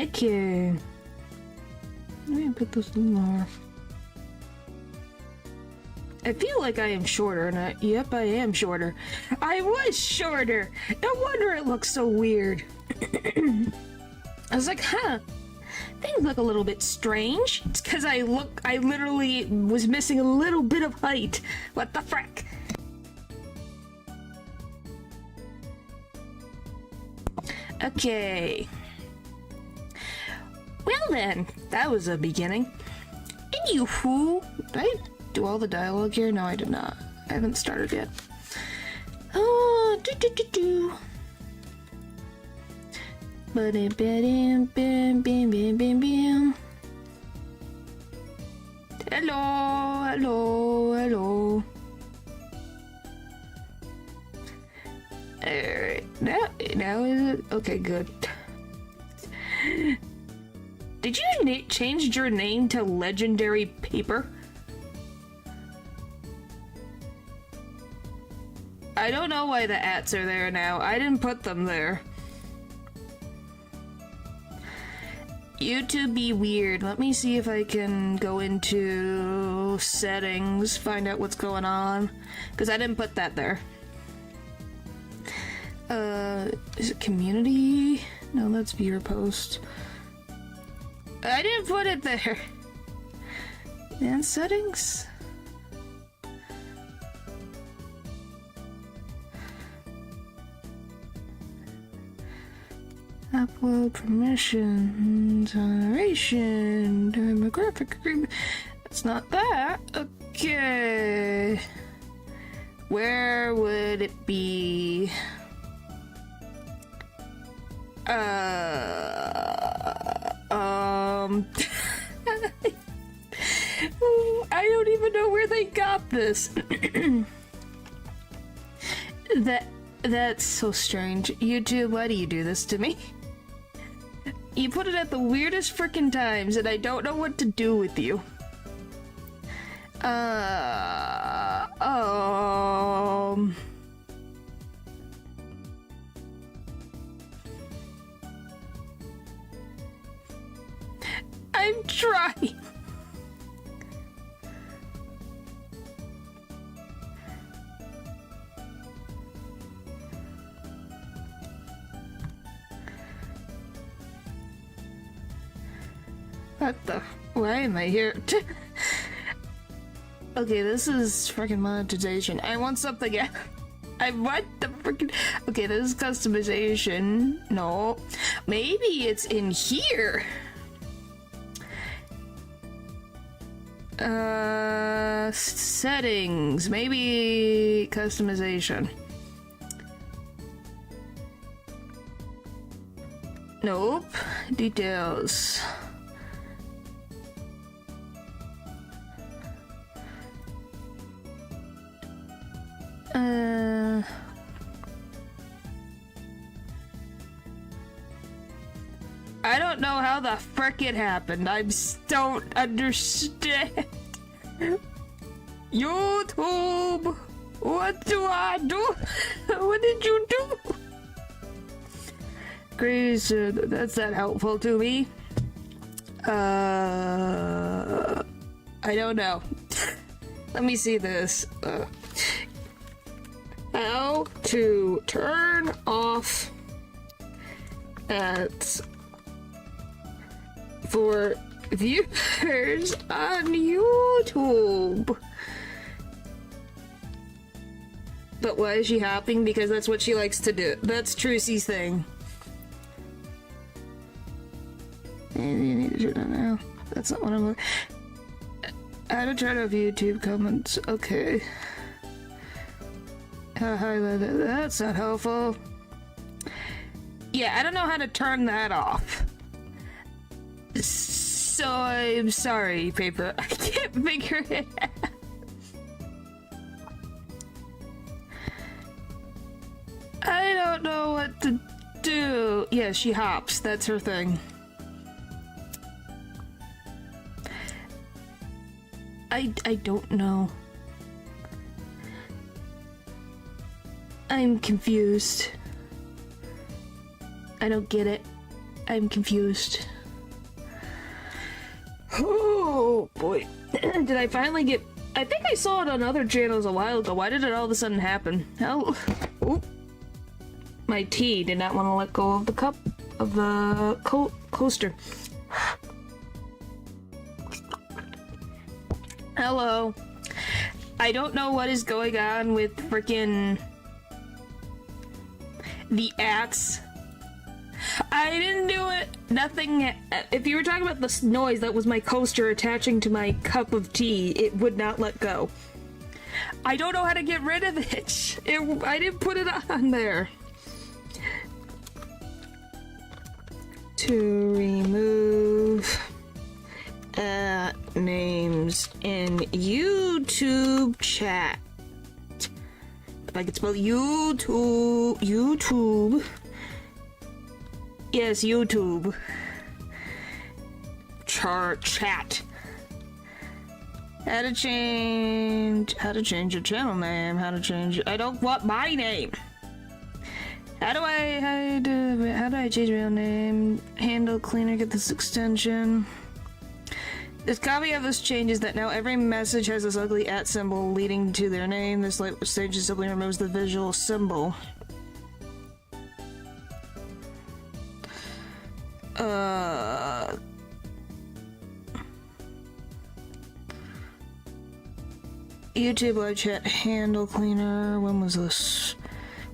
Okay. Let me put this in there. I feel like I am shorter, and yep, I am shorter. I was shorter! No wonder it looks so weird. I was like, huh, things look a little bit strange. It's because I literally was missing a little bit of height. What the frick? Okay. Well then, that was a beginning. Anywho, did I do all the dialogue here? No, I did not. I haven't started yet. Oh, do. Bam, bam, bam, bam, bam, bam. Hello, hello, hello. Alright, now is it? Okay, good. Did you change your name to Legendary Paper? I don't know why the ats are there now. I didn't put them there. YouTube be weird. Let me see if I can go into settings, find out what's going on. Because I didn't put that there. Is it community? No, that's viewer post. I didn't put it there. And settings? Upload permissions, generation, demographic agreement. It's not that. Okay. Where would it be? I don't even know where they got this. That's so strange. YouTube, why do you do this to me? You put it at the weirdest frickin' times, and I don't know what to do with you. I'm trying. What the? Why am I here? Okay, this is freaking monetization. I want something else. I want the freaking. Okay, this is customization. No. Maybe it's in here. Settings. Maybe customization. Nope. Details. I don't know how the frick it happened. I don't understand. YouTube! What do I do? What did you do? Grace, that's not helpful to me. I don't know. Let me see this. How to turn off ads for viewers on YouTube. But why is she hopping? Because that's what she likes to do. That's Trucy's thing. You need to turn that now. That's not what I'm looking. How to turn off YouTube comments. Okay. Highlight it. That's not helpful. Yeah, I don't know how to turn that off. So I'm sorry, Paper. I can't figure it out. I don't know what to do. Yeah, she hops. That's her thing. I don't know. I'm confused. I don't get it. I'm confused. Oh boy. Did I finally get... I think I saw it on other channels a while ago. Why did it all of a sudden happen? Hell... Oh. My tea did not want to let go of the cup of the coaster. Hello. I don't know what is going on with frickin' the ats. I didn't do it. Nothing. If you were talking about the noise, that was my coaster attaching to my cup of tea. It would not let go. I don't know how to get rid of it. I didn't put it on there. To remove names in YouTube chat. If I could spell YouTube. Yes, YouTube. Chat. How to change your channel name. I don't want my name. How do I change my own name? Handle cleaner, get this extension. This copy of this changes that now every message has this ugly @ symbol leading to their name. This light stage simply removes the visual symbol. YouTube live chat handle cleaner. When was this?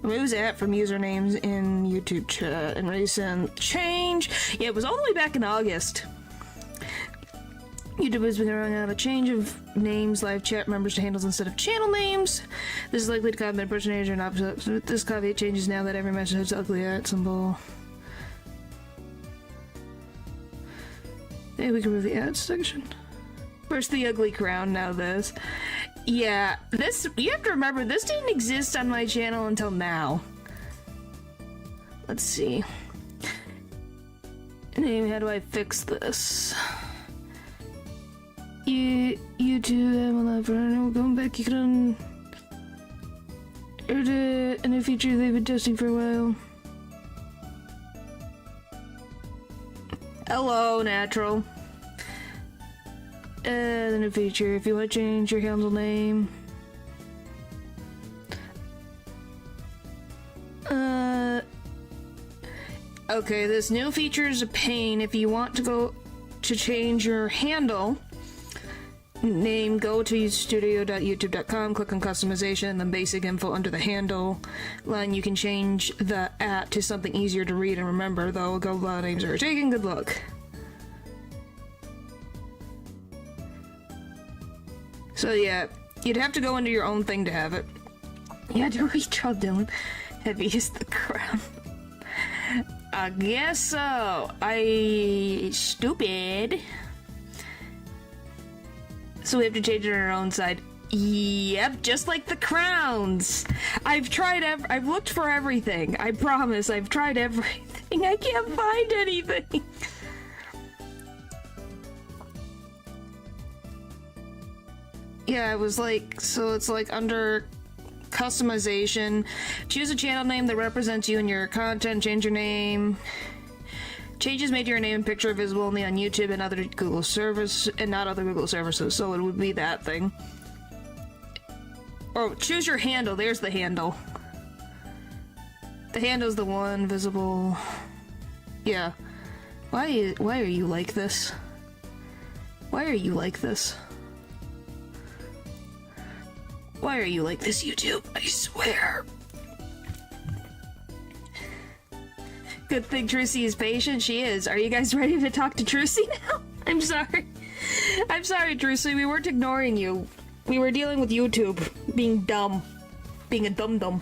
Removes from usernames in YouTube chat and recent change. Yeah, it was all the way back in August. YouTube has been running out of change of names, live chat members to handles instead of channel names. This is likely to cause impersonators and opposite. This caveat changes now that every message has ugly @ symbol. Maybe we can remove the ads section. First the ugly crown, now this. Yeah, this, you have to remember, this didn't exist on my channel until now. Let's see. Name, how do I fix this? YouTube, I'm alive, we're going back, you can edit a new feature they've been testing for a while. Hello, natural. The new feature, if you want to change your handle name. Okay, this new feature is a pain. If you want to go to change your handle name, go to studio.youtube.com, click on customization, then basic info under the handle line. You can change the @ to something easier to read and remember, though. A lot of names are taken. Good luck. So yeah, you'd have to go into your own thing to have it. You had to reach out down. Heaviest the crown. I guess so. Stupid. So we have to change it on our own side. Yep, just like the crowns. I've looked for everything. I promise, I've tried everything. I can't find anything. Yeah, it was like, so it's like under customization, choose a channel name that represents you and your content, change your name. Changes made to your name and picture visible only on YouTube and other Google service and not other Google services, so it would be that thing. Or choose your handle, there's the handle. The handle's the one visible. Yeah. Why are you like this? Why are you like this? Why are you like this, YouTube? I swear. Good thing Trucy is patient. She is. Are you guys ready to talk to Trucy now? I'm sorry. I'm sorry, Trucy. We weren't ignoring you. We were dealing with YouTube being dumb. Being a dum-dum.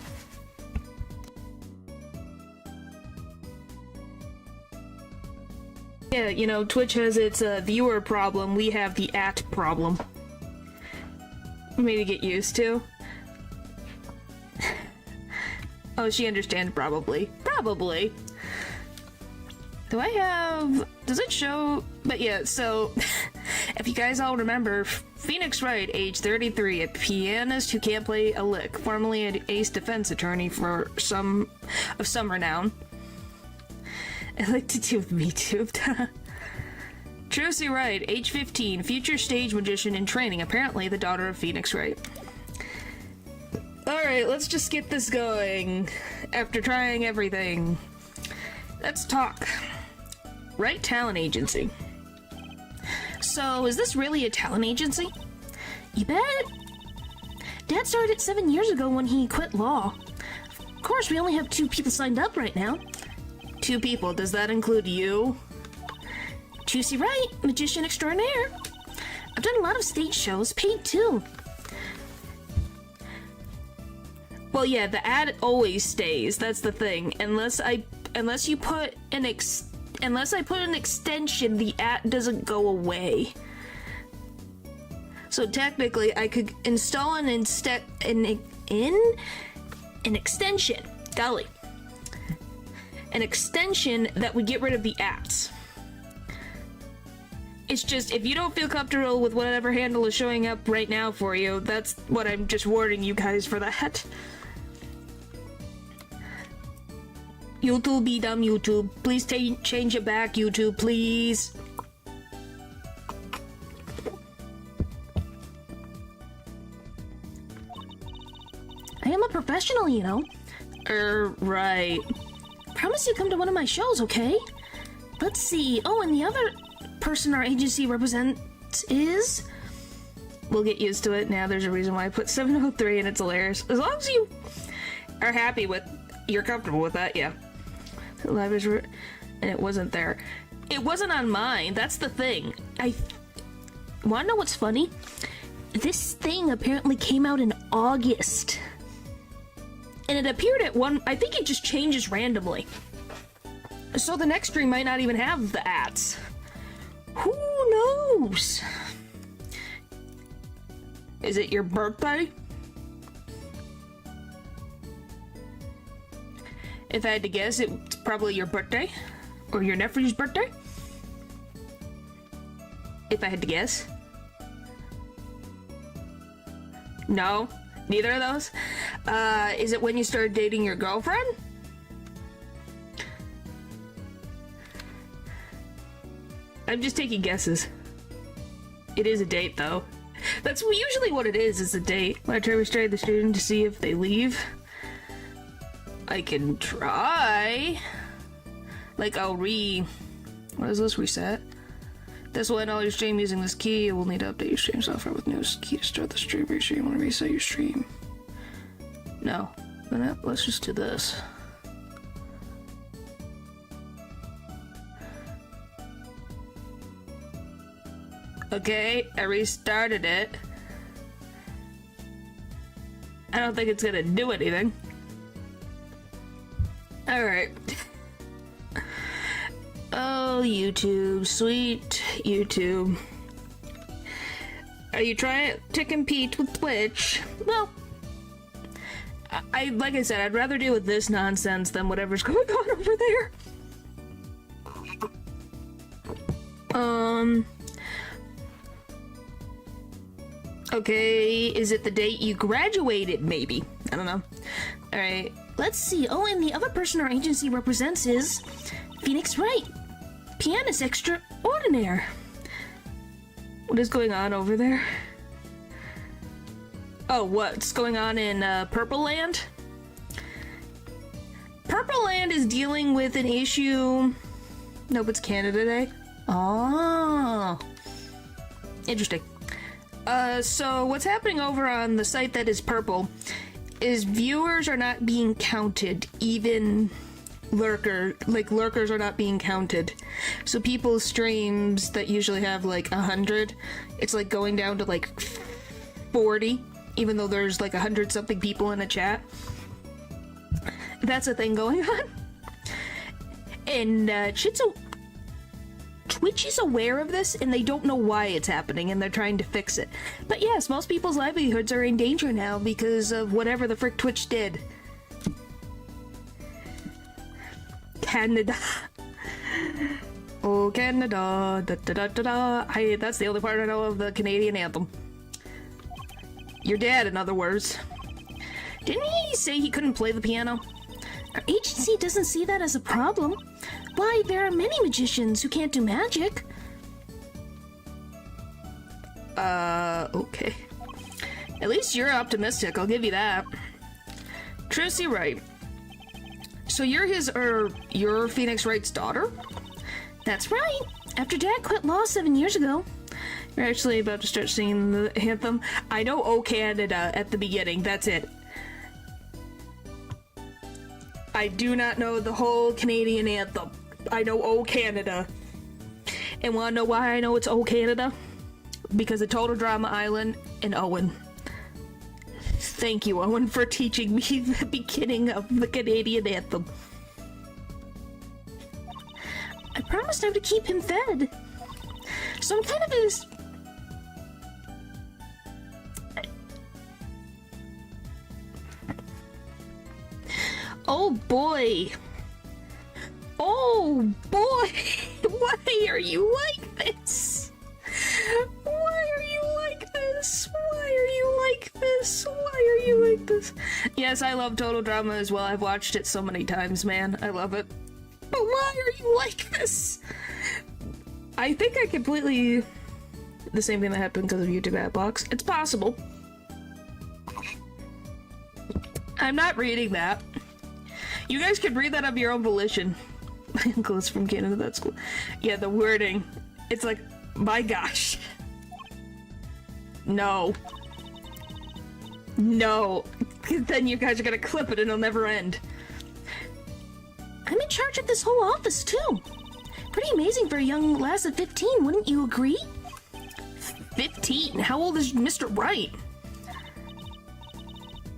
Yeah, you know, Twitch has its viewer problem. We have the @ problem. Maybe get used to. Oh, she understands, probably. Probably. Do I have... Does it show... But yeah, so... If you guys all remember, Phoenix Wright, age 33, a pianist who can't play a lick, formerly an ace defense attorney for some renown. I like to do with MeTube. Trucy Wright, age 15, future stage magician in training, apparently the daughter of Phoenix Wright. Alright, let's just get this going. After trying everything. Let's talk. Wright Talent Agency. So, is this really a talent agency? You bet. Dad started it 7 years ago when he quit law. Of course, we only have 2 people signed up right now. 2 people, does that include you? Trucy Wright, magician extraordinaire. I've done a lot of stage shows, paid too. Well, yeah, the ad always stays. That's the thing. Unless I put an extension, the ad doesn't go away. So technically, I could install an extension. Golly, an extension that would get rid of the ads. It's just, if you don't feel comfortable with whatever handle is showing up right now for you, that's what I'm just warning you guys for that. YouTube, be dumb, YouTube. Please change it back, YouTube, please. I am a professional, you know. Right. Promise you come to one of my shows, okay? Let's see. Oh, and the other person our agency represents is... We'll get used to it. Now there's a reason why I put 703 and it's hilarious. As long as you are happy with... You're comfortable with that, yeah. Live is... And it wasn't there. It wasn't on mine. That's the thing. Wanna know what's funny? This thing apparently came out in August. And it appeared at one... I think it just changes randomly. So the next stream might not even have the ads. Who knows? Is it your birthday? If I had to guess, it's probably your birthday. Or your nephew's birthday. If I had to guess. No, neither of those. Is it when you started dating your girlfriend? I'm just taking guesses. It is a date, though. That's usually what it is a date. When I try to restrain the student to see if they leave. I can try. Like, I'll what is this, reset? This will end all your stream using this key. You will need to update your stream software with new key to start the stream. Make sure you want to reset your stream. No. Then let's just do this. Okay, I restarted it. I don't think it's gonna do anything. Alright. Oh, YouTube. Sweet YouTube. Are you trying to compete with Twitch? Well, like I said, I'd rather deal with this nonsense than whatever's going on over there. Okay, is it the date you graduated? Maybe. I don't know. Alright, let's see. Oh, and the other person our agency represents is Phoenix Wright, pianist extraordinaire. What is going on over there? Oh, what's going on in Purple Land? Purple Land is dealing with an issue... Nope, it's Canada Day. Oh. Interesting. So what's happening over on the site that is purple is viewers are not being counted, even lurkers are not being counted. So people's streams that usually have like 100, it's like going down to like 40, even though there's like 100 something people in a chat. That's a thing going on. And Twitch is aware of this, and they don't know why it's happening, and they're trying to fix it. But yes, most people's livelihoods are in danger now because of whatever the frick Twitch did. Canada. Oh, Canada. Da, da, da, da, da. That's the only part I know of the Canadian anthem. You're dead, in other words. Didn't he say he couldn't play the piano? Our agency doesn't see that as a problem. Why, there are many magicians who can't do magic. Okay. At least you're optimistic, I'll give you that. Trucy Wright. So you're Phoenix Wright's daughter? That's right. After Dad quit law 7 years ago. You're actually about to start singing the anthem. I know "O Canada" at the beginning, that's it. I do not know the whole Canadian anthem. I know "O Canada." And wanna know why I know it's "O Canada"? Because of Total Drama Island and Owen. Thank you, Owen, for teaching me the beginning of the Canadian anthem. I promised I would keep him fed. So I'm kind of his... Oh boy. Oh boy. Why are you like this? Why are you like this? Why are you like this? Why are you like this? Yes, I love Total Drama as well. I've watched it so many times, man. I love it. But why are you like this? I think I completely... The same thing that happened because of YouTube ad blocks. It's possible. I'm not reading that. You guys can read that of your own volition. My uncle is from Canada, that's cool. Yeah, the wording. It's like, my gosh. No. No. Then you guys are gonna clip it and it'll never end. I'm in charge of this whole office, too. Pretty amazing for a young lass of 15, wouldn't you agree? 15? How old is Mr. Wright?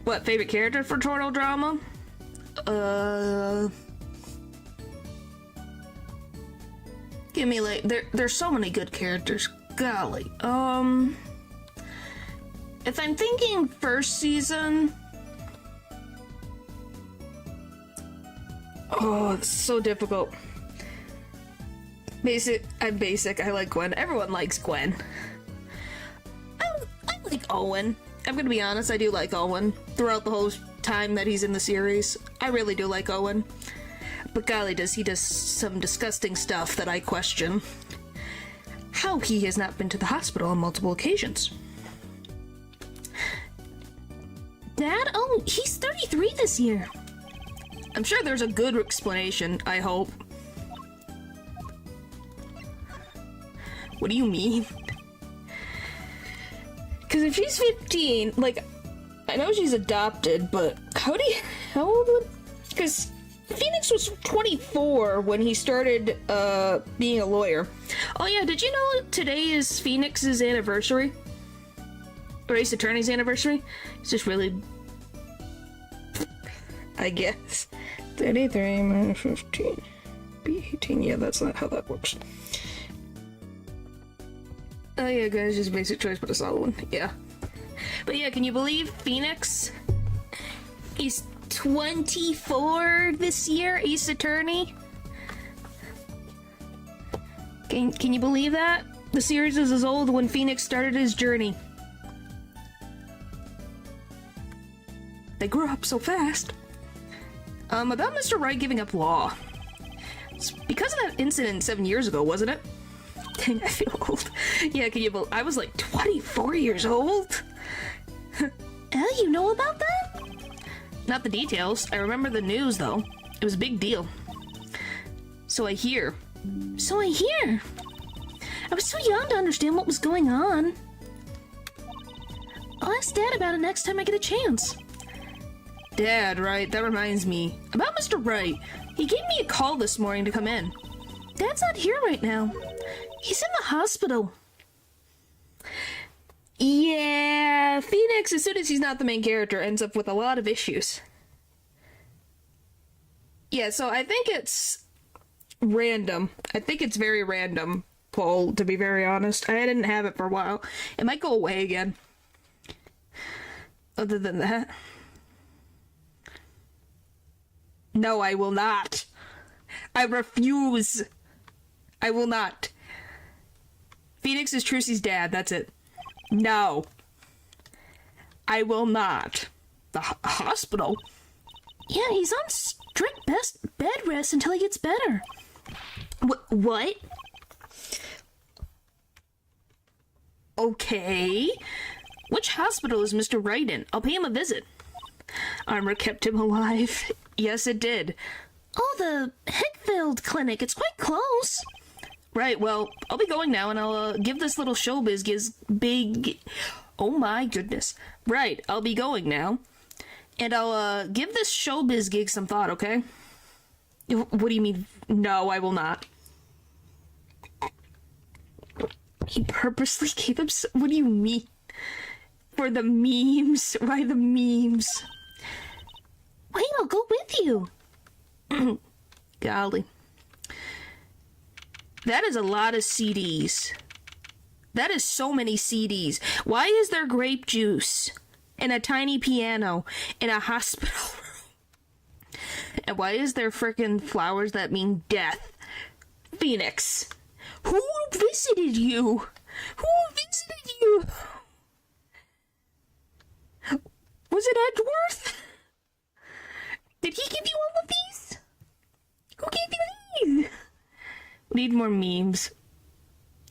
What, favorite character for Total Drama? Give me like, there's so many good characters. Golly. If I'm thinking first season... Oh, it's so difficult. I'm basic. I like Gwen. Everyone likes Gwen. I like Owen. I'm gonna be honest, I do like Owen. Throughout the whole time that he's in the series, I really do like Owen. But golly, he does some disgusting stuff that I question. How he has not been to the hospital on multiple occasions. Dad? Oh, he's 33 this year. I'm sure there's a good explanation, I hope. What do you mean? Because if she's 15, like, I know she's adopted, but how old would... Because Phoenix was 24 when he started, being a lawyer. Oh yeah, did you know today is Phoenix's anniversary? Or Ace Attorney's anniversary? It's just really... I guess. 33 minus 15. Be 18. Yeah, that's not how that works. Oh yeah, guys, just basic choice, but a solid one. Yeah. But yeah, can you believe Phoenix is 24 this year, Ace Attorney? Can you believe that? The series is as old when Phoenix started his journey. They grew up so fast. About Mr. Wright giving up law. It's because of that incident 7 years ago, wasn't it? Dang, I feel old. Yeah, can you believe? I was like 24 years old? You know about that? Not the details. I remember the news, though. It was a big deal. So I hear. I was too young to understand what was going on. I'll ask Dad about it next time I get a chance. Dad, right? That reminds me. About Mr. Wright. He gave me a call this morning to come in. Dad's not here right now. He's in the hospital. Yeah, Phoenix, as soon as he's not the main character, ends up with a lot of issues. Yeah, so I think it's random. I think it's very random, Paul, to be very honest. I didn't have it for a while. It might go away again. Other than that... No, I will not. I refuse. I will not. Phoenix is Trucy's dad, that's it. No. I will not. The hospital? Yeah, he's on strict bed rest until he gets better. What? Okay. Which hospital is Mr. Wright in? I'll pay him a visit. Armor kept him alive. Yes, it did. Oh, the Hickfield Clinic. It's quite close. Right, well, I'll be going now, and I'll give this little showbiz big... Oh my goodness. Right, I'll be going now. And I'll give this showbiz gig some thought, okay? What do you mean? No, I will not. He purposely gave him... What do you mean? For the memes? Why the memes? Wait, I'll go with you. Golly. That is a lot of CDs. That is so many CDs. Why is there grape juice and a tiny piano in a hospital room? And why is there frickin' flowers that mean death? Phoenix. Who visited you? Who visited you? Was it Edgeworth? Did he give you all of these? Who gave you these? We need more memes.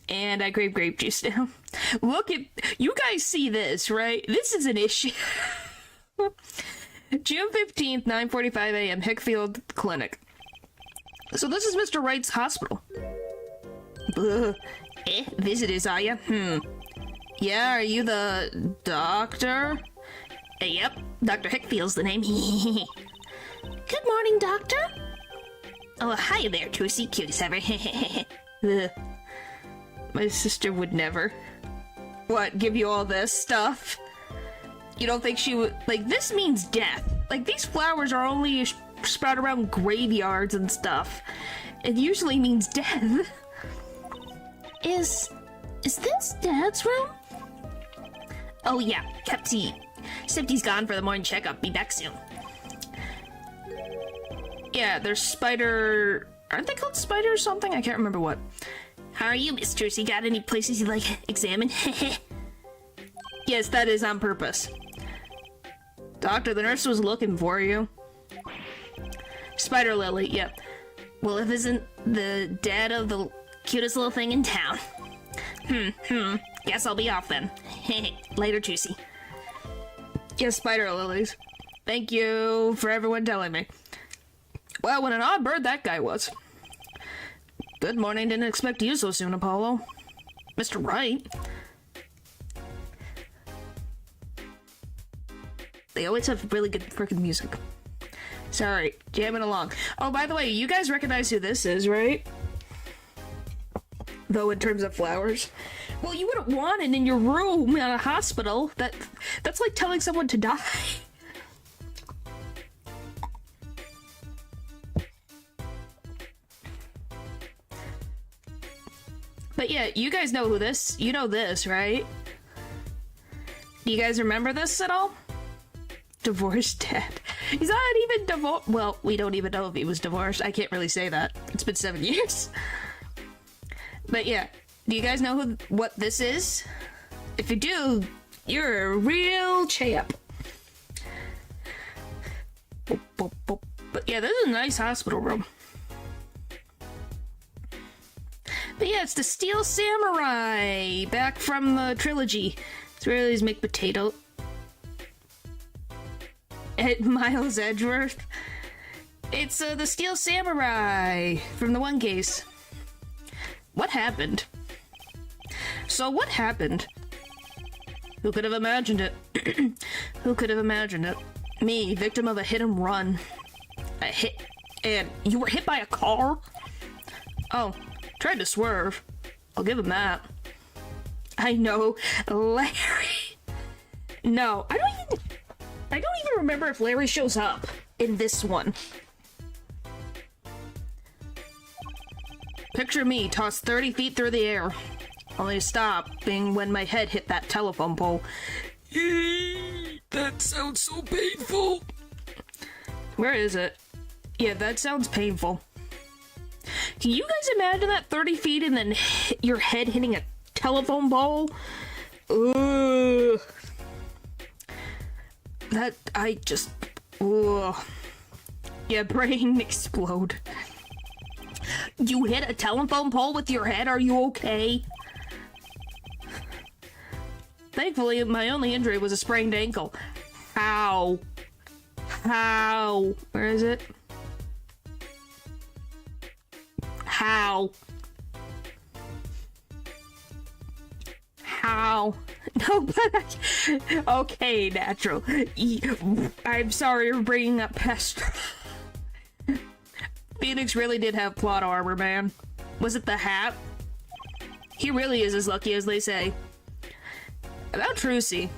And I crave grape juice now. Look at... You guys see this, right? This is an issue. June 15th, 9:45 a.m., Hickfield Clinic. So this is Mr. Wright's hospital. Visitors, are you? Yeah, are you the doctor? Yep, Dr. Hickfield's the name. Good morning, doctor. Oh, hi there, Trucy, cute as ever. My sister would never. What, give you all this stuff? You don't think she would... Like, this means death. Like, these flowers are only sprout around graveyards and stuff. It usually means death. Is this Dad's room? Oh, yeah, Septi's gone for the morning checkup. Be back soon. Yeah, there's spider... Aren't they called spider or something? I can't remember what. How are you, Miss Trucy? Got any places you'd like examined? Yes, that is on purpose. Doctor, the nurse was looking for you. Spider Lily, yep. Well, if isn't the dad of the cutest little thing in town. Guess I'll be off then. Later, Trucy. Yes, Spider Lilies. Thank you for everyone telling me. Well, what an odd bird that guy was. Good morning, didn't expect you so soon, Apollo. Mr. Wright. They always have really good freaking music. Sorry, jamming along. Oh, by the way, you guys recognize who this is, right? Though in terms of flowers. Well, you wouldn't want it in your room in a hospital. That's like telling someone to die. But yeah, you guys know who this... You know this, right? Do you guys remember this at all? Divorced dad. He's not even divorced. Well, we don't even know if he was divorced. I can't really say that. It's been 7 years. But yeah, do you guys know what this is? If you do, you're a real champ. But yeah, this is a nice hospital room. But yeah, it's the Steel Samurai, back from the Trilogy. It's where these make potato... At Miles Edgeworth. It's the Steel Samurai from the One Case. What happened? So what happened? Who could have imagined it? Who could have imagined it? Me, victim of a hit and run. A hit... And you were hit by a car? Oh, tried to swerve. I'll give him that. I know, Larry. No, I don't even remember if Larry shows up in this one. Picture me tossed 30 feet through the air. Only stopping when my head hit that telephone pole. That sounds so painful. Where is it? Yeah, that sounds painful. Can you guys imagine that 30 feet and then your head hitting a telephone pole? Ugh. That, I just... Ugh. Yeah, brain explode. You hit a telephone pole with your head? Are you okay? Thankfully, my only injury was a sprained ankle. How? How? Where is it? How? How? No, but okay, Natural. I'm sorry for bringing up pest. Phoenix really did have plot armor, man. Was it the hat? He really is as lucky as they say. About Trucy.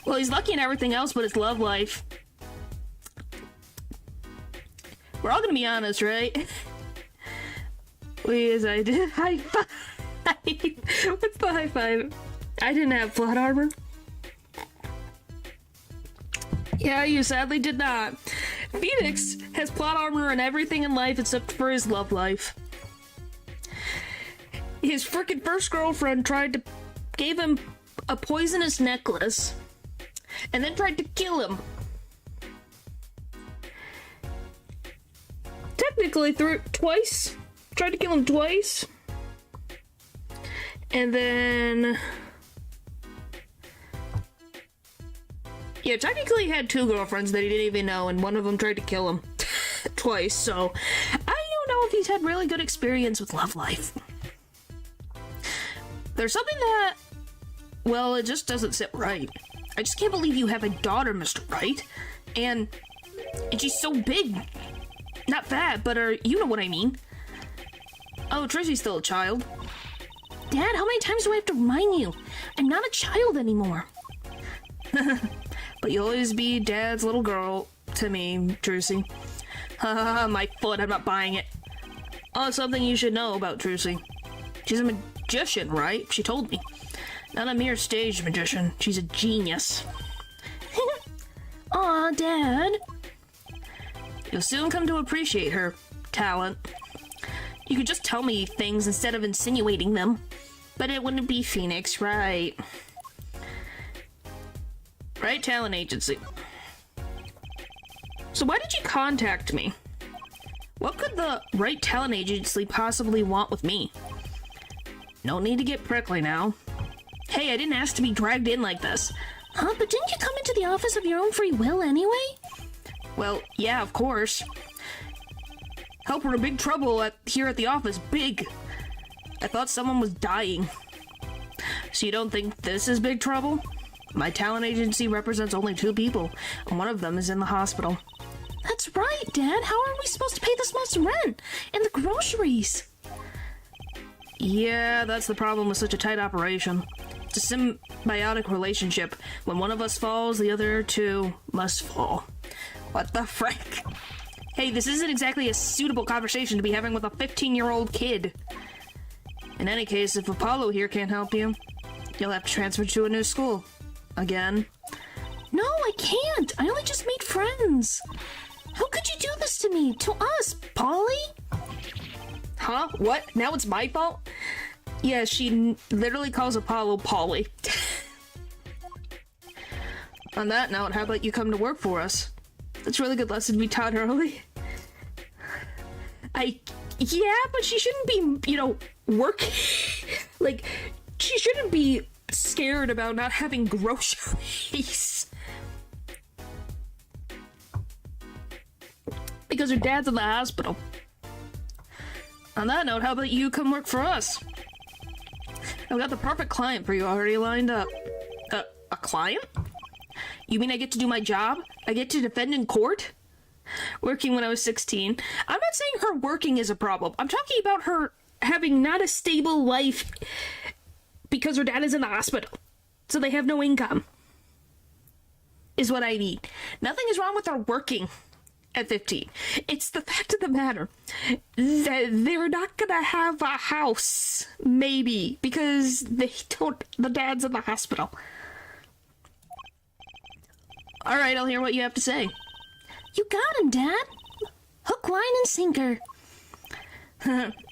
Well, he's lucky in everything else but his love life. We're all gonna be honest, right? Please, I did high five. What's the high five? I didn't have plot armor. Yeah, you sadly did not. Phoenix has plot armor in everything in life except for his love life. His frickin' first girlfriend gave him a poisonous necklace and then tried to kill him. Technically, twice. Tried to kill him twice. And then... yeah, technically he had 2 girlfriends that he didn't even know, and one of them tried to kill him twice, so I don't know if he's had really good experience with love life. There's something that, well, it just doesn't sit right. I just can't believe you have a daughter, Mr. Wright, and she's so big. Not fat, but you know what I mean. Oh, Trucy's still a child. Dad, how many times do I have to remind you? I'm not a child anymore. But you'll always be Dad's little girl to me, Trucy. Haha, my foot, I'm not buying it. Oh, something you should know about Trucy. She's a magician, right? She told me. Not a mere stage magician. She's a genius. Aw, Dad. You'll soon come to appreciate her talent. You could just tell me things instead of insinuating them. But it wouldn't be Phoenix, right? Wright Talent Agency. So why did you contact me? What could the Wright Talent Agency possibly want with me? No need to get prickly now. Hey, I didn't ask to be dragged in like this. Huh? But didn't you come into the office of your own free will anyway? Well, yeah, of course. Help, we're in big trouble here at the office. Big. I thought someone was dying. So you don't think this is big trouble? My talent agency represents only 2 people, and one of them is in the hospital. That's right, Dad. How are we supposed to pay this month's rent? And the groceries? Yeah, that's the problem with such a tight operation. It's a symbiotic relationship. When one of us falls, the other 2 must fall. What the frick? Hey, this isn't exactly a suitable conversation to be having with a 15-year-old kid. In any case, if Apollo here can't help you, you'll have to transfer to a new school. Again. No, I can't. I only just made friends. How could you do this to me? To us, Polly? Huh? What? Now it's my fault? Yeah, she literally calls Apollo Polly. On that note, how about you come to work for us? That's a really good lesson to be taught early. Yeah, but she shouldn't be, working. Like, she shouldn't be scared about not having groceries. Because her dad's in the hospital. On that note, how about you come work for us? I've got the perfect client for you already lined up. A client? You mean I get to do my job? I get to defend in court? Working when I was 16. I'm not saying her working is a problem. I'm talking about her having not a stable life because her dad is in the hospital. So they have no income. Is what I mean. Nothing is wrong with her working at 15. It's the fact of the matter that they're not gonna have a house, maybe, because the dad's in the hospital. Alright, I'll hear what you have to say. You got him, Dad. Hook, line, and sinker.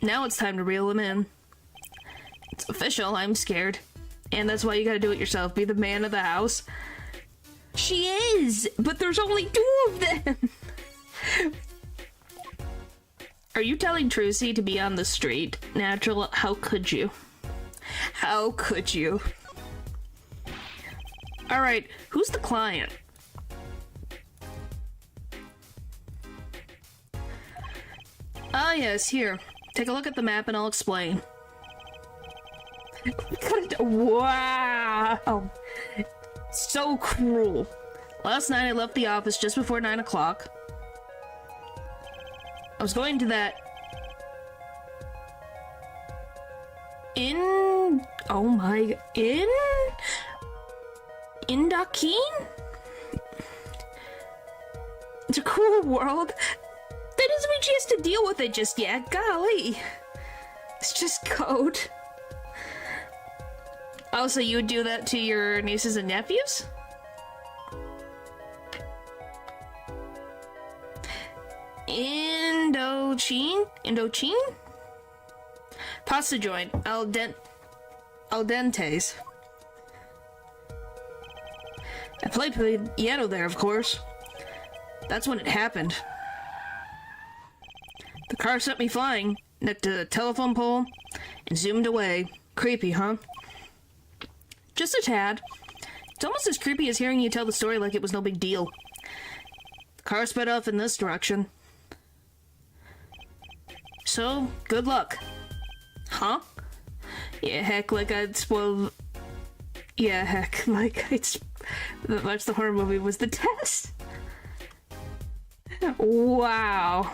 Now it's time to reel him in. It's official, I'm scared. And that's why you gotta do it yourself. Be the man of the house. She is, but there's only 2 of them. Are you telling Trucy to be on the street? Natural, how could you? How could you? Alright, who's the client? Ah, yes, here. Take a look at the map and I'll explain. Wow! So cruel. Last night I left the office just before 9 o'clock. I was going to that... Indokeen? It's a cruel world. That doesn't mean she has to deal with it just yet. Golly. It's just code. Oh, so you would do that to your nieces and nephews? Indochine? Pasta joint. Al dentes. I played piano there, of course. That's when it happened. The car sent me flying, nicked a telephone pole, and zoomed away. Creepy, huh? Just a tad. It's almost as creepy as hearing you tell the story like it was no big deal. The car sped off in this direction. So, good luck. Huh? Yeah, heck, like I'd spoil... Yeah, heck, like I'd... Watch the horror movie was the test. Wow.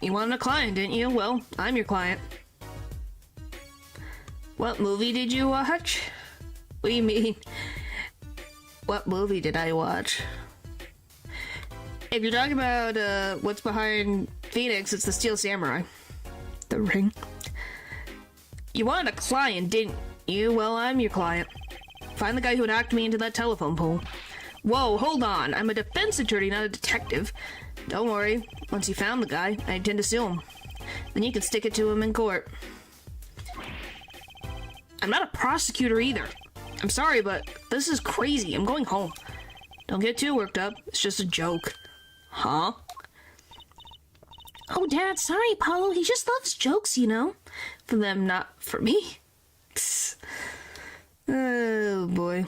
You wanted a client, didn't you? Well, I'm your client. What movie did you watch? What do you mean? What movie did I watch? If you're talking about what's behind Phoenix, it's the Steel Samurai. The Ring. You wanted a client, didn't you? Well, I'm your client. Find the guy who hacked me into that telephone pole. Whoa, hold on. I'm a defense attorney, not a detective. Don't worry. Once you found the guy, I intend to sue him. Then you can stick it to him in court. I'm not a prosecutor either. I'm sorry, but this is crazy. I'm going home. Don't get too worked up. It's just a joke. Huh? Oh, Dad, sorry, Apollo. He just loves jokes, you know? For them, not for me. Oh, boy.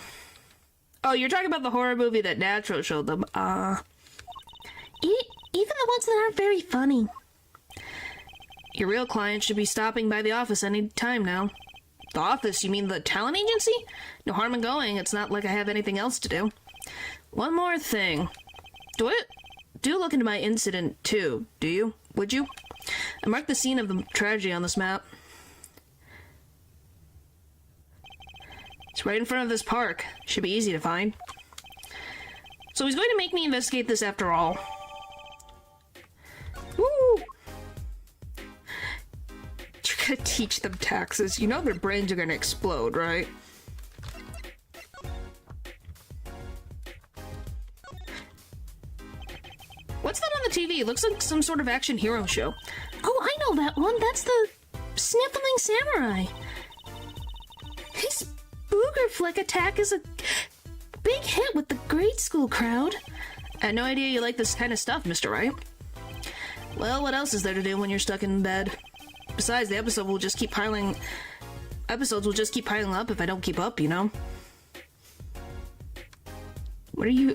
Oh, you're talking about the horror movie that Natural showed them. Even the ones that aren't very funny. Your real client should be stopping by the office any time now. The office? You mean the talent agency? No harm in going. It's not like I have anything else to do. One more thing. Do look into my incident, too, do you? Would you? I marked the scene of the tragedy on this map. It's right in front of this park. Should be easy to find. So he's going to make me investigate this after all. Woo! You're gonna teach them taxes. You know their brains are gonna explode, right? What's that on the TV? It looks like some sort of action hero show. Oh, I know that one. That's the Sniffling Samurai. His booger flick attack is a big hit with the grade school crowd. I had no idea you like this kind of stuff, Mr. Wright. Well, what else is there to do when you're stuck in bed? Besides, the episodes will just keep piling up if I don't keep up, you know? What are you...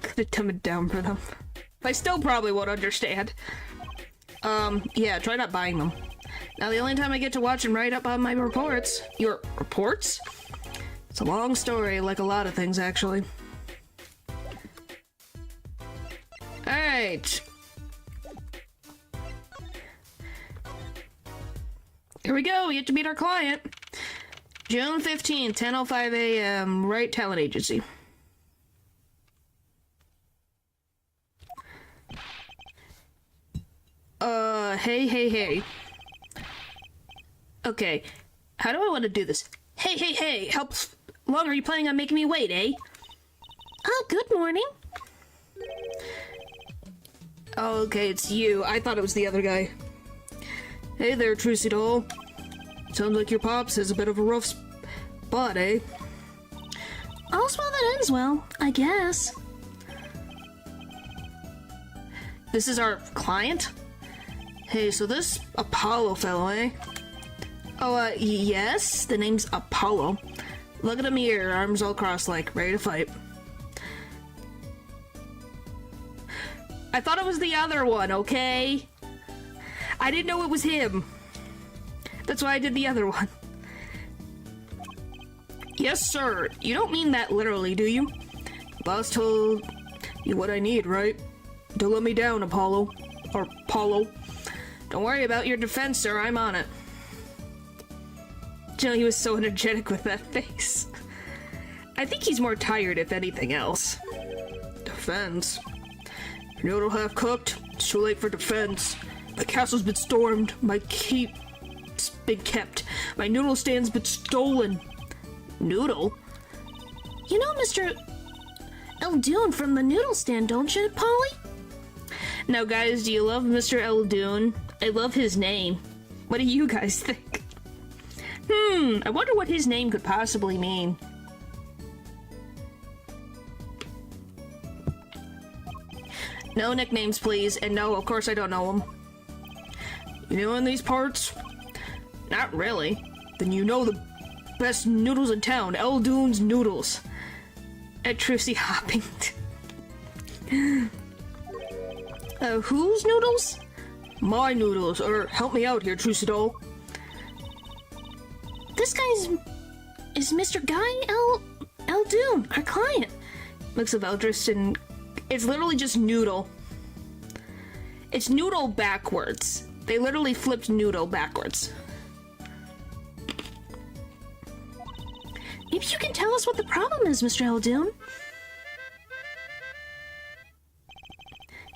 Could have dumbed it down for them. I still probably won't understand. Yeah, try not buying them. Now, the only time I get to watch and write up on my reports... Your reports? It's a long story, like a lot of things, actually. Alright. Here we go, we get to meet our client. June 15th, 10:05 a.m., Wright Talent Agency. Hey. Okay, how do I want to do this? Hey, how long are you planning on making me wait, eh? Oh, good morning. Oh, okay, it's you. I thought it was the other guy. Hey there, Trucy doll. Sounds like your pops has a bit of a rough spot, eh? All's well that ends well, I guess. This is our client? Hey, so this Apollo fellow, eh? Oh, yes, the name's Apollo. Look at him here, arms all crossed like, ready to fight. I thought it was the other one, okay? I didn't know it was him. That's why I did the other one. Yes, sir. You don't mean that literally, do you? Boss told you what I need, right? Don't let me down, Apollo. Or Paulo. Don't worry about your defense, sir. I'm on it. You know, he was so energetic with that face. I think he's more tired, if anything else. Defense? Your noodle half cooked? It's too late for defense. My castle's been stormed. My keep's been kept. My noodle stand's been stolen. Noodle? You know Mr. Eldoon from the noodle stand, don't you, Polly? Now, guys, do you love Mr. Eldoon? I love his name. What do you guys think? I wonder what his name could possibly mean. No nicknames, please. And no, of course I don't know them. You know in these parts? Not really. Then you know the best noodles in town. Eldoon's Noodles. At Trucy Hopping. Whose noodles? My noodles. Or help me out here, Trucy doll. This is Mr. Guy Eldoon, our client. Mix of Eldritch and... It's literally just noodle. It's noodle backwards. They literally flipped noodle backwards. Maybe you can tell us what the problem is, Mr. Eldoon.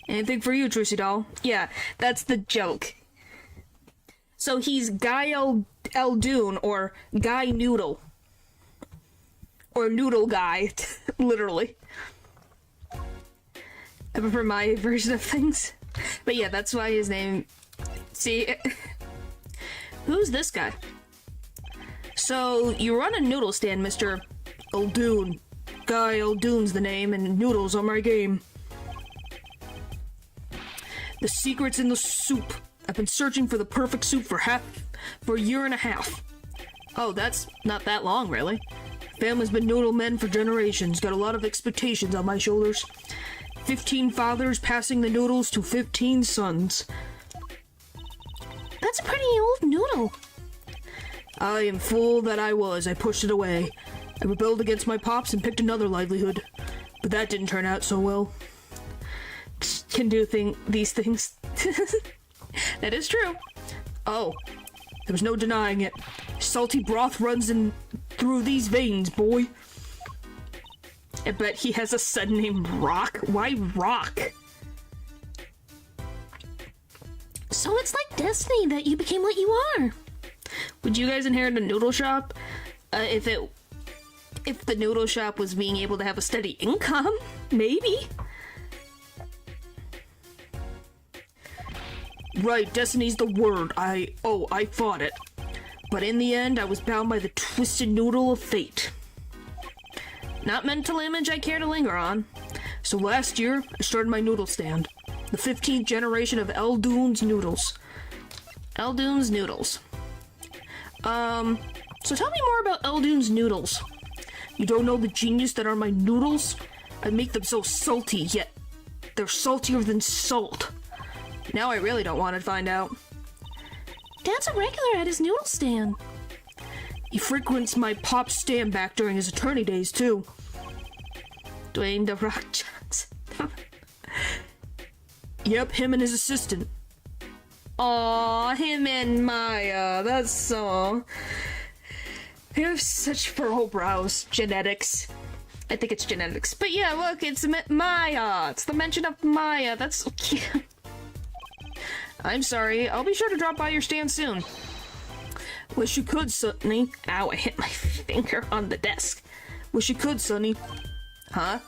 Anything for you, Trucy doll. Yeah, that's the joke. So he's Guy Eldoon, or Guy Noodle. Or Noodle Guy, literally. I prefer my version of things. But yeah, that's why his name... See? Who's this guy? So, you run a noodle stand, Mr. Eldoon. Guy Eldoon's the name, and noodles are my game. The secret's in the soup. I've been searching for the perfect soup for a year and a half. Oh, that's not that long, really. Family's been noodle men for generations. Got a lot of expectations on my shoulders. 15 fathers passing the noodles to 15 sons. That's a pretty old noodle. I am fool that I was. I pushed it away. I rebelled against my pops and picked another livelihood. But that didn't turn out so well. Can do these things. That is true. Oh, there was no denying it. Salty broth runs in through these veins, boy. I bet he has a son named Rock. Why Rock? So it's like destiny that you became what you are. Would you guys inherit a noodle shop? If the noodle shop was being able to have a steady income? Maybe. Right, destiny's the word. I fought it. But in the end, I was bound by the twisted noodle of fate. Not mental image I care to linger on. So last year, I started my noodle stand. The 15th generation of Eldoon's Noodles. Eldoon's Noodles. So tell me more about Eldoon's Noodles. You don't know the genius that are my noodles? I make them so salty, yet they're saltier than salt. Now I really don't want to find out. Dad's a regular at his noodle stand. He frequents my pop's stand back during his attorney days, too. Dwayne The Rock Johnson. Yep, him and his assistant. Aw, him and Maya. That's so... They have such furrow brows. Genetics. I think it's genetics. But yeah, look, it's Maya. It's the mention of Maya. That's so cute. I'm sorry. I'll be sure to drop by your stand soon. Wish you could, Sonny. Ow, I hit my finger on the desk. Wish you could, Sonny. Huh?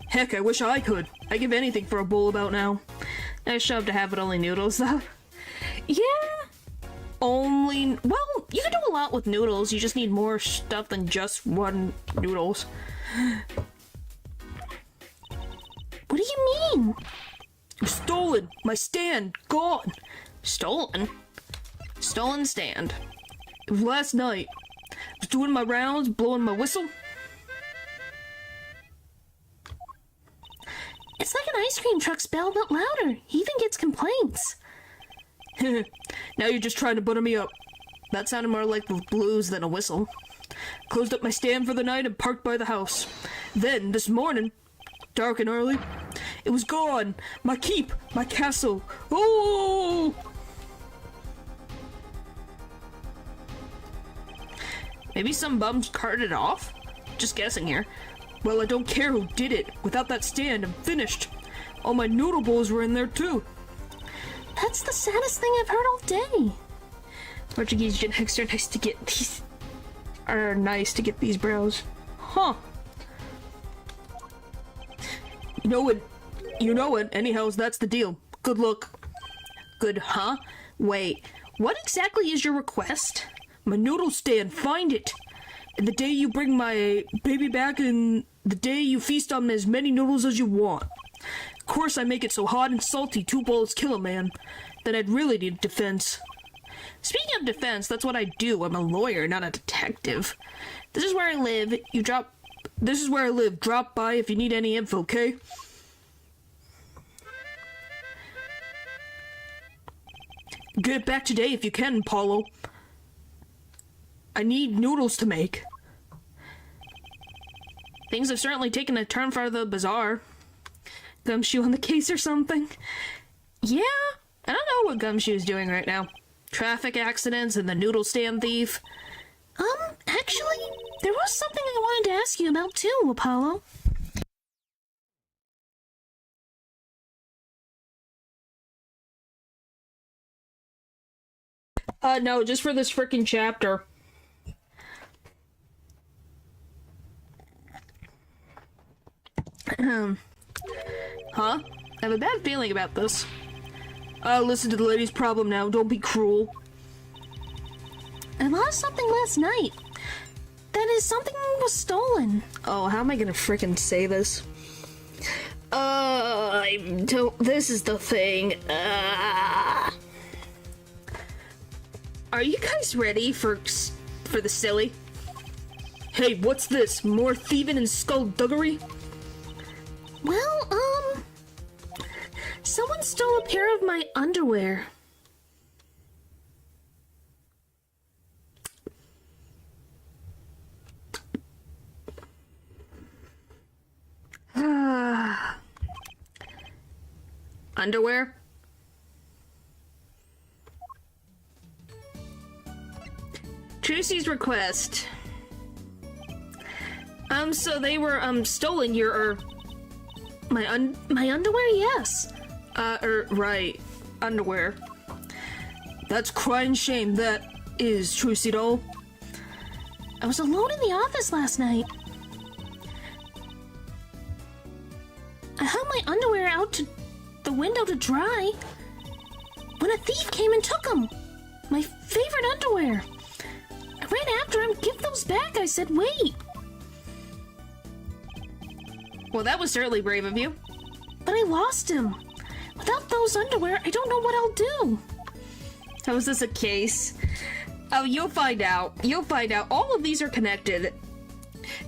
Heck, I wish I could. I'd give anything for a bowl about now. Nice shove to have it only noodles, though. Yeah. Only... Well, you can do a lot with noodles. You just need more stuff than just one noodles. What do you mean? Stolen! My stand! Gone! Stolen? Stolen stand. It was last night. I was doing my rounds, blowing my whistle. It's like an ice cream truck's bell, but louder. He even gets complaints. Now you're just trying to butter me up. That sounded more like the blues than a whistle. Closed up my stand for the night and parked by the house. Then, this morning, dark and early, it was gone. My keep, my castle. Oh! Maybe some bums carted it off? Just guessing here. Well, I don't care who did it. Without that stand, I'm finished. All my noodle bowls were in there, too. That's the saddest thing I've heard all day. Portuguese genetics are nice to get these... are nice to get these bros. Huh. You know it. You know it. Anyhow, that's the deal. Good luck. Good, huh? Wait. What exactly is your request? My noodle stand. Find it. And the day you bring my baby back, and the day you feast on as many noodles as you want. Of course, I make it so hot and salty 2 bullets kill a man. Then I'd really need defense. Speaking of defense, that's what I do. I'm a lawyer, not a detective. This is where I live. This is where I live. Drop by if you need any info, okay? Get it back today if you can, Paulo. I need noodles to make. Things have certainly taken a turn for the bizarre. Gumshoe on the case or something? Yeah, I don't know what Gumshoe's doing right now. Traffic accidents and the noodle stand thief. Actually, there was something I wanted to ask you about too, Apollo. No, just for this frickin' chapter. Huh? I have a bad feeling about this. Listen to the lady's problem now. Don't be cruel. I lost something last night. That is, something was stolen. Oh, how am I gonna frickin' say this? I don't... This is the thing. Are you guys ready for the silly? Hey, what's this? More thieving and skullduggery? Well, someone stole a pair of my underwear. Underwear? Trucy's request. So they were, stolen your, My underwear, yes. Right. Underwear. That's crying shame, that is, Trucy doll. I was alone in the office last night. I hung my underwear out to the window to dry when a thief came and took them. My favorite underwear. I ran after him. Give those back, I said. Wait. Well, that was certainly brave of you. But I lost him. Without those underwear, I don't know what I'll do. How is this a case? Oh, you'll find out. You'll find out. All of these are connected.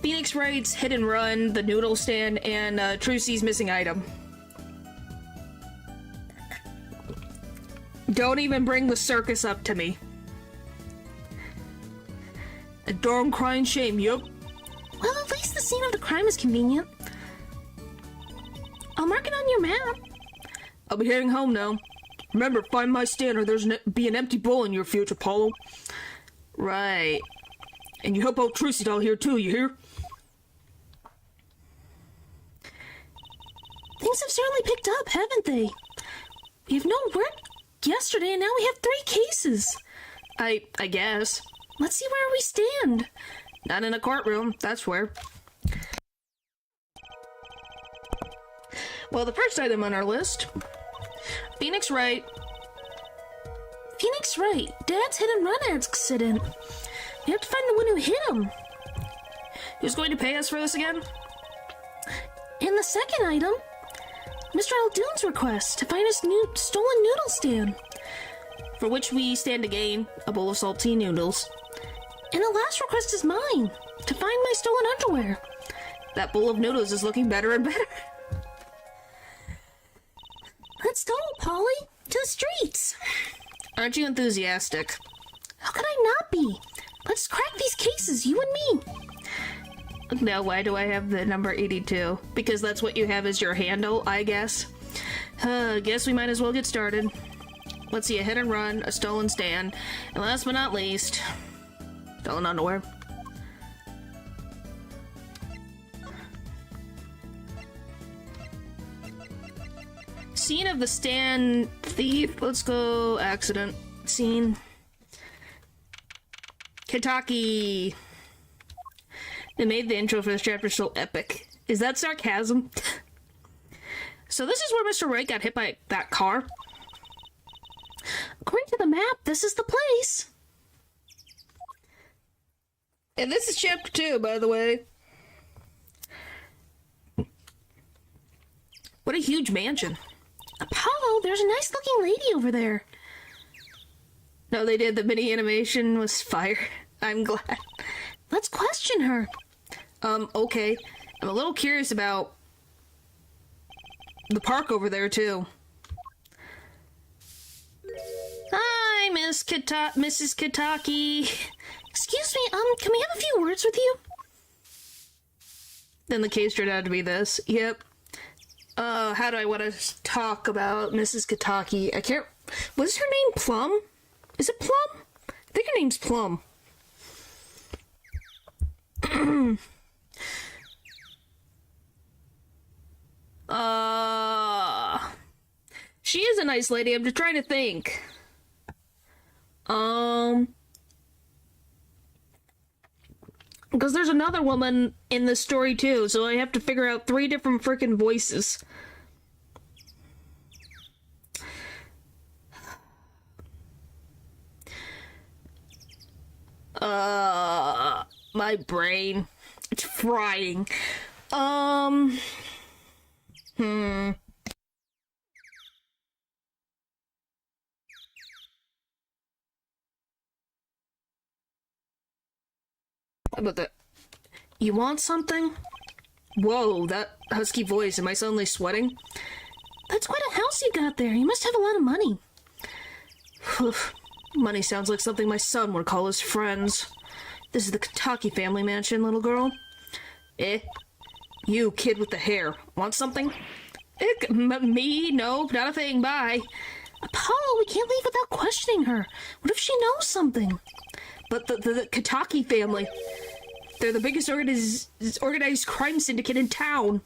Phoenix Wright's hit and run, the noodle stand, and Trucy's missing item. Don't even bring the circus up to me. A darn crying shame, yup. Well, at least the scene of the crime is convenient. I'll mark it on your map. I'll be heading home now. Remember, find my stand or there's be an empty bowl in your future, Paulo. Right. And you help out Trucy doll here too, you hear? Things have certainly picked up, haven't they? We have no work yesterday and now we have 3 cases. I guess. Let's see where we stand. Not in a courtroom, that's where. Well, the first item on our list Phoenix Wright. Phoenix Wright, Dad's hit and run accident. You have to find the one who hit him. Who's going to pay us for this again? And the second item, Mr. Aldoon's request to find his new stolen noodle stand. For which we stand to gain a bowl of salty noodles. And the last request is mine, to find my stolen underwear. That bowl of noodles is looking better and better. Let's go, Polly, to the streets. Aren't you enthusiastic? How could I not be? Let's crack these cases, you and me. Now, why do I have the number 82? Because that's what you have as your handle, I guess. Guess we might as well get started. Let's see, a hit and run, a stolen stand, and last but not least, stolen underwear. Scene of the stand thief. Let's go accident. Scene. Kentucky. They made the intro for this chapter so epic. Is that sarcasm? So this is where Mr. Wright got hit by that car. According to the map, this is the place. And this is chapter 2, by the way. What a huge mansion. Apollo, there's a nice looking lady over there. No, they did. The mini animation was fire. I'm glad. Let's question her. Okay. I'm a little curious about the park over there, too. Hi, Mrs. Kitaki. Excuse me, can we have a few words with you? Then the case turned out to be this. Yep. How do I want to talk about Mrs. Kitaki? I can't... Was her name Plum? Is it Plum? I think her name's Plum. She is a nice lady. I'm just trying to think. Because there's another woman in this story too, so I have to figure out 3 different freaking voices. My brain. It's frying. How about that? You want something? Whoa, that husky voice. Am I suddenly sweating? That's quite a house you got there. You must have a lot of money. Money sounds like something my son would call his friends. This is the Kentucky family mansion, little girl. You, kid with the hair. Want something? Me? Nope, not a thing. Bye. Apollo, we can't leave without questioning her. What if she knows something? But the Kentucky family, they're the biggest organized crime syndicate in town.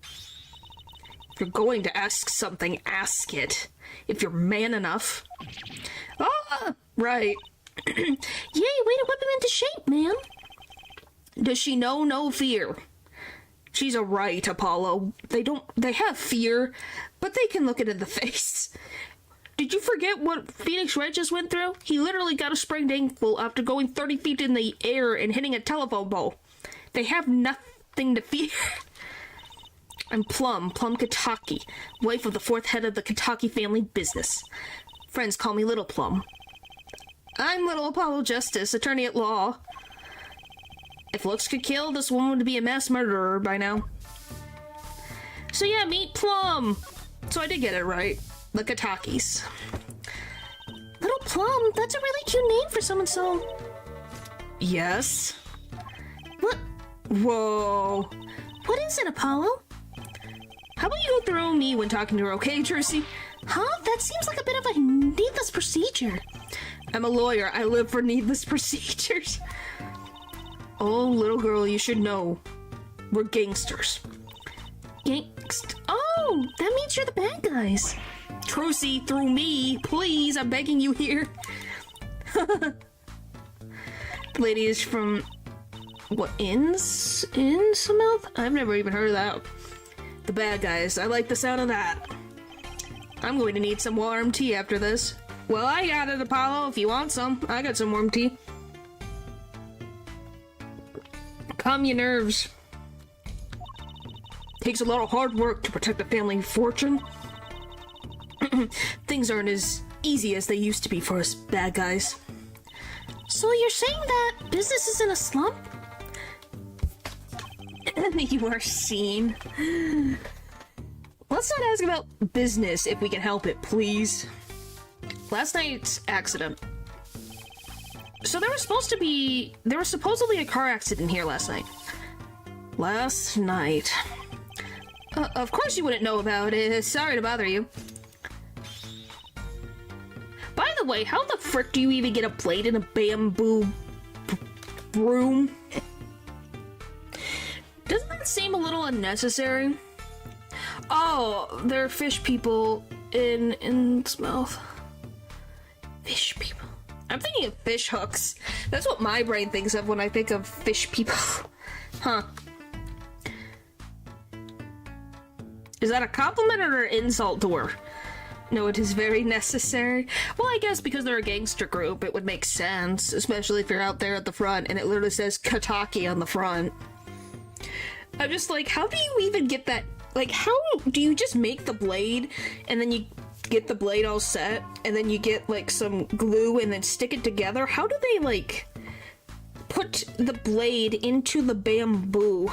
If you're going to ask something, ask it. If you're man enough. Ah, right. Yay, way to whip him into shape, man. Does she know no fear? She's a Wright, Apollo. They have fear, but they can look it in the face. Did you forget what Phoenix Wright just went through? He literally got a sprained ankle after going 30 feet in the air and hitting a telephone pole. They have nothing to fear. I'm Plum Kentucky, wife of the 4th head of the Kentucky family business. Friends call me Little Plum. I'm Little Apollo Justice, attorney at law. If looks could kill, this woman would be a mass murderer by now. So yeah, meet Plum. So I did get it right. The Kentuckys. Little Plum, that's a really cute name for someone so... Yes? What? Whoa. What is it, Apollo? How about you go through me when talking to her, okay, Trucy? Huh? That seems like a bit of a needless procedure. I'm a lawyer. I live for needless procedures. Oh, little girl, you should know. We're gangsters. Oh, that means you're the bad guys. Trucy, through me, please, I'm begging you here. The lady is from... What, Innsmouth? I've never even heard of that. The bad guys, I like the sound of that. I'm going to need some warm tea after this. Well, I got it, Apollo, if you want some. I got some warm tea. Calm your nerves. Takes a lot of hard work to protect the family fortune. Things aren't as easy as they used to be for us bad guys. So you're saying that business is in a slump? You are seen. Let's not ask about business if we can help it, please. Last night's accident. So there was supposedly a car accident here last night. Last night. Of course you wouldn't know about it. Sorry to bother you. By the way, how the frick do you even get a blade in a bamboo broom? Doesn't that seem a little unnecessary? Oh, there are fish people in its mouth. Fish people. I'm thinking of fish hooks. That's what my brain thinks of when I think of fish people. Huh. Is that a compliment or an insult to her? No, it is very necessary. Well, I guess because they're a gangster group, it would make sense, especially if you're out there at the front and it literally says Kataki on the front. I'm just like, how do you even get that? Like, how do you just make the blade and then you get the blade all set and then you get like some glue and then stick it together? How do they like put the blade into the bamboo?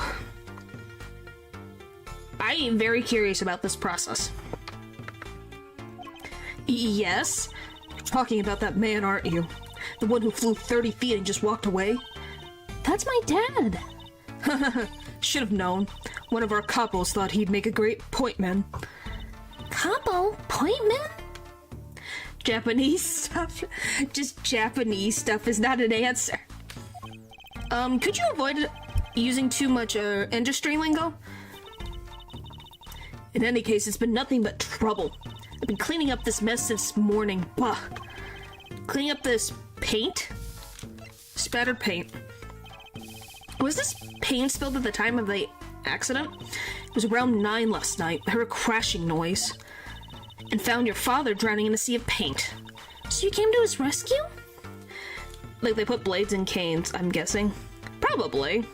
I am very curious about this process. Yes? You're talking about that man, aren't you? The one who flew 30 feet and just walked away? That's my dad. Should have known. One of our couples thought he'd make a great pointman. Couple? Pointman? Japanese stuff? Just Japanese stuff is not an answer. Could you avoid using too much industry lingo? In any case, it's been nothing but trouble. I've been cleaning up this mess since morning. Blah. Cleaning up this paint? Spattered paint. Was this paint spilled at the time of the accident? It was around 9 last night. I heard a crashing noise. And found your father drowning in a sea of paint. So you came to his rescue? Like they put blades in canes, I'm guessing. Probably.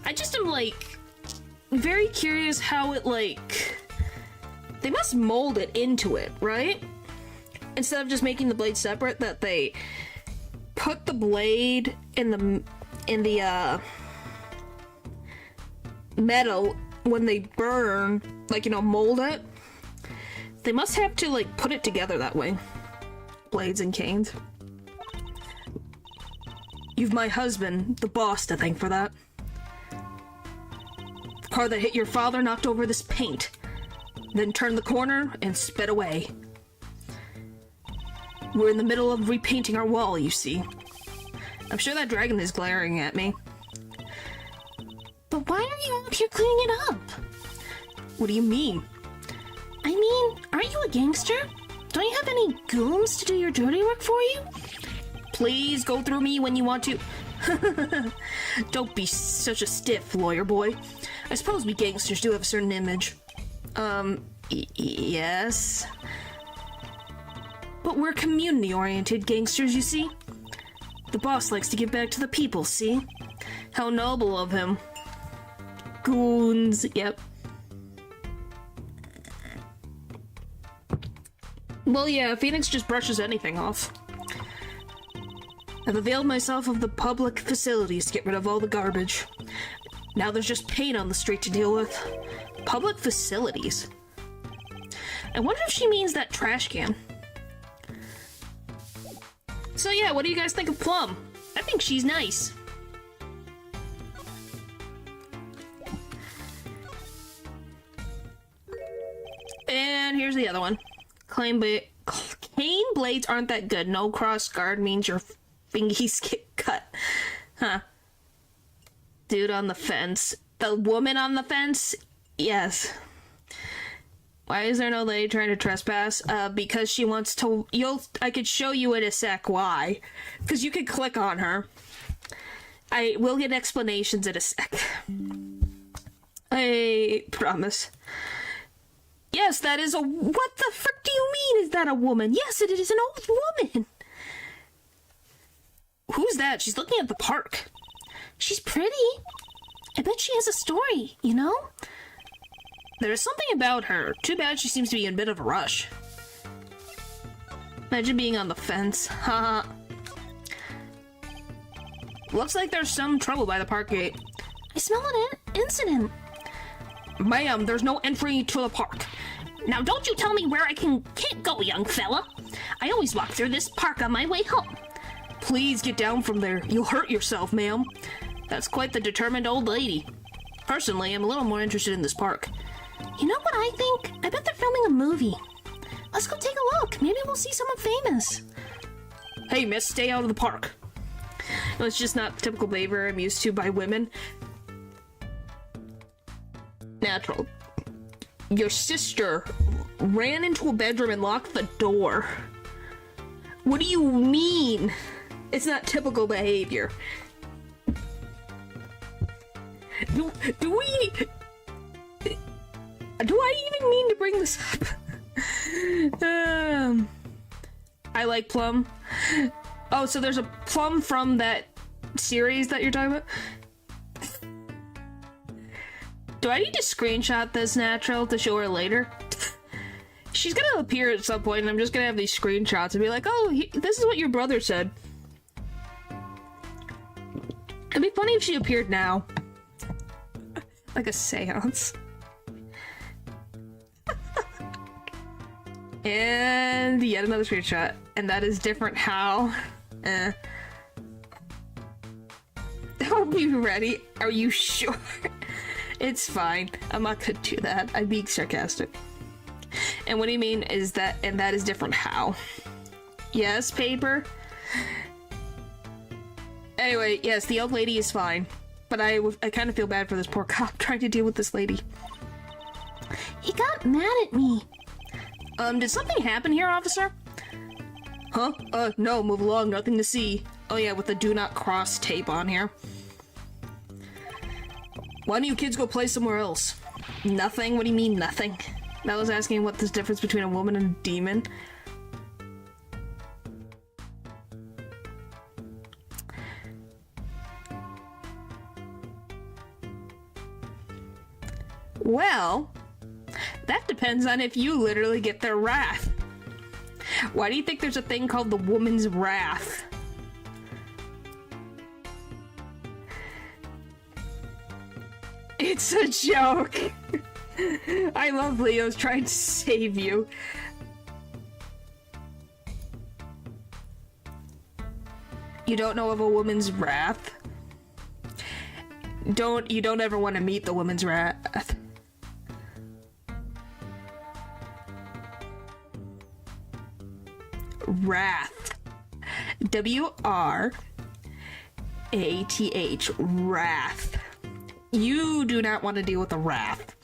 I just am like very curious how it like they must mold it into it, right? Instead of just making the blade separate, that they put the blade in the metal when they burn, like, you know, mold it. They must have to like put it together that way. Blades and canes. You've my husband, the boss, to thank for that. The car that hit your father knocked over this paint, then turned the corner and sped away. We're in the middle of repainting our wall, you see. I'm sure that dragon is glaring at me. But why are you out here cleaning it up? What do you mean? I mean, aren't you a gangster? Don't you have any goons to do your dirty work for you? Please go through me when you want to. Don't be such a stiff, lawyer boy. I suppose we gangsters do have a certain image. Yes. But we're community-oriented gangsters, you see? The boss likes to give back to the people, see? How noble of him. Goons, yep. Well, yeah, Phoenix just brushes anything off. I've availed myself of the public facilities to get rid of all the garbage. Now there's just paint on the street to deal with. Public facilities? I wonder if she means that trash can. So yeah, what do you guys think of Plum? I think she's nice. And here's the other one. Cane blades aren't that good. No cross guard means your fingies get cut. Huh. Dude on the fence. The woman on the fence? Yes. Why is there no lady trying to trespass? Because she wants to... I could show you in a sec why. Because you could click on her. I will get explanations in a sec. I promise. Yes, that is a... What the frick do you mean, is that a woman? Yes, it is an old woman. Who's that? She's looking at the park. She's pretty. I bet she has a story, you know? There's something about her. Too bad she seems to be in a bit of a rush. Imagine being on the fence. Haha. Looks like there's some trouble by the park gate. I smell an incident. Ma'am, there's no entry to the park. Now don't you tell me where I can't go, young fella. I always walk through this park on my way home. Please get down from there. You'll hurt yourself, ma'am. That's quite the determined old lady. Personally, I'm a little more interested in this park. You know what I think? I bet they're filming a movie. Let's go take a look. Maybe we'll see someone famous. Hey, miss, stay out of the park. No, it's just not the typical behavior I'm used to by women. Natural. Your sister ran into a bedroom and locked the door. What do you mean? It's not typical behavior. Do I even mean to bring this up? I like Plum. Oh, so there's a Plum from that series that you're talking about? Do I need to screenshot this, Natural, to show her later? She's gonna appear at some point, and I'm just gonna have these screenshots and be like, oh, this is what your brother said. It'd be funny if she appeared now. Like a seance. And yet another screenshot. And that is different how. I'll be ready. Are you sure? It's fine. I'm not gonna do that. I'm being sarcastic. And what do you mean is that, and that is different how? Yes, paper? Anyway, yes, the old lady is fine. But I kind of feel bad for this poor cop trying to deal with this lady. He got mad at me. Did something happen here, officer? Huh? No, move along, nothing to see. Oh yeah, with the do not cross tape on here. Why don't you kids go play somewhere else? Nothing? What do you mean, nothing? That was asking what the difference between a woman and a demon. Well, that depends on if you literally get their wrath. Why do you think there's a thing called the woman's wrath? It's a joke. I love Leo's trying to save you. You don't know of a woman's wrath? You don't ever want to meet the woman's wrath. Wrath. W-R-A-T-H. Wrath. You do not want to deal with the wrath.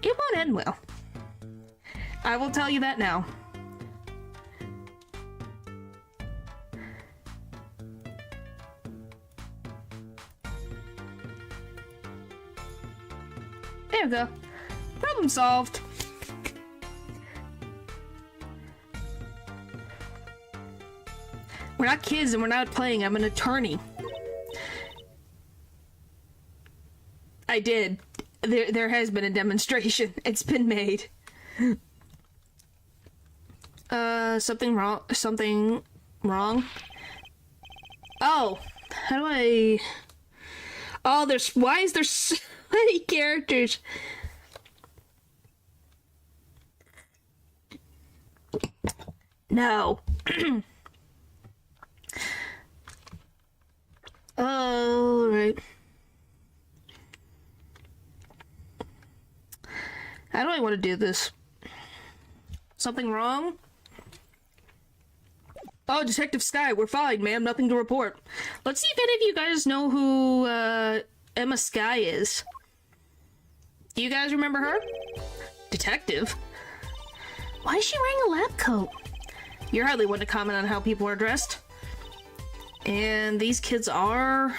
It won't end well. I will tell you that now. There we go. Problem solved. We're not kids and we're not playing. I'm an attorney. I did. There has been a demonstration. It's been made. Something wrong? Something wrong? Oh, how do I... Oh, why is there so many characters? No. All right. How do I want to do this? Something wrong? Oh, Detective Sky, we're fine, ma'am. Nothing to report. Let's see if any of you guys know who, Emma Sky is. Do you guys remember her? Detective? Why is she wearing a lab coat? You're hardly one to comment on how people are dressed. And these kids are...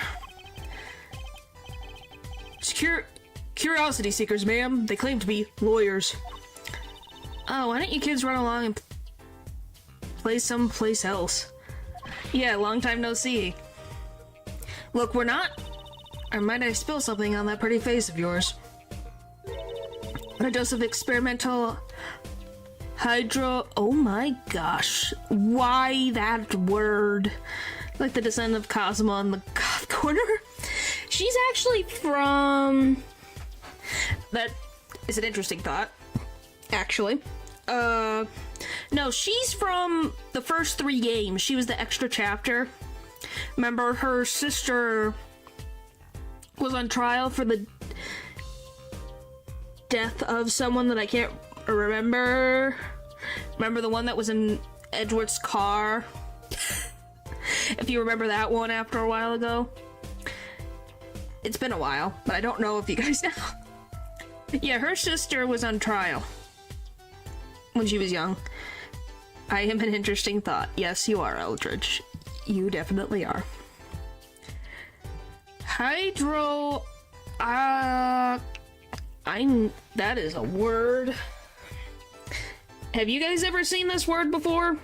Curiosity seekers, ma'am. They claim to be lawyers. Oh, why don't you kids run along and play someplace else? Yeah, long time no see. Look, we're not... Or might I spill something on that pretty face of yours? A dose of experimental Oh my gosh. Why that word? Like the descent of Cosmo in the Goth Corner? She's actually from... That is an interesting thought, actually. No, she's from the first 3 games. She was the extra chapter. Remember, her sister was on trial for the death of someone that I can't remember. Remember the one that was in Edward's car? If you remember that one after a while ago. It's been a while, but I don't know if you guys know. Yeah, her sister was on trial when she was young. I am an interesting thought. Yes, you are, Eldridge. You definitely are. Hydro... that is a word. Have you guys ever seen this word before?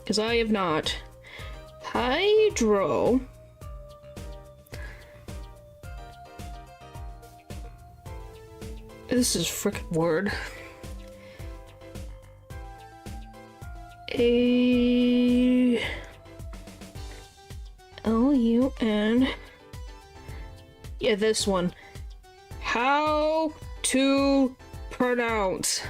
Because I have not. Hydro... This is frickin' word. A-L-U-N. Yeah, this one. How to pronounce.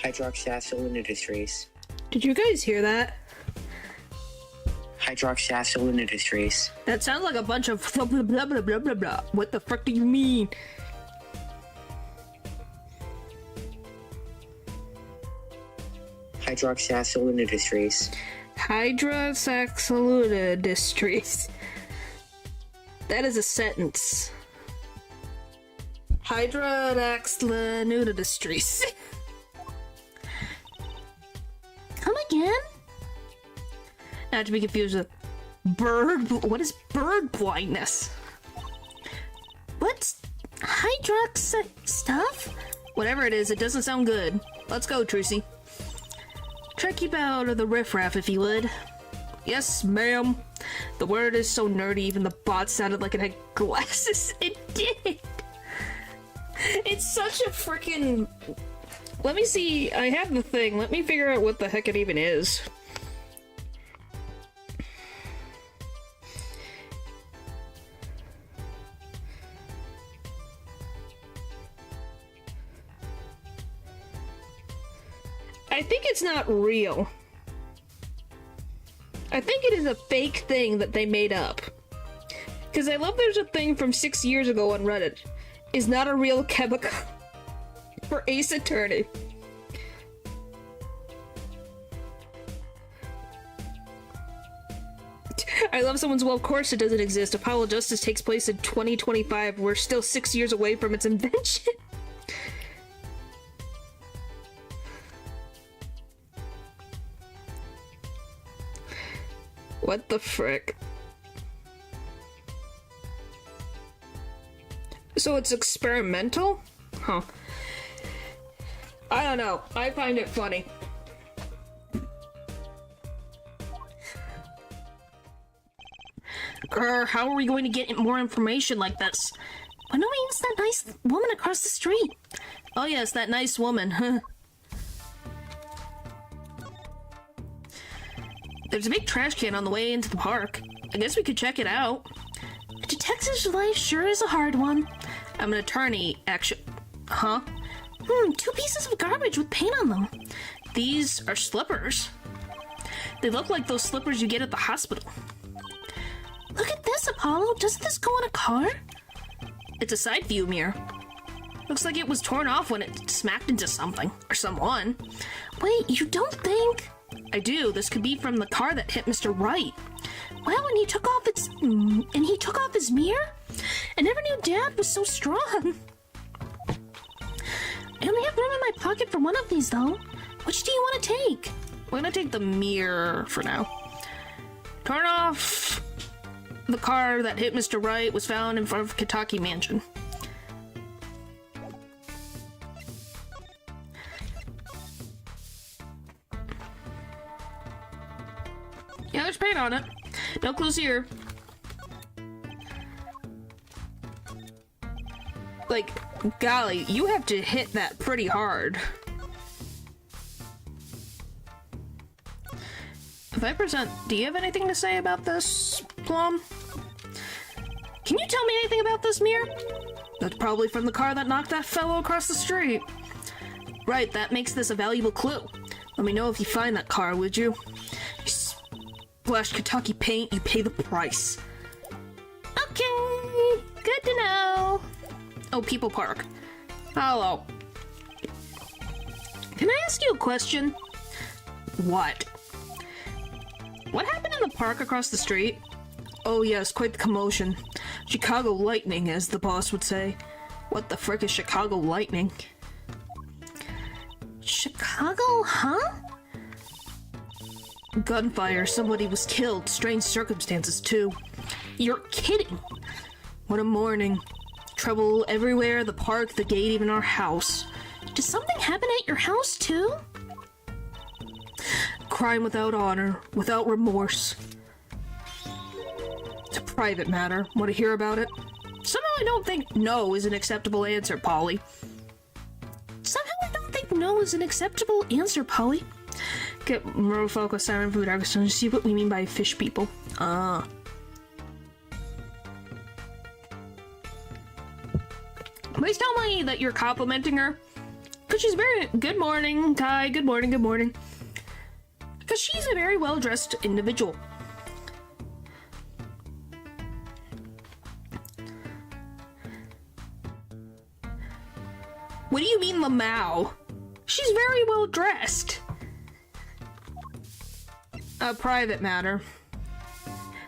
Hydroxyacetylindustries. Did you guys hear that? Hydroxyacetylindustries. That sounds like a bunch of blah blah blah blah blah blah blah. What the frick do you mean? Hydroxyacetylindustries. Hydroxyacetylindustries. That is a sentence. Hydroxyacetylindustries. Come again? Not to be confused with what is bird blindness? What's hydrox stuff? Whatever it is, it doesn't sound good. Let's go, Trucy. Try to keep out of the riffraff if you would. Yes, ma'am. The word is so nerdy, even the bot sounded like it had glasses. It did! It's such a freaking... Let me see, I have the thing. Let me figure out what the heck it even is. I think it's not real. I think it is a fake thing that they made up. Because I love there's a thing from 6 years ago on Reddit. Is not a real chemical for Ace Attorney. I love someone's, well, of course it doesn't exist. Apollo Justice takes place in 2025. We're still 6 years away from its invention. What the frick? So it's experimental? Huh. I don't know. I find it funny. Grr, how are we going to get more information like this? By no means that nice woman across the street. Oh yes, that nice woman, huh? There's a big trash can on the way into the park. I guess we could check it out. A detective's life sure is a hard one. I'm an attorney, actually. Huh? 2 pieces of garbage with paint on them. These are slippers. They look like those slippers you get at the hospital. Look at this, Apollo. Doesn't this go in a car? It's a side view mirror. Looks like it was torn off when it smacked into something. Or someone. Wait, you don't think... I do. This could be from the car that hit Mr. Wright. Wow, and he took off his mirror? I never knew Dad was so strong. I only have room in my pocket for one of these, though. Which do you want to take? We're gonna take the mirror for now. Turn off. The car that hit Mr. Wright was found in front of Kentucky Mansion. Yeah, there's paint on it. No clues here. Like, golly, you have to hit that pretty hard. If I present, do you have anything to say about this, Plum? Can you tell me anything about this mirror? That's probably from the car that knocked that fellow across the street. Right, that makes this a valuable clue. Let me know if you find that car, would you? You splash Kentucky paint, you pay the price. Okay, good to know. Oh, People Park. Hello. Can I ask you a question? What? What happened in the park across the street? Oh yes, quite the commotion. Chicago lightning, as the boss would say. What the frick is Chicago lightning? Chicago, huh? Gunfire, somebody was killed. Strange circumstances, too. You're kidding! What a morning. Trouble everywhere, the park, the gate, even our house. Did something happen at your house, too? Crime without honor, without remorse. It's a private matter. Want to hear about it? Somehow I don't think no is an acceptable answer, Polly. Somehow I don't think no is an acceptable answer, Polly. Get merfolk siren from the darkest to see what we mean by fish people. Ah. Please tell me that you're complimenting her. Because she's very... Good morning, Kai. Good morning, good morning. Because she's a very well-dressed individual. What do you mean, Lamau? She's very well-dressed. A private matter.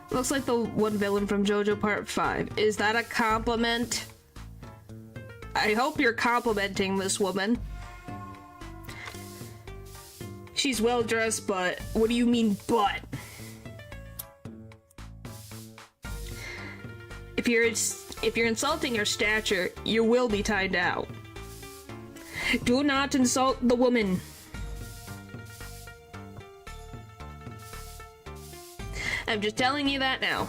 Looks like the one villain from JoJo Part 5. Is that a compliment? I hope you're complimenting this woman. She's well dressed, but what do you mean, but? If you're insulting her stature, you will be tied out. Do not insult the woman. I'm just telling you that now.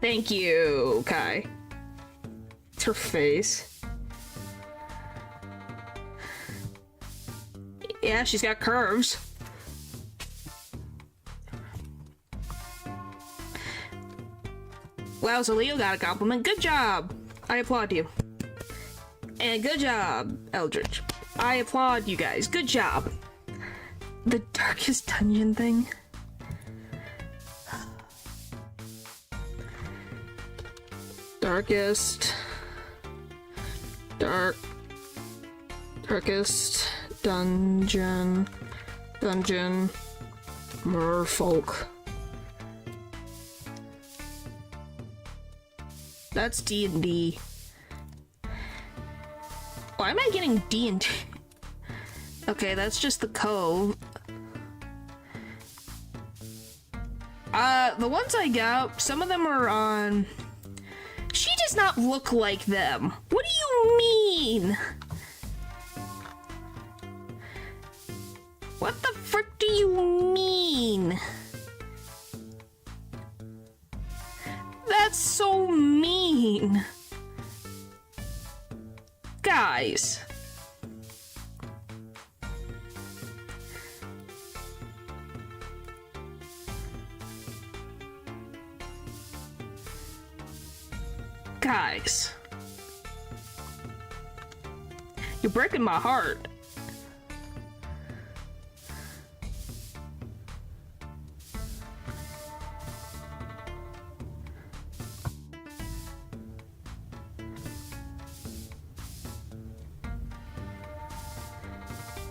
Thank you, Kai. It's her face. Yeah, she's got curves. Wow, so Leo got a compliment. Good job! I applaud you. And good job, Eldridge. I applaud you guys. Good job. The darkest dungeon thing. Darkest dungeon merfolk. That's D&D. Why am I getting D&D? Okay, that's just the cove. The ones I got, some of them are on... She does not look like them. What do you mean? What the frick do you mean? That's so mean. Guys. Guys. You're breaking my heart.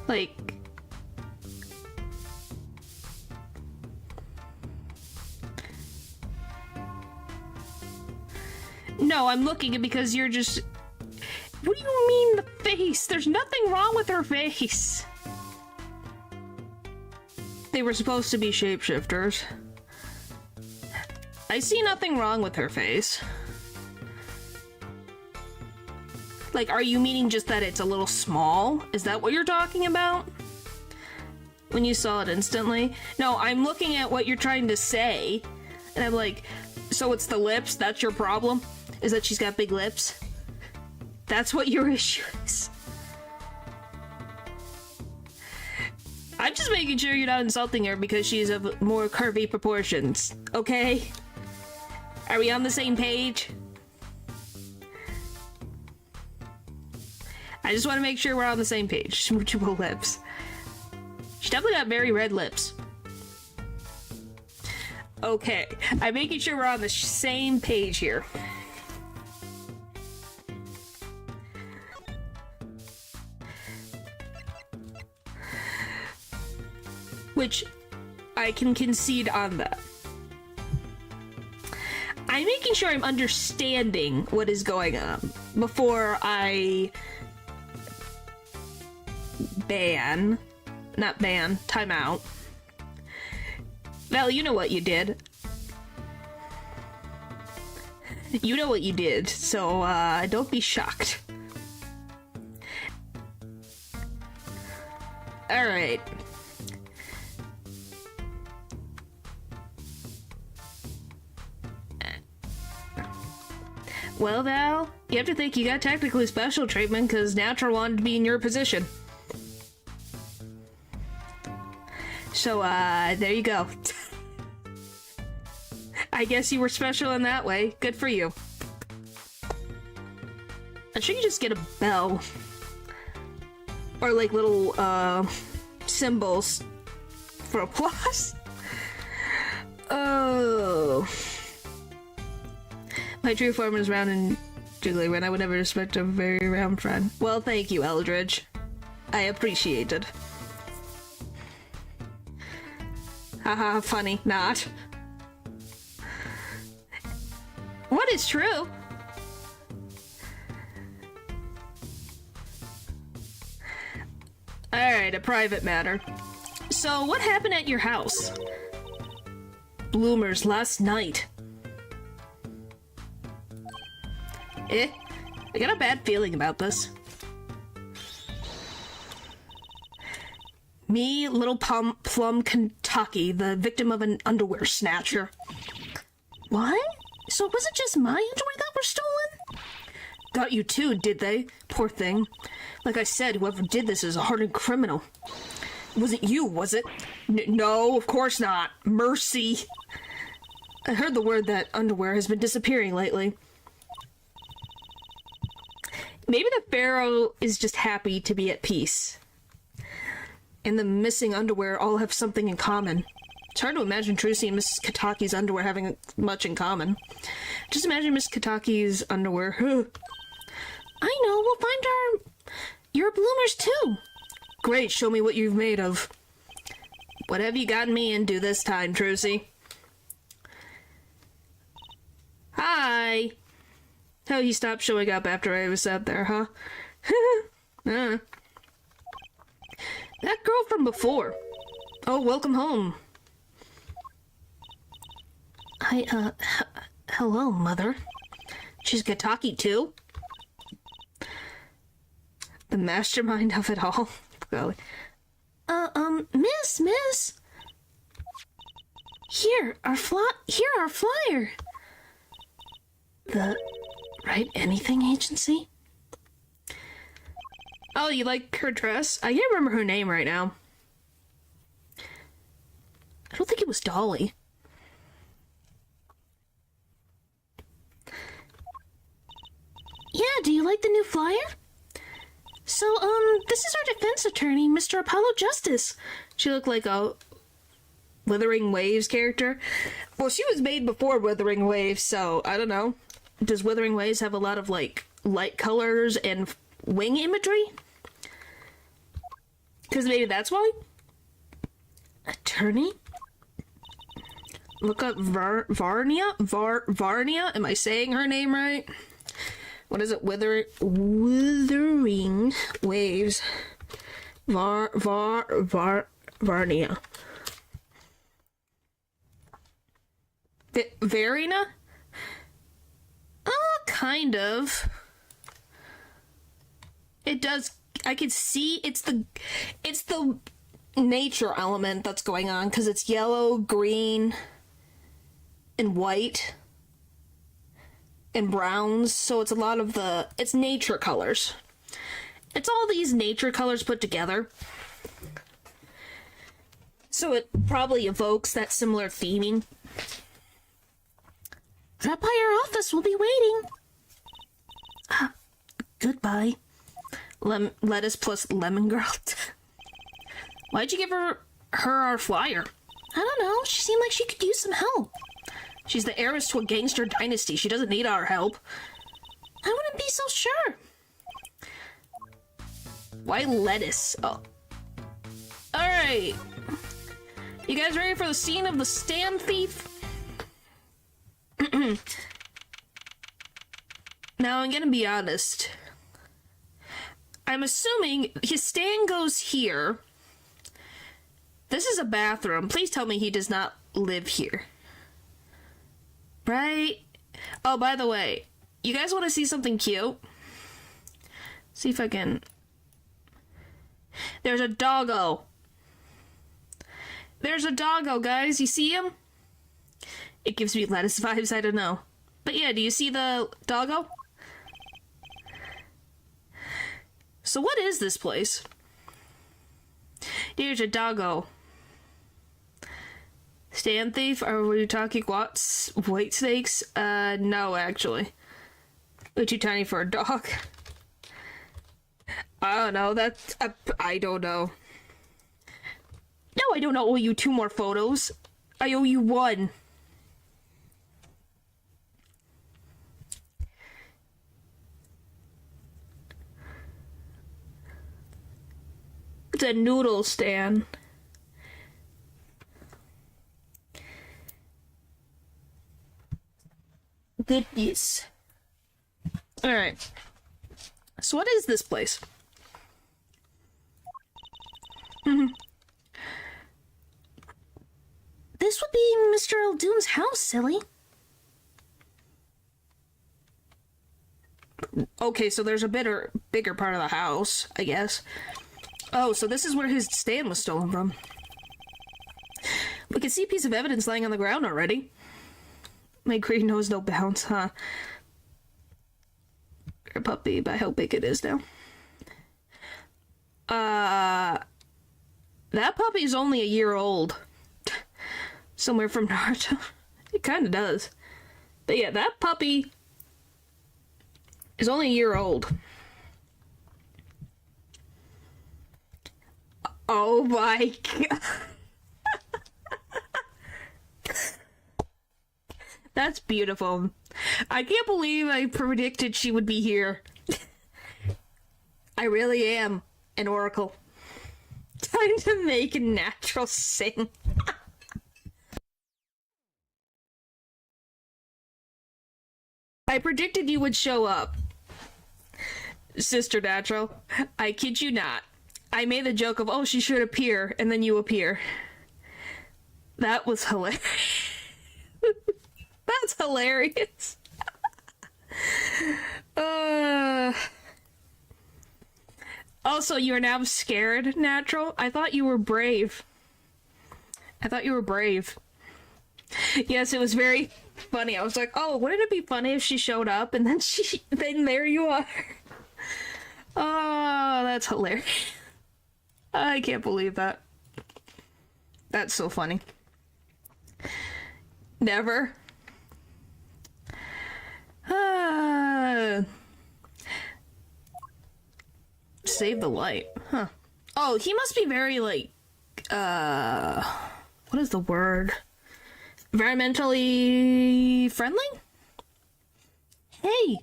Like... No, No, I'm looking because you're just... What do you mean the face? There's nothing wrong with her face. They were supposed to be shapeshifters. I see nothing wrong with her face. Like, are you meaning just that it's a little small? Is that what you're talking about? When you saw it instantly? No, I'm looking at what you're trying to say, and I'm like, so it's the lips? That's your problem? Is that she's got big lips? That's what your issue is? I'm just making sure you're not insulting her because she's of more curvy proportions, okay? Are we on the same page? I just want to make sure we're on the same page. Smoochable lips. She definitely got very red lips. Okay, I'm making sure we're on the same page here. Which I can concede on that. I'm making sure I'm understanding what is going on before I time out. Val, you know what you did. You know what you did, so don't be shocked. Alright. Well, Val, you have to think you got technically special treatment because Natural wanted to be in your position. So, there you go. I guess you were special in that way. Good for you. I should just get a bell. Or, like, little, symbols for applause. Oh. My true form is round and jiggly when I would never respect a very round friend. Well, thank you, Eldridge. I appreciate it. Haha, funny. Not. What is true? Alright, a private matter. So, what happened at your house? Bloomers last night. I got a bad feeling about this. Me, little Plum Kentucky, the victim of an underwear snatcher. What? So was it just my underwear that were stolen? Got you too, did they? Poor thing. Like I said, whoever did this is a hardened criminal. It wasn't you, was it? No, of course not. Mercy. I heard the word that underwear has been disappearing lately. Maybe the Pharaoh is just happy to be at peace. And the missing underwear all have something in common. It's hard to imagine Trucy and Mrs. Kataki's underwear having much in common. Just imagine Miss Kataki's underwear. I know, we'll find your bloomers too. Great, show me what you've made of. What have you gotten me into this time, Trucy? Hi! Oh, he stopped showing up after I was out there, huh? That girl from before. Oh, welcome home. Hello, Mother. She's Kataki, too? The mastermind of it all. Golly. Miss. Here, our flyer. The Wright Anything Agency? Oh, you like her dress? I can't remember her name right now. I don't think it was Dolly. Yeah, do you like the new flyer? So, this is our defense attorney, Mr. Apollo Justice. She looked like a Wuthering Waves character. Well, she was made before Wuthering Waves, so I don't know. Does Wuthering Waves have a lot of, like, light colors and wing imagery? Because maybe that's why? Attorney? look up Varnia? Varnia? Am I saying her name right? What is it? Withering Waves. Varnia. Varina? Kind of. It does. I can see it's the nature element that's going on because it's yellow, green, and white, and browns. So it's a lot of it's nature colors. It's all these nature colors put together. So it probably evokes that similar theming. Drop by your office. We'll be waiting. Goodbye. Lettuce plus lemon girl. Why'd you give her our flyer? I don't know. She seemed like she could use some help. She's the heiress to a gangster dynasty. She doesn't need our help. I wouldn't be so sure. Why lettuce? Oh. Alright. You guys ready for the scene of the stand thief? Now, I'm gonna be honest. I'm assuming his stand goes here. This is a bathroom. Please tell me he does not live here. Right? Oh, by the way, you guys want to see something cute? See if I can... There's a doggo. There's a doggo, guys. You see him? It gives me lettuce vibes, I don't know. But yeah, do you see the doggo? So what is this place? There's a doggo. Stand thief? Are we talking white snakes? No, actually. Way too tiny for a dog. I don't know, I don't know. No, I don't owe you 2 more photos. I owe you 1. It's a noodle stand. Goodness. Alright. So what is this place? This would be Mr. Eldoon's house, silly. Okay, so there's a bigger part of the house, I guess. Oh, so this is where his stand was stolen from. We can see a piece of evidence laying on the ground already. My green knows no bounds, huh? A puppy, but how big it is now. That puppy's only a year old. Somewhere from Naruto. It kinda does. But yeah, that puppy is only a year old. Oh my god. That's beautiful. I can't believe I predicted she would be here. I really am an oracle. Time to make a natural sing. I predicted you would show up, Sister Natural. I kid you not. I made the joke of, oh, she should appear, and then you appear. That was hilarious. That's hilarious. Also, you're now scared, Natural? I thought you were brave. I thought you were brave. Yes, it was very funny. I was like, oh, wouldn't it be funny if she showed up and then then there you are. Oh, that's hilarious. I can't believe that. That's so funny. Never. Save the light. Huh. Oh, he must be very, like, what is the word? Environmentally friendly? Hey!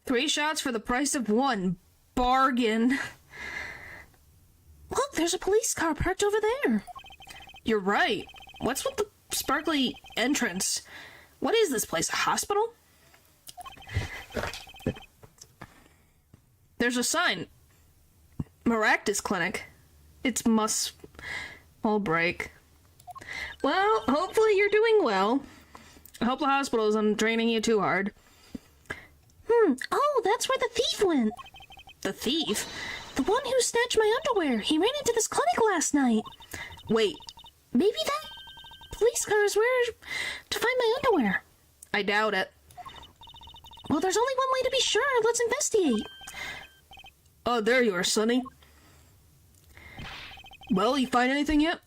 3 shots for the price of 1. Bargain. Look, there's a police car parked over there. You're right. What's with the sparkly entrance? What is this place, a hospital? There's a sign. Maractus Clinic. It's all break. Well, hopefully you're doing well. I hope the hospital isn't draining you too hard. Oh, that's where the thief went. The thief? The one who snatched my underwear. He ran into this clinic last night. Wait, Maybe that police car is where to find my underwear. I doubt it. Well, there's only one way to be sure. Let's investigate. Oh, there you are, Sonny. Well, you find anything yet?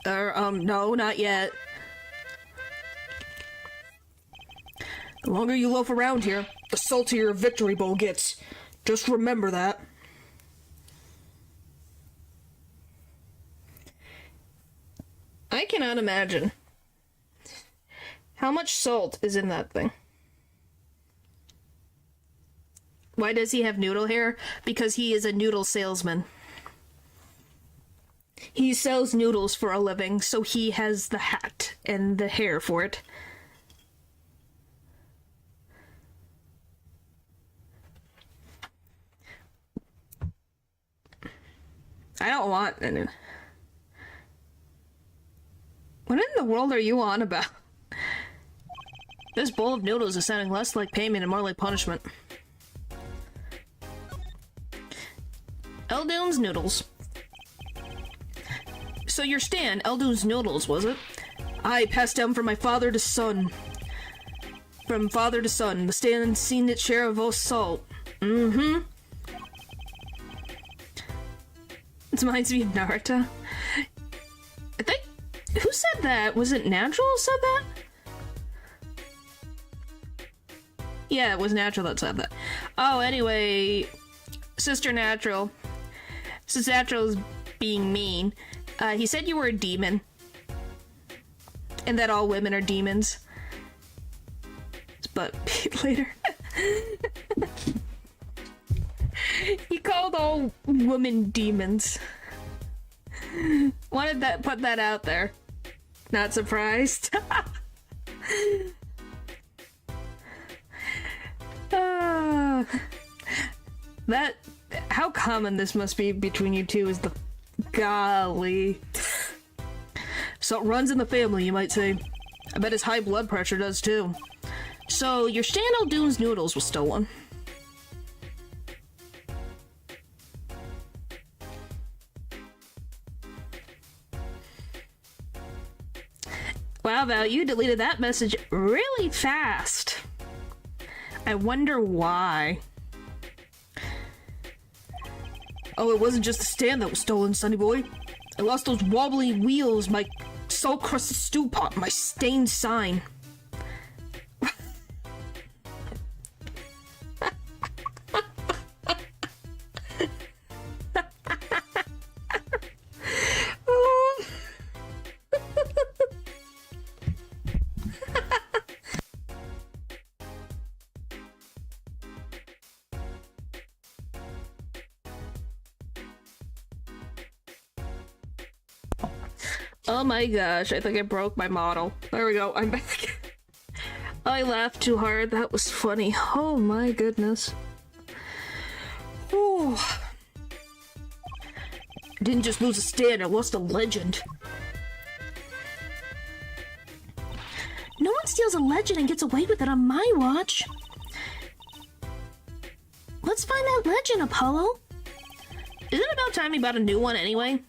No, not yet. The longer you loaf around here, the saltier your victory bowl gets. Just remember that. I cannot imagine how much salt is in that thing. Why does he have noodle hair? Because he is a noodle salesman. He sells noodles for a living, so he has the hat and the hair for it. I don't want any. What in the world are you on about? This bowl of noodles is sounding less like payment and more like punishment. Eldoon's Noodles. So your stand, Eldoon's Noodles, was it? I passed down from my father to son. From father to son. The stand seen its share of salt. Mm-hmm. It reminds me of Naruto. I think... Who said that? Was it Natural who said that? Yeah, it was Natural that said that. Oh, anyway... Sister Natural. Since Natural is being mean, he said you were a demon. And that all women are demons. But later. He called all women demons. Wanted that, put that out there. Not surprised. That, how common this must be between you two is the golly. So it runs in the family, you might say. I bet his high blood pressure does too. So your stand Eldoon's Noodles was stolen. Wow, Val, you deleted that message really fast. I wonder why. Oh, it wasn't just the stand that was stolen, Sonny boy. I lost those wobbly wheels, my salt-crusted stew pot, my stained sign. Oh my gosh, I think I broke my model. There we go, I'm back. I laughed too hard, that was funny. Oh my goodness. Ooh. I didn't just lose a stand, I lost a legend. No one steals a legend and gets away with it on my watch. Let's find that legend, Apollo. Isn't it about time you bought a new one anyway?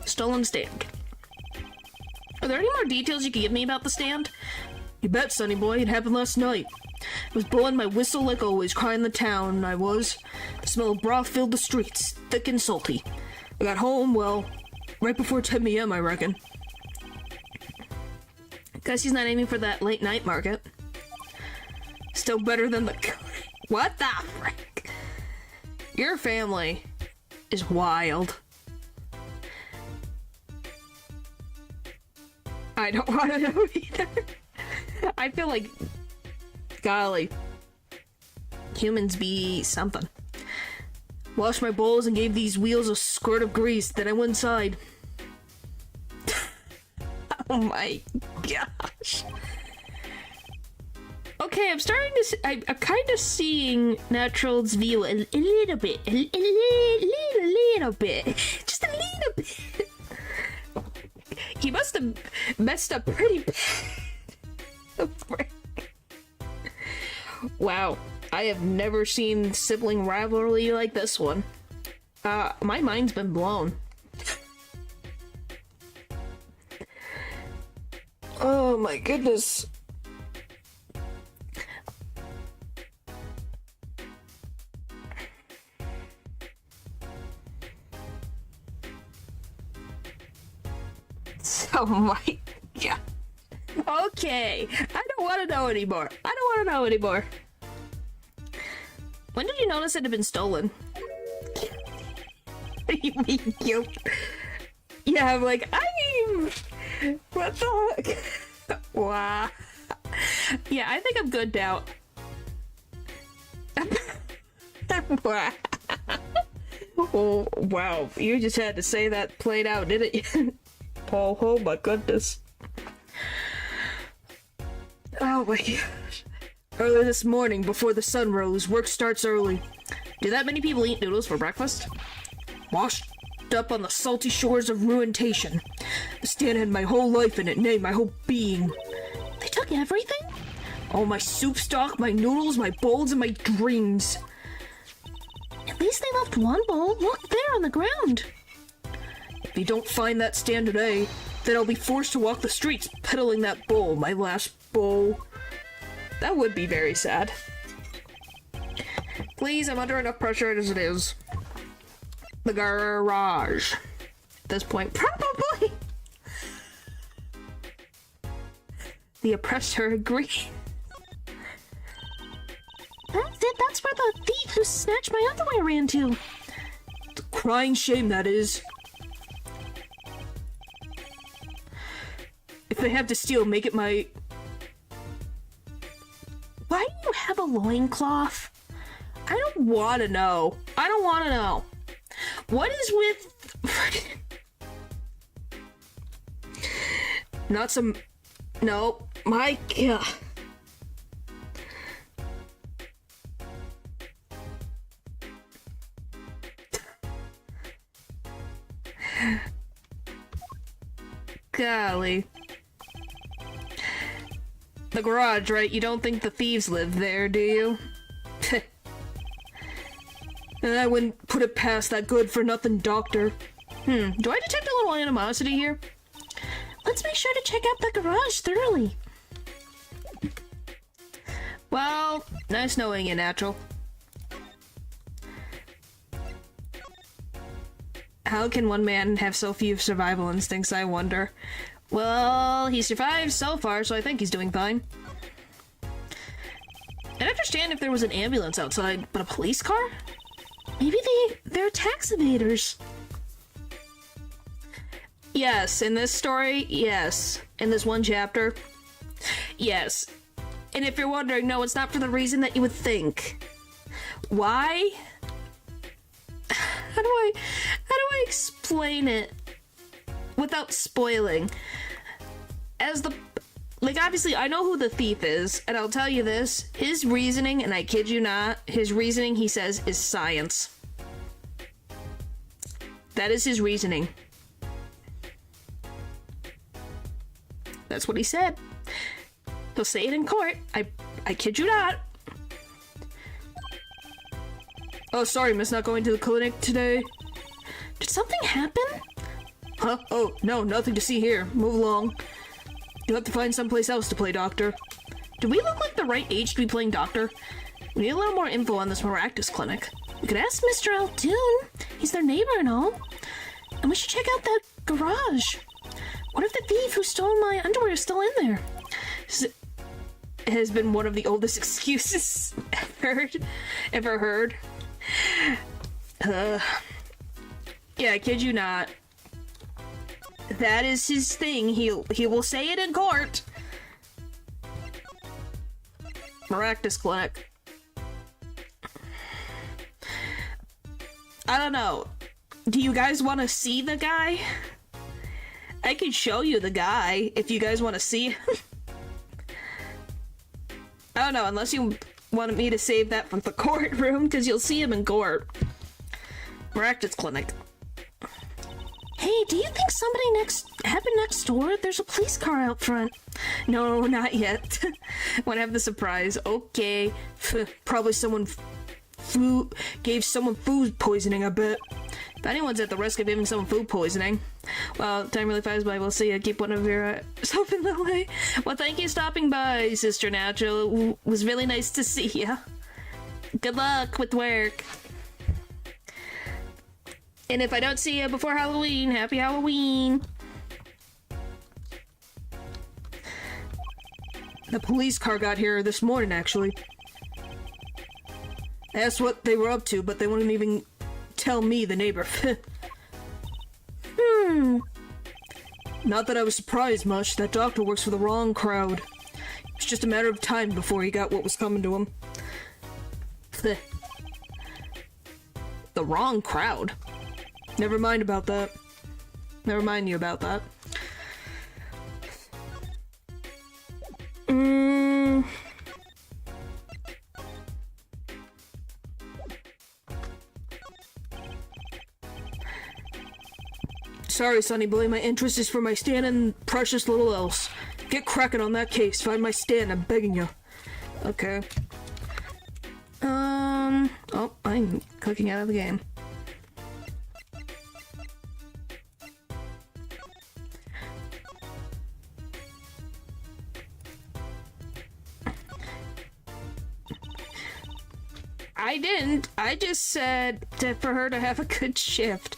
Stolen stand. Are there any more details you can give me about the stand? You bet, Sonny boy, it happened last night. I was blowing my whistle like always, crying the town, I was. The smell of broth filled the streets, thick and salty. I got home, well, right before 10 p.m., I reckon. Guess he's not aiming for that late night market. Still better than the... What the frick? Your family is wild. I don't want to know either. I feel like, golly, humans be something. Washed my bowls and gave these wheels a squirt of grease, then I went inside. Oh my gosh. Okay, I'm starting to I'm kind of seeing Natural's view a little bit. A little bit. Just a little bit. He must have messed up pretty bad. Wow, I have never seen sibling rivalry like this one. My mind's been blown. Oh my goodness. Oh my god. Okay, I don't want to know anymore. I don't want to know anymore. When did you notice it had been stolen? You mean guilt? Yeah, I'm like, what the heck? Wow. Yeah, I think I'm good now. Wow. Oh, wow. You just had to say that played out, didn't you? Paul, oh my goodness. Oh my gosh. Early this morning, before the sun rose, work starts early. Do that many people eat noodles for breakfast? Washed up on the salty shores of ruination. The stand had my whole life in it, nay, my whole being. They took everything? All my soup stock, my noodles, my bowls, and my dreams. At least they left one bowl. Look, there on the ground. If you don't find that stand today, then I'll be forced to walk the streets peddling that bowl, my last bowl. That would be very sad. Please, I'm under enough pressure as it is. The garage. At this point, probably. The oppressor agreed. That's it. That's where the thief who snatched my underwear ran to. The crying shame, that is. If they have to steal, make it my... Why do you have a loincloth? I don't want to know. I don't want to know. What is with... Not some... No. My God. Golly. The garage, right? You don't think the thieves live there, do you? And I wouldn't put it past that good-for-nothing doctor. Do I detect a little animosity here? Let's make sure to check out the garage thoroughly. Well, nice knowing you, Natural. How can one man have so few survival instincts, I wonder? Well, he survived so far, so I think he's doing fine. I'd understand if there was an ambulance outside, but a police car? Maybe they're tax evaders. Yes, in this story, yes. In this one chapter, yes. And if you're wondering, no, it's not for the reason that you would think. Why? How do I explain it without spoiling? As the... Like, obviously, I know who the thief is, and I'll tell you this. His reasoning, and I kid you not, his reasoning, he says, is science. That is his reasoning. That's what he said. He'll say it in court. I kid you not. Oh, sorry, miss, not going to the clinic today. Did something happen? Huh? Oh, no, nothing to see here. Move along. You'll have to find someplace else to play doctor. Do we look like the right age to be playing doctor? We need a little more info on this Maractus clinic. We could ask Mr. Altoon. He's their neighbor and all. And we should check out that garage. What if the thief who stole my underwear is still in there? It has been one of the oldest excuses ever heard. Yeah, I kid you not. That is his thing. He will say it in court. Maractus clinic. I don't know. Do you guys want to see the guy? I can show you the guy if you guys want to see him. I don't know, unless you wanted me to save that for the courtroom, because you'll see him in court. Practice clinic. Hey, do you think somebody happened next door? There's a police car out front. No, not yet. Want to have the surprise. Okay. Probably someone gave someone food poisoning, I bet. If anyone's at the risk of giving someone food poisoning. Well, time really flies by. We'll see you. Keep one of yourself in the way. Well, thank you for stopping by, Sister Natural. It was really nice to see you. Good luck with work. And if I don't see you before Halloween, happy Halloween. The police car got here this morning, actually. I asked what they were up to, but they wouldn't even tell me, the neighbor. Not that I was surprised much. That doctor works for the wrong crowd. It's just a matter of time before he got what was coming to him. The wrong crowd? Never mind about that. Never mind you about that. Sorry, Sonny Boy, my interest is for my stand and precious little else. Get cracking on that case. Find my stand, I'm begging you. Okay. Oh, I'm clicking out of the game. I didn't. I just said for her to have a good shift.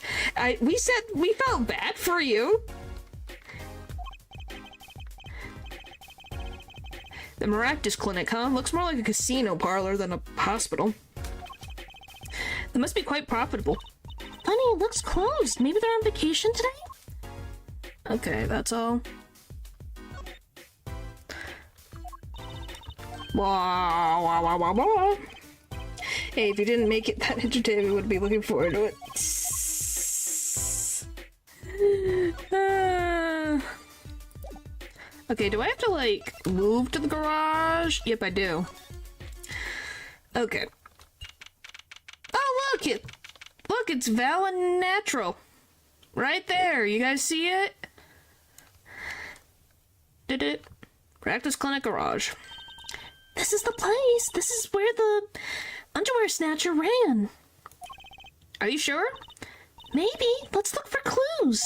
We said we felt bad for you. The Maractus Clinic, huh? Looks more like a casino parlor than a hospital. They must be quite profitable. Funny, it looks closed. Maybe they're on vacation today? Okay, that's all. Wow. Hey, if you didn't make it that entertaining, we would be looking forward to it. Okay, do I have to, like, move to the garage? Yep, I do. Okay. Oh, look, it's Val and Natural. Right there, you guys see it? Did it? Practice Clinic Garage. This is the place. This is where the underwear snatcher ran. Are you sure? Maybe. Let's look for clues.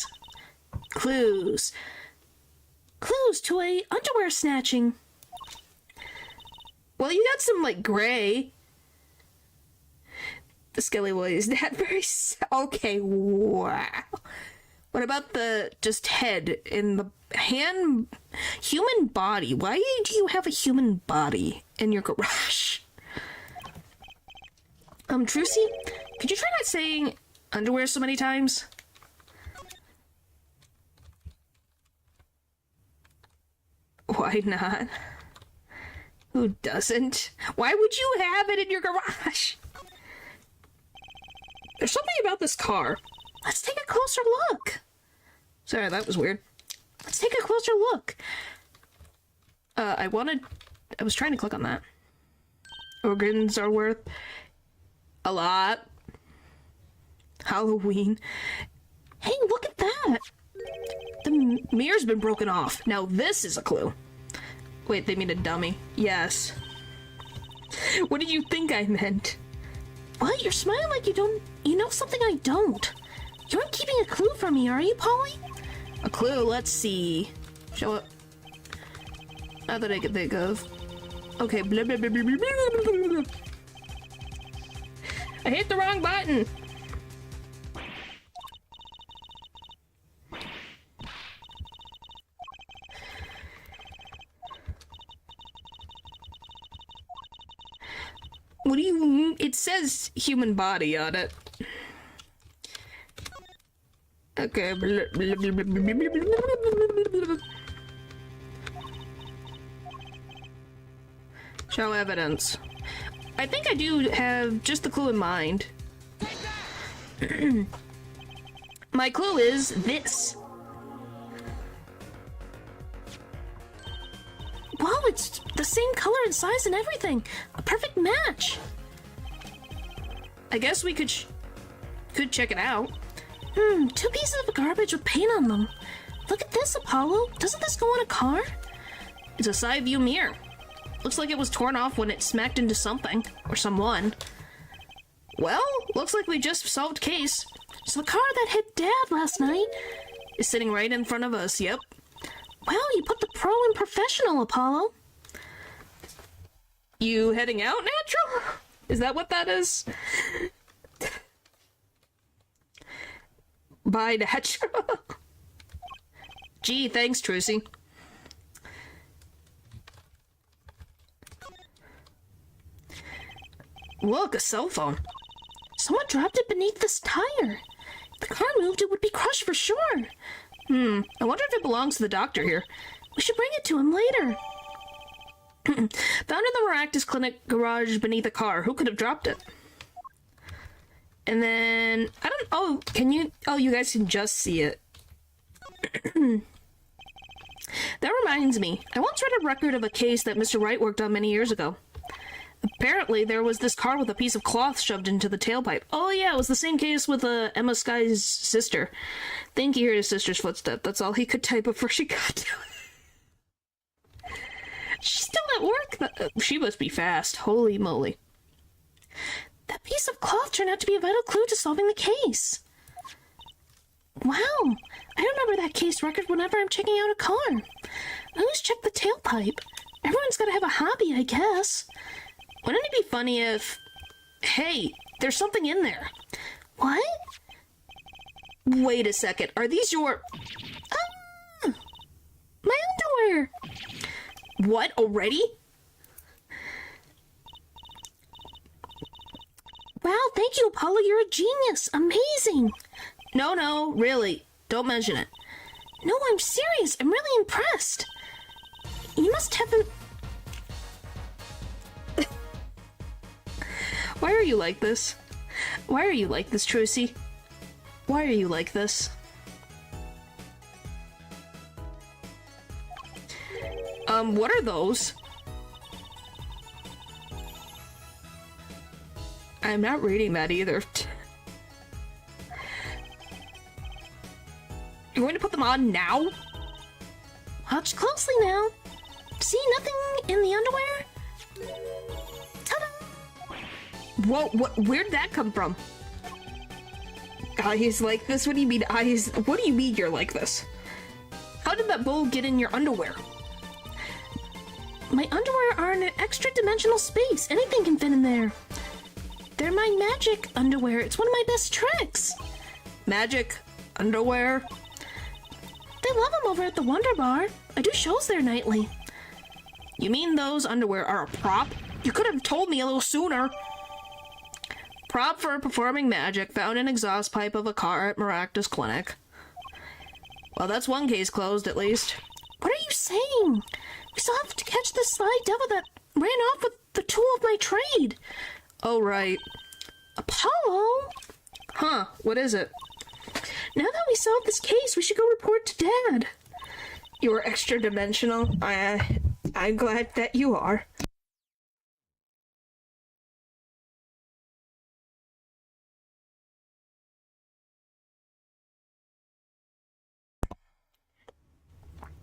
Clues To a underwear snatching. Well, you got some, like, gray. The Skelly Boy is that very... Okay, wow. What about the just head in the hand? Human body. Why do you have a human body in your garage? Trucy, could you try not saying underwear so many times? Why not? Who doesn't? Why would you have it in your garage? There's something about this car. Let's take a closer look. Sorry, that was weird. Let's take a closer look. I was trying to click on that. Organs are worth a lot. Halloween. Hey, look at that. The mirror's been broken off. Now this is a clue. Wait, they mean a dummy. Yes. What did you think I meant? What? You're smiling like you know something I don't. You aren't keeping a clue from me, are you, Polly? A clue? Let's see. Show up. Not that I can think of. Okay, blah, blah, blah, blah, blah, blah, blah, blah. I hit the wrong button. What do you... It says human body on it. Okay. Show evidence. I think I do have just the clue in mind. My clue is this. Wow, it's the same color and size and everything. A perfect match. I guess we could check it out. Two pieces of garbage with paint on them. Look at this, Apollo. Doesn't this go on a car? It's a side view mirror. Looks like it was torn off when it smacked into something or someone. Well, looks like we just solved case. So the car that hit Dad last night Is sitting right in front of us, yep. Well, you put the pro in professional, Apollo. You heading out, Natural? Is that what that is? Bye, Natural. Gee, thanks, Trucy. Look, a cell phone. Someone dropped it beneath this tire. If the car moved, it would be crushed for sure. I wonder if it belongs to the doctor here. We should bring it to him later. Found in the Maractus Clinic garage beneath a car. Who could have dropped it? And then, I don't, oh, can you, oh, you guys can just see it. That reminds me, I once read a record of a case that Mr. Wright worked on many years ago. Apparently, there was this car with a piece of cloth shoved into the tailpipe. Oh yeah, it was the same case with Emma Sky's sister. Think he heard his sister's footstep. That's all he could type before she got to it. She's still at work. She must be fast. Holy moly. That piece of cloth turned out to be a vital clue to solving the case. Wow, I remember that case record whenever I'm checking out a car. I always check the tailpipe. Everyone's gotta have a hobby, I guess. Wouldn't it be funny if... Hey, there's something in there. What? Wait a second. Are these your... My underwear! What, already? Wow, thank you, Apollo. You're a genius. Amazing. No, really. Don't mention it. No, I'm serious. I'm really impressed. You must have been... Why are you like this? Why are you like this, Trucy? Why are you like this? What are those? I'm not reading that either. You're going to put them on now? Watch closely now. See nothing in the underwear? Ta-da! Whoa, where'd that come from? Eyes like this? What do you mean eyes? What do you mean you're like this? How did that bowl get in your underwear? My underwear are in an extra dimensional space. Anything can fit in there. They're my magic underwear. It's one of my best tricks. Magic underwear? They love them over at the Wonder Bar. I do shows there nightly. You mean those underwear are a prop? You could have told me a little sooner. Prop for performing magic found in exhaust pipe of a car at Maractus Clinic. Well, that's one case closed, at least. What are you saying? We still have to catch this sly devil that ran off with the tool of my trade. Oh, right. Apollo? Huh, what is it? Now that we solved this case, we should go report to Dad. You're extra dimensional. I'm glad that you are.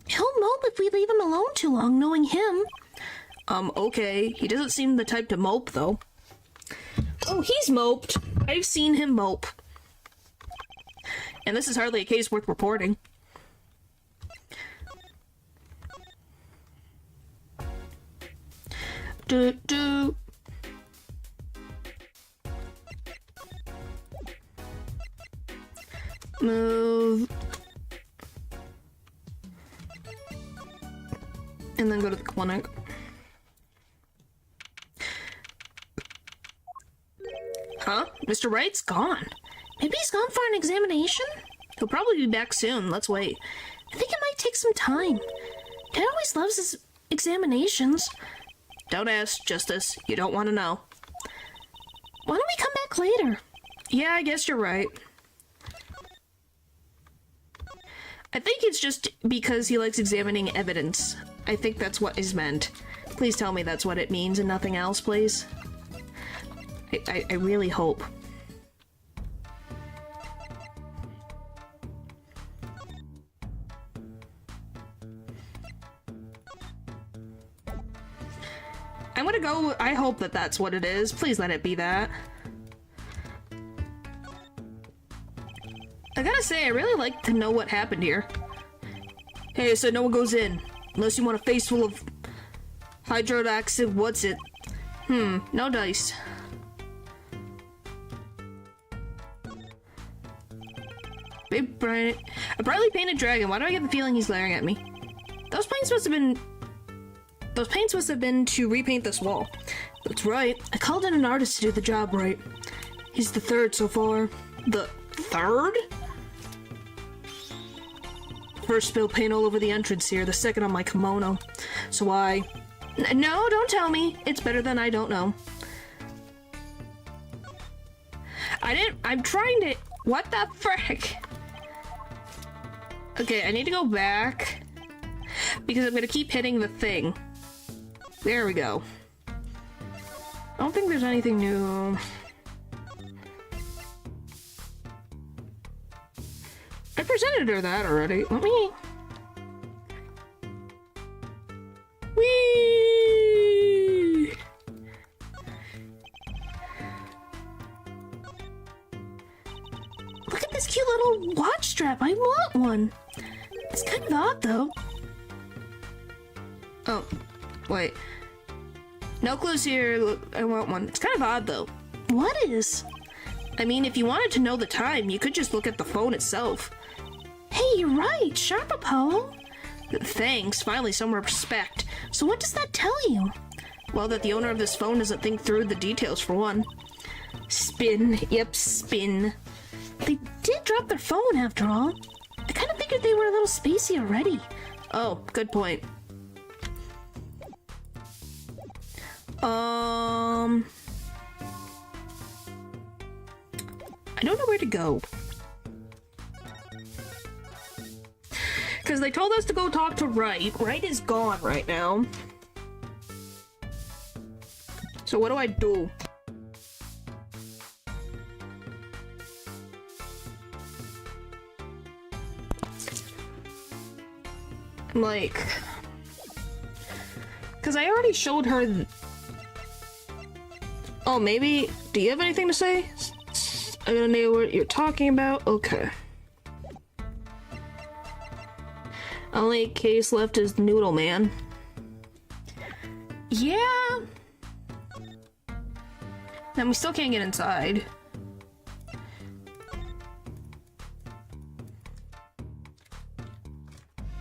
He'll mope if we leave him alone too long, knowing him. Okay. He doesn't seem the type to mope, though. Oh, he's moped. I've seen him mope. And this is hardly a case worth reporting. Do. Move. And then go to the clinic. Huh? Mr. Wright's gone. Maybe he's gone for an examination? He'll probably be back soon. Let's wait. I think it might take some time. Dad always loves his examinations. Don't ask, Justice. You don't want to know. Why don't we come back later? Yeah, I guess you're right. I think it's just because he likes examining evidence. I think that's what is meant. Please tell me that's what it means and nothing else, please. I really hope. I'm gonna go. I hope that that's what it is. Please let it be that. I gotta say, I really like to know what happened here. Hey, so no one goes in. Unless you want a face full of hydroactive, what's it? No dice. Big bright, a brightly painted dragon. Why do I get the feeling he's glaring at me? Those paints must have been to repaint this wall. That's right. I called in an artist to do the job right. He's the third so far. The third? First spilled paint all over the entrance here, the second on my kimono. So no, don't tell me. It's better than I don't know. I'm trying to... What the frick? Okay, I need to go back. Because I'm gonna keep hitting the thing. There we go. I don't think there's anything new. I presented her that already. Let me... Whee! Look at this cute little watch strap. I want one. It's kind of odd, though. Oh, wait. No clues here. Look, I want one. It's kind of odd, though. What is? I mean, if you wanted to know the time, you could just look at the phone itself. Hey, you're right. Sharp, Apollo. Thanks. Finally, some respect. So what does that tell you? Well, that the owner of this phone doesn't think through the details, for one. Spin. Yep, spin. They did drop their phone, after all. I kind of figured they were a little spacey already. Oh, good point. I don't know where to go. Because they told us to go talk to Wright. Wright is gone right now. So what do I do? Like... Because I already showed her... Oh, maybe... Do you have anything to say? I don't know what you're talking about. Okay. Only case left is Noodle Man. Yeah. And we still can't get inside.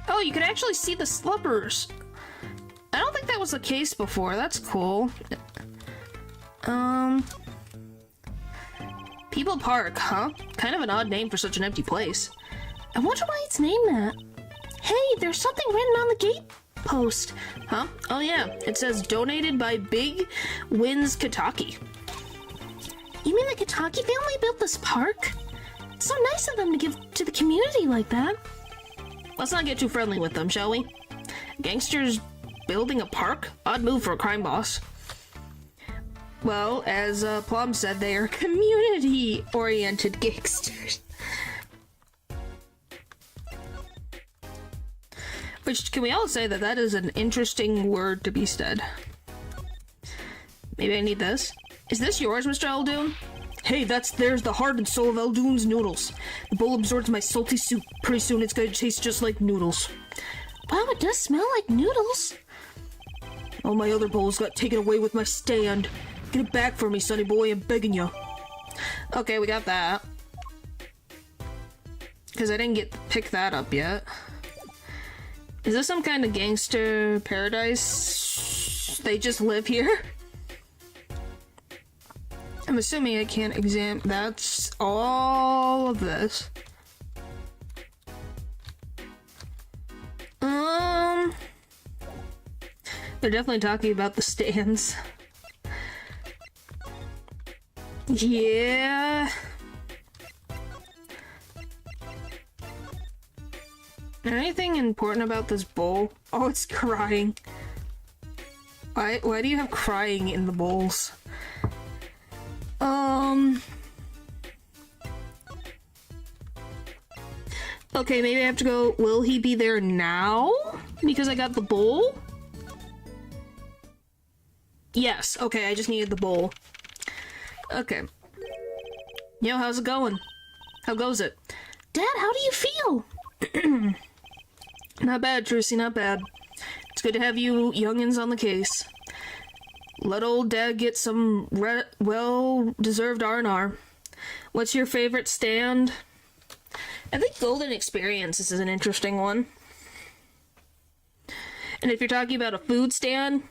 Oh, you can actually see the slippers. I don't think that was the case before. That's cool. People Park, huh? Kind of an odd name for such an empty place. I wonder why it's named that. Hey, there's something written on the gate post. Huh? Oh yeah, it says donated by Big Wins Kataki. You mean the Kataki family built this park? It's so nice of them to give to the community like that. Let's not get too friendly with them, shall we? Gangsters building a park? Odd move for a crime boss. Well, as Plum said, they are community-oriented gangsters. Which, can we all say that that is an interesting word to be said? Maybe I need this. Is this yours, Mr. Eldoon? Hey, there's the heart and soul of Eldoon's noodles. The bowl absorbs my salty soup. Pretty soon it's gonna taste just like noodles. Wow, it does smell like noodles. All my other bowls got taken away with my stand. Get it back for me, sonny boy, I'm begging you. Okay, we got that. Because I didn't pick that up yet. Is this some kind of gangster paradise? They just live here? I'm assuming I can't examine. That's all of this. They're definitely talking about the stands. Yeah. Anything important about this bowl? Oh, it's crying. Why do you have crying in the bowls? Okay, maybe I have to go, will he be there now? Because I got the bowl? Yes, okay, I just needed the bowl. Okay. Yo, how's it going? How goes it? Dad, how do you feel? Not bad, Trucy, not bad. It's good to have you youngins on the case. Let old Dad get some well-deserved R&R. What's your favorite stand? I think Golden Experiences is an interesting one. And if you're talking about a food stand,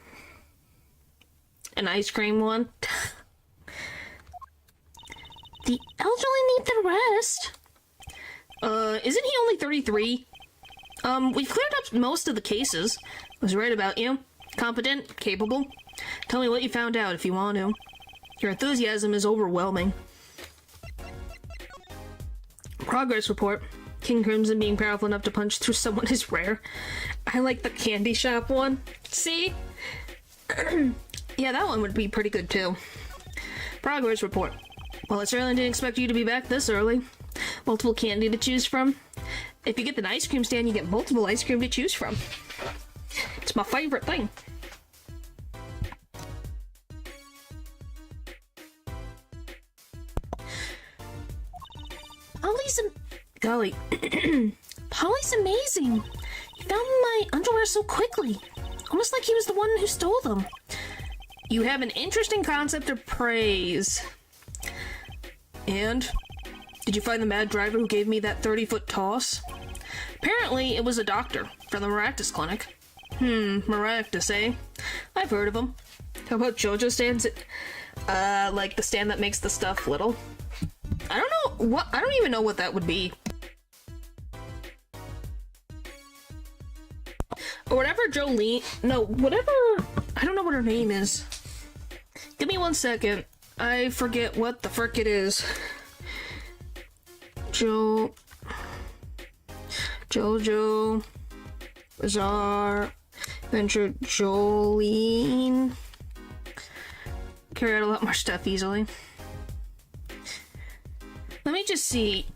an ice cream one. The elderly need the rest. Isn't he only 33? We've cleared up most of the cases. I was right about you. Competent, capable. Tell me what you found out if you want to. Your enthusiasm is overwhelming. Progress report. King Crimson being powerful enough to punch through someone is rare. I like the candy shop one. See? Yeah, that one would be pretty good too. Progress report. Well, I certainly didn't expect you to be back this early. Multiple candy to choose from. If you get the ice cream stand, you get multiple ice cream to choose from. It's my favorite thing. Golly. Polly's amazing. He found my underwear so quickly. Almost like he was the one who stole them. You have an interesting concept of praise. And? Did you find the mad driver who gave me that 30-foot toss? Apparently, it was a doctor from the Maractus Clinic. Maractus, eh? I've heard of him. How about JoJo stands? Like the stand that makes the stuff little? I don't even know what that would be. Or whatever I don't know what her name is. Give me 1 second. I forget what the frick it is. JoJo Bizarre Adventure Jolene. Carry out a lot more stuff easily. Let me just see.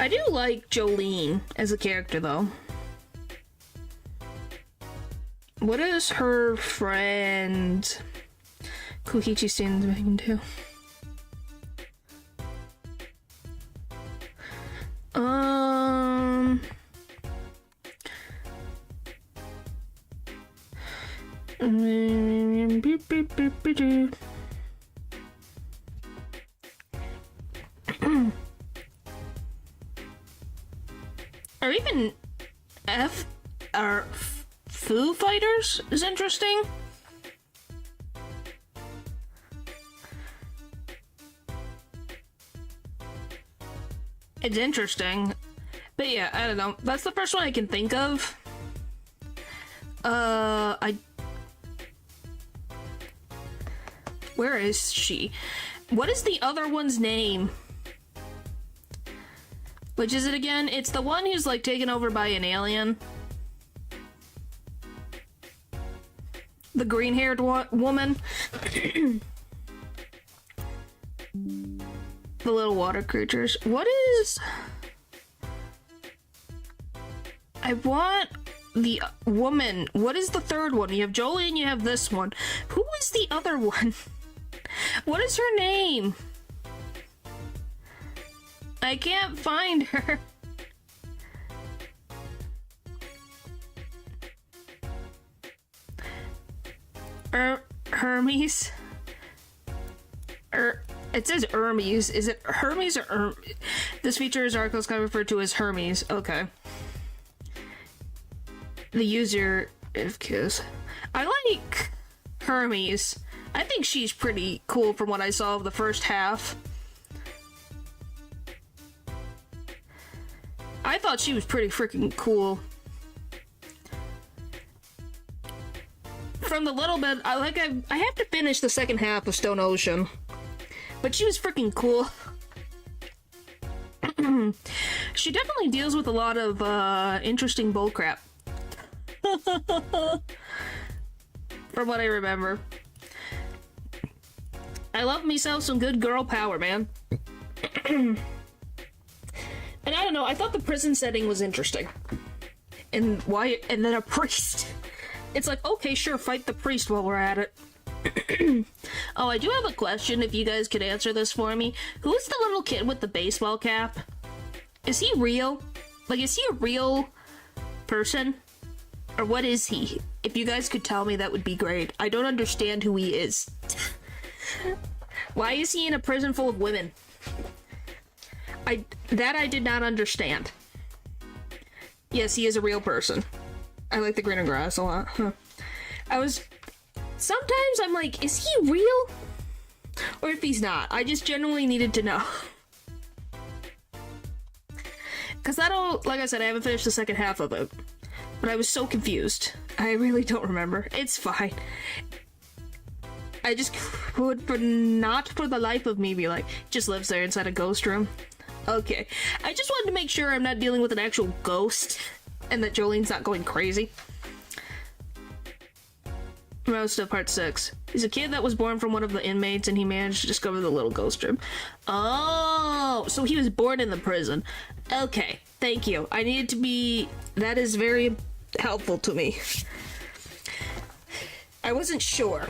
I do like Jolene as a character, though. What is her friend Kokichi stands making too? Or even Foo Fighters is interesting. It's interesting. But yeah, I don't know. That's the first one I can think of. Where is she? What is the other one's name? Which is it again? It's the one who's like taken over by an alien. The green-haired woman. The little water creatures. What is... I want the woman. What is the third one? You have Jolie and you have this one. Who is the other one? What is her name? I can't find her. Hermes? It says Hermes. Is it Hermes or This feature is articles kind of referred to as Hermes. Okay. The user if kiss. I like Hermes. I think she's pretty cool from what I saw of the first half. I thought she was pretty freaking cool. From the little bit, I have to finish the second half of Stone Ocean. But she was freaking cool. She definitely deals with a lot of interesting bullcrap. From what I remember. I love myself some good girl power, man. And I don't know, I thought the prison setting was interesting. And and then a priest. It's like, okay, sure, fight the priest while we're at it. Oh, I do have a question, if you guys could answer this for me. Who's the little kid with the baseball cap? Is he real? Like, is he a real person? Or what is he? If you guys could tell me, that would be great. I don't understand who he is. Why is he in a prison full of women? I did not understand. Yes, he is a real person. I like the greener grass a lot. Huh. Sometimes I'm like, is he real? Or if he's not, I just genuinely needed to know. Because like I said, I haven't finished the second half of it. But I was so confused. I really don't remember. It's fine. I just could not for the life of me be like, just lives there inside a ghost room. Okay. I just wanted to make sure I'm not dealing with an actual ghost and that Jolene's not going crazy. Most of part 6. He's a kid that was born from one of the inmates and he managed to discover the little ghost room. Oh, so he was born in the prison. Okay, thank you. I needed to be... That is very helpful to me. I wasn't sure.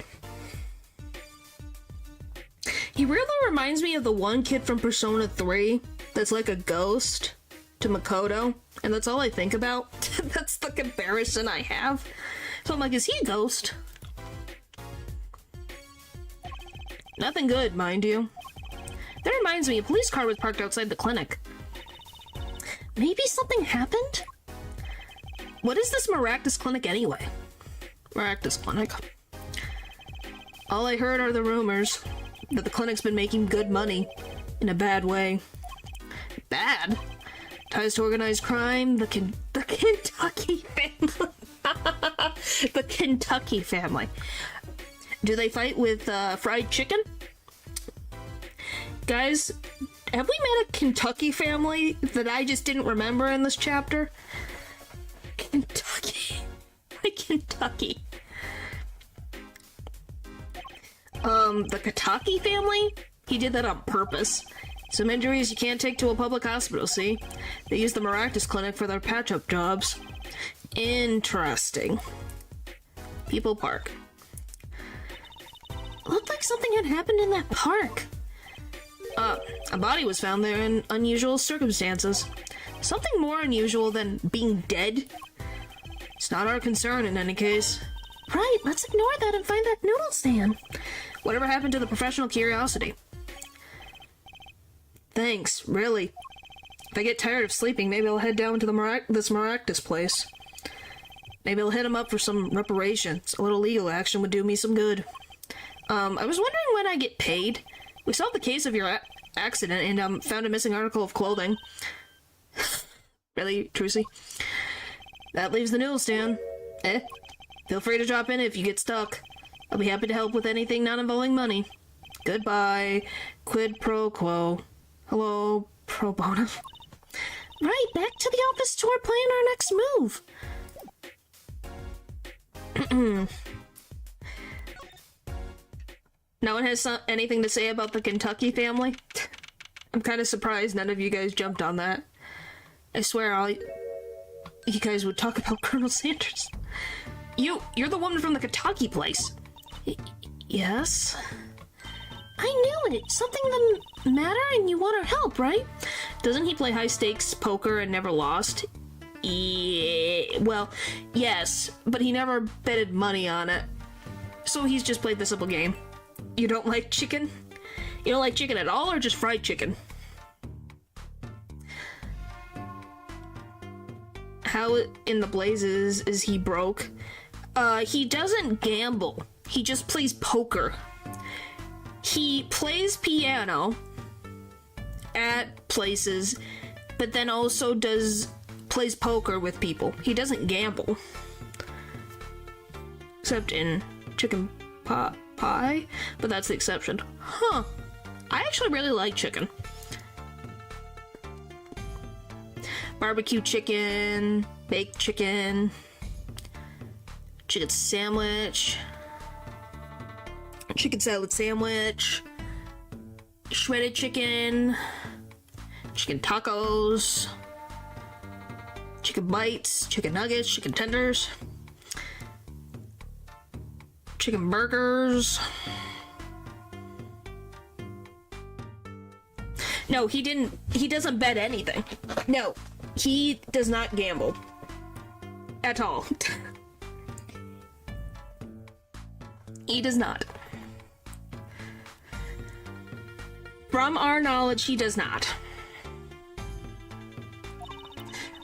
He really reminds me of the one kid from Persona 3 that's like a ghost to Makoto, and that's all I think about. That's the comparison I have. So I'm like, is he a ghost? Nothing good, mind you. That reminds me, a police car was parked outside the clinic. Maybe something happened? What is this Maractus Clinic anyway? Maractus Clinic. All I heard are the rumors that the clinic's been making good money in a bad way. Bad? Ties to organized crime, the Kentucky family. The Kentucky family. Do they fight with fried chicken? Guys, have we met a Kentucky family that I just didn't remember in this chapter? Kentucky. Why Kentucky? The Kentucky family? He did that on purpose. Some injuries you can't take to a public hospital, see? They use the Maractus Clinic for their patch-up jobs. Interesting. People Park. Looked like something had happened in that park. A body was found there in unusual circumstances. Something more unusual than being dead. It's not our concern in any case. Right, let's ignore that and find that noodle stand. Whatever happened to the professional curiosity? Thanks, really. If I get tired of sleeping, maybe I'll head down to this Maractus place. Maybe I'll hit him up for some reparations. A little legal action would do me some good. I was wondering when I get paid. We solved the case of your accident and found a missing article of clothing. Really, Trucy? That leaves the noodle stand. Feel free to drop in if you get stuck. I'll be happy to help with anything not involving money. Goodbye. Quid pro quo. Hello, pro bono. Right, back to the office to our plan our next move. No one has anything to say about the Kentucky family? I'm kind of surprised none of you guys jumped on that. I swear you guys would talk about Colonel Sanders. You're the woman from the Kentucky place. Yes? I knew it! Something the matter and you want our help, right? Doesn't he play high-stakes poker and never lost? Yeah, well, yes, but he never betted money on it. So he's just played the simple game. You don't like chicken? You don't like chicken at all, or just fried chicken? How in the blazes is he broke? He doesn't gamble. He just plays poker. He plays piano at places, but then also plays poker with people. He doesn't gamble. Except in chicken pie, but that's the exception. Huh. I actually really like chicken. Barbecue chicken, baked chicken, chicken sandwich, chicken salad sandwich, shredded chicken, chicken tacos, chicken bites, chicken nuggets, chicken tenders, chicken burgers. No, he doesn't bet anything. No, he does not gamble. At all. He does not. From our knowledge, he does not.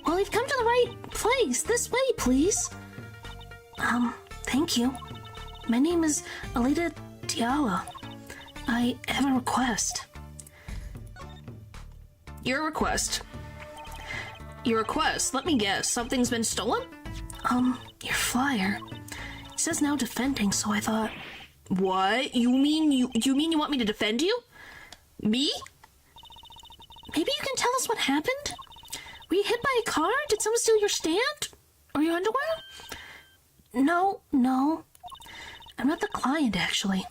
Well, you've come to the right place. This way, please. Thank you. My name is Alita Tiala. I have a request. Your request. Your request? Let me guess. Something's been stolen? Your flyer. It says now defending, so I thought... What? You mean you want me to defend you? Me? Maybe you can tell us what happened? Were you hit by a car? Did someone steal your stand? Or your underwear? No. I'm not the client, actually.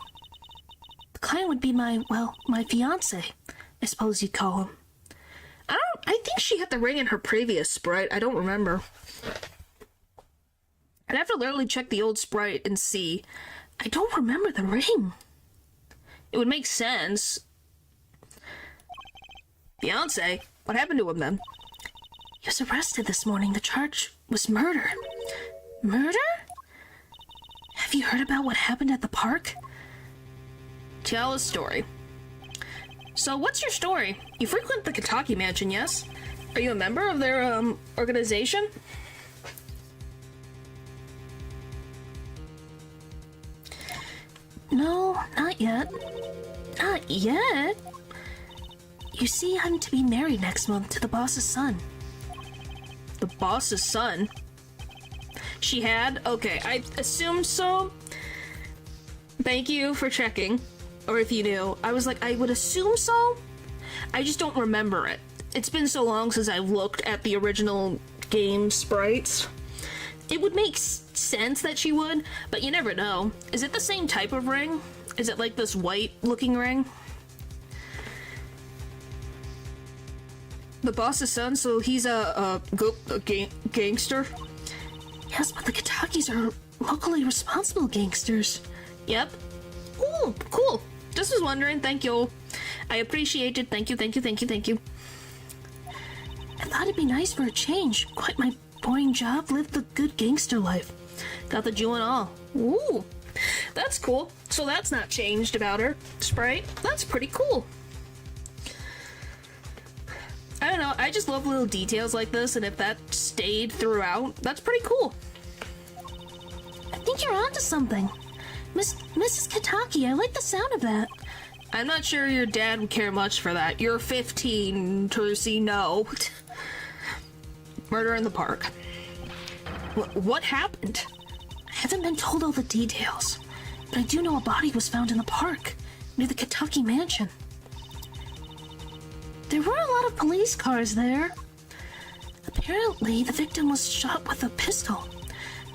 The client would be my fiancé, I suppose you'd call him. I think she had the ring in her previous Sprite. I don't remember. I'd have to literally check the old Sprite and see. I don't remember the ring. It would make sense. Fiancé? What happened to him then? He was arrested this morning. The charge was murder. Murder? Have you heard about what happened at the park? Tell a story. So, what's your story? You frequent the Kentucky Mansion, yes? Are you a member of their, organization? No, not yet. Not yet? You see, I'm to be married next month to the boss's son. The boss's son? She had? Okay, I assumed so. Thank you for checking. Or if you knew. I was like, I would assume so. I just don't remember it. It's been so long since I've looked at the original game sprites. It would make sense that she would, but you never know. Is it the same type of ring? Is it like this white-looking ring? The boss's son, so he's a gangster? Yes, but the Kentuckys are locally responsible gangsters. Yep. Ooh, cool. Just was wondering. Thank you. I appreciate it. Thank you. I thought it'd be nice for a change. Quite my boring job. Live the good gangster life. Got the Jew and all. Ooh. That's cool. So that's not changed about her, Sprite. That's pretty cool. I don't know. I just love little details like this, and if that stayed throughout, that's pretty cool. I think you're onto something. Mrs. Kentucky, I like the sound of that. I'm not sure your dad would care much for that. You're 15, Trucy, no. Murder in the park. What happened? I haven't been told all the details, but I do know a body was found in the park, near the Kentucky Mansion. There were a lot of police cars there. Apparently, the victim was shot with a pistol,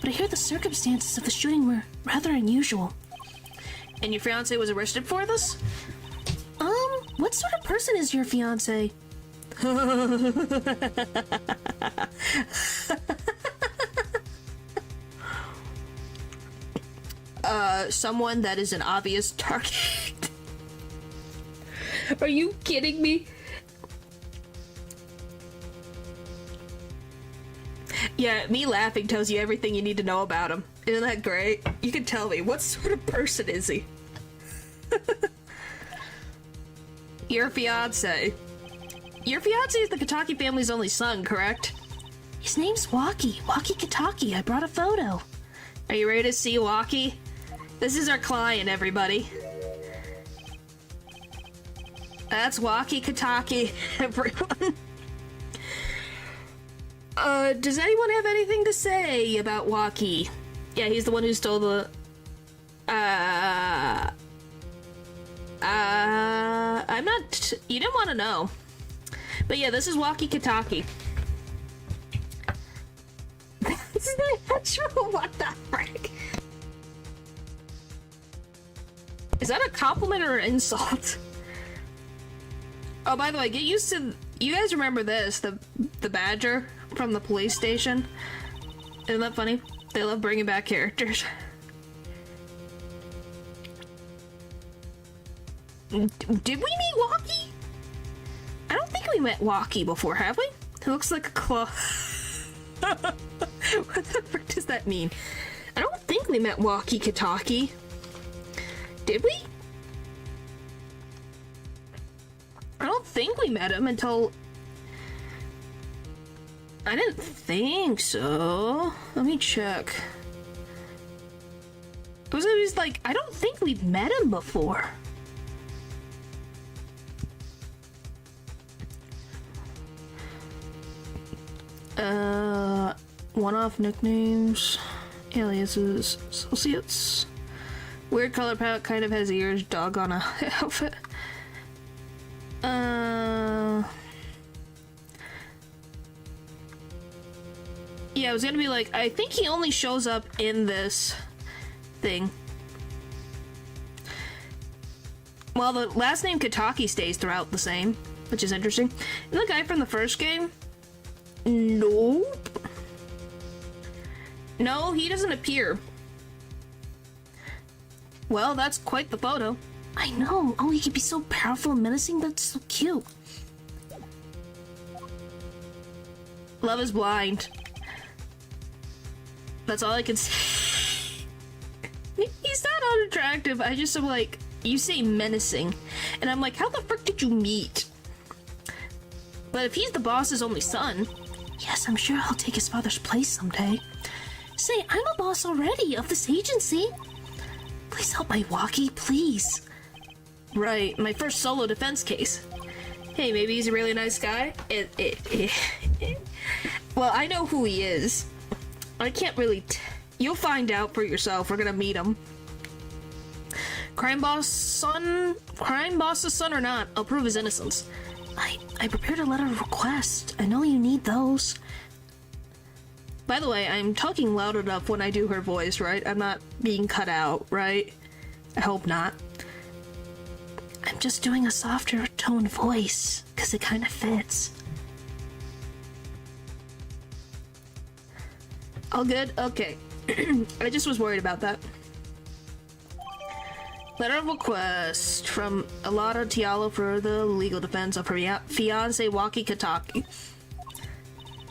but I hear the circumstances of the shooting were rather unusual. And your fiancé was arrested for this? What sort of person is your fiancé? Someone that is an obvious target. Are you kidding me? Yeah, me laughing tells you everything you need to know about him. Isn't that great? You can tell me. What sort of person is he? Your fiancé. Your fiancé is the Kentucky family's only son, correct? His name's Walkie Kentucky. I brought a photo. Are you ready to see Walkie? This is our client, everybody. That's Walkie Kentucky, everyone. Does anyone have anything to say about Walkie? Yeah, he's the one who stole the... I'm not... You didn't want to know. But yeah, this is Walkie Kataki. That's not true. What the frick? Is that a compliment or an insult? Oh, by the way, get used to... You guys remember this, the badger from the police station? Isn't that funny? They love bringing back characters. Did we meet Walkie? I don't think we met Walkie before, have we? He looks like a claw. What the frick does that mean? I don't think we met Walkie Kataki. Did we? I don't think we met him until... I didn't think so. Let me check. It was always like, I don't think we've met him before. One-off nicknames, aliases, associates. Weird color palette, kind of has ears, dog on a outfit. Yeah, I was gonna be like, I think he only shows up in this thing. Well, the last name Kataki stays throughout the same, which is interesting. And the guy from the first game? Nope. No, he doesn't appear. Well, that's quite the photo. I know. Oh, he could be so powerful and menacing, but so cute. Love is blind. That's all I can say. He's not unattractive. I just am like, you say menacing. And I'm like, how the frick did you meet? But if he's the boss's only son... Yes, I'm sure I'll take his father's place someday. Say, I'm a boss already of this agency. Please help my Walkie, please. Right, my first solo defense case. Hey, maybe he's a really nice guy? Well, I know who he is. I can't really... You'll find out for yourself. We're gonna meet him. Crime boss's son or not, I'll prove his innocence. I prepared a letter of request. I know you need those. By the way, I'm talking loud enough when I do her voice, right? I'm not being cut out, right? I hope not. I'm just doing a softer tone voice, because it kind of fits. All good? Okay. I just was worried about that. Letter of request from Alada Tialo for the legal defense of her fiance, Walkie Kataki.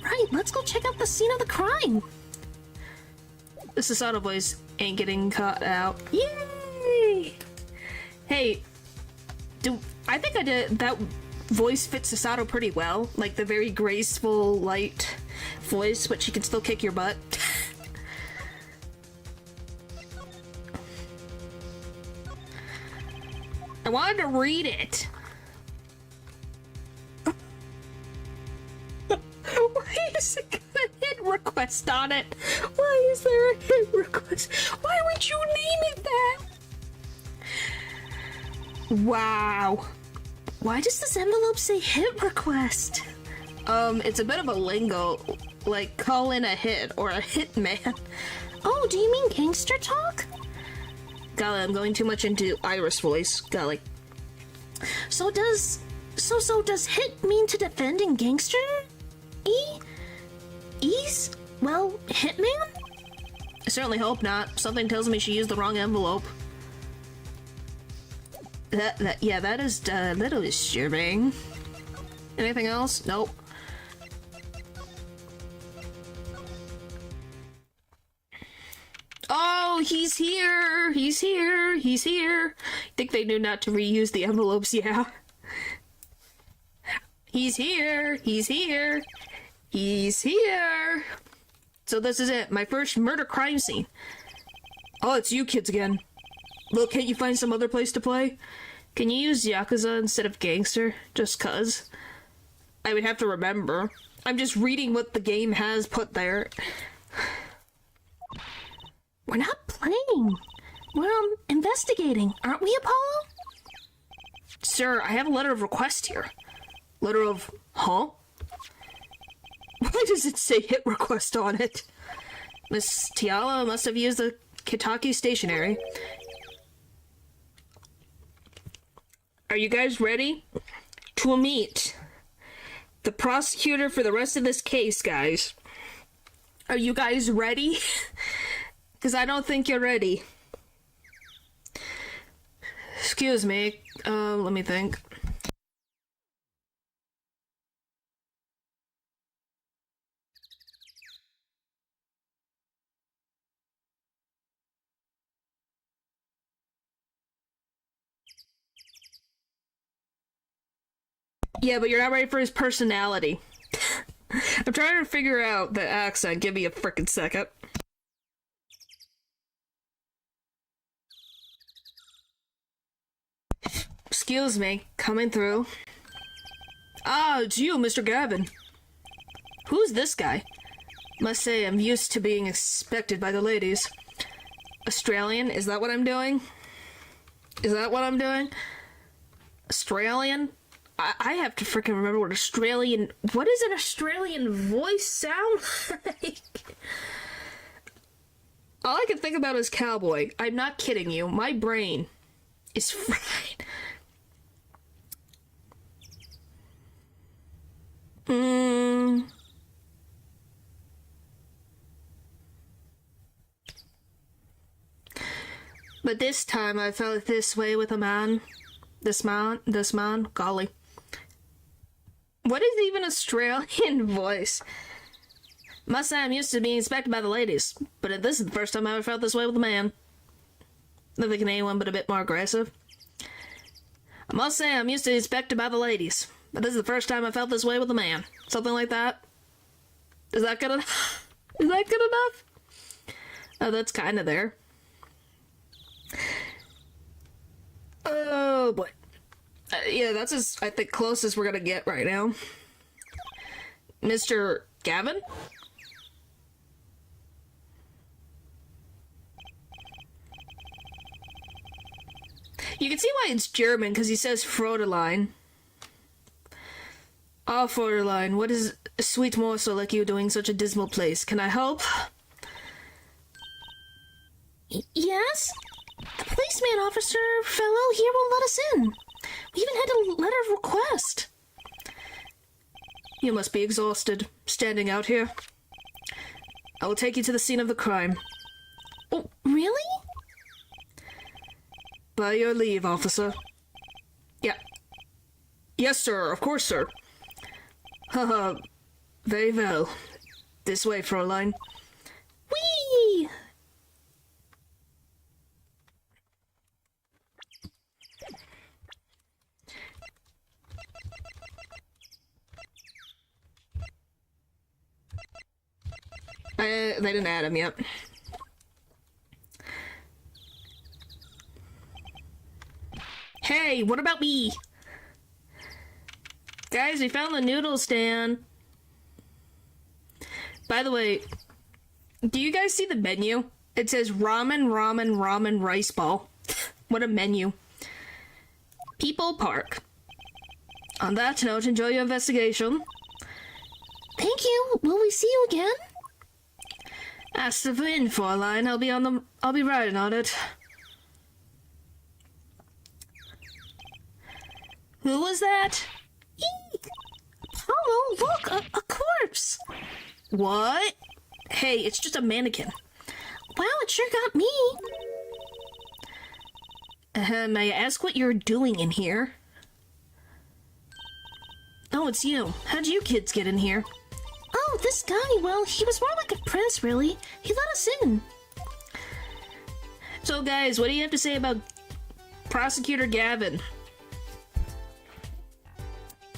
Right, let's go check out the scene of the crime. The Sasato voice ain't getting cut out. Yay! Hey, I think I did that voice fits Sasato pretty well. Like the very graceful, light voice, but she can still kick your butt. I wanted to read it. Why is it got a hit request on it? Why is there a hit request? Why would you name it that? Wow. Why does this envelope say hit request? It's a bit of a lingo, like call in a hit or a hitman. Oh, do you mean gangster talk? Golly, I'm going too much into Iris voice. Golly. So does hit mean to defend in gangster? Ease? Well, hitman? I certainly hope not. Something tells me she used the wrong envelope. Yeah, that is a little disturbing. Anything else? Nope. Oh, he's here! He's here! He's here! I think they knew not to reuse the envelopes, yeah. He's here! He's here! He's here! So this is it, my first murder crime scene. Oh, it's you kids again. Look, can't you find some other place to play? Can you use Yakuza instead of Gangster? Just cuz. I would have to remember. I'm just reading what the game has put there. We're not playing. We're investigating, aren't we, Apollo? Sir, I have a letter of request here. Letter of... Huh? Why does it say hit request on it? Miss Tiala must have used the Kitaki stationery. Are you guys ready to meet the prosecutor for the rest of this case, guys? Are you guys ready? Because I don't think you're ready. Excuse me. Let me think. Yeah, but you're not ready for his personality. I'm trying to figure out the accent. Give me a frickin' second. Excuse me, coming through. Ah, it's you, Mr. Gavin. Who's this guy? Must say I'm used to being expected by the ladies. Australian? Is that what I'm doing? Is that what I'm doing? Australian? I have to freaking remember what Australian... What does an Australian voice sound like? All I can think about is cowboy. I'm not kidding you. My brain is fried. But this time I felt this way with a man. This man, golly. What is even Australian voice? Must say I'm used to being inspected by the ladies, but this is the first time I ever felt this way with a man. Not thinking anyone but a bit more aggressive. I must say I'm used to being inspected by the ladies, but this is the first time I felt this way with a man. Something like that. Is that good enough? Is that good enough? Oh, that's kind of there. Oh boy. Yeah, that's as, I think, closest we're gonna get right now. Mr. Gavin? You can see why it's German, because he says Fräulein. Oh, Fräulein, what is a sweet morsel like you doing such a dismal place? Can I help? Yes? The policeman officer fellow here won't let us in. We even had a letter of request. You must be exhausted, standing out here. I will take you to the scene of the crime. Oh, really? By your leave, officer. Yeah. Yes, sir, of course, sir. Haha, very well. This way, Fräulein. Whee! They didn't add him yet. Hey, what about me? Guys, we found the noodle stand. By the way, do you guys see the menu? It says ramen, ramen, ramen, rice ball. What a menu. People Park. On that note, enjoy your investigation. Thank you. Will we see you again? Ask the wind, Fräulein. I'll be riding on it. Who was that? Eek! Apollo, look, a corpse. What? Hey, it's just a mannequin. Wow, it sure got me. May I ask what you're doing in here? Oh, it's you. How'd you kids get in here? Oh, this guy, well, he was more like a prince, really. He let us in. So, guys, what do you have to say about Prosecutor Gavin?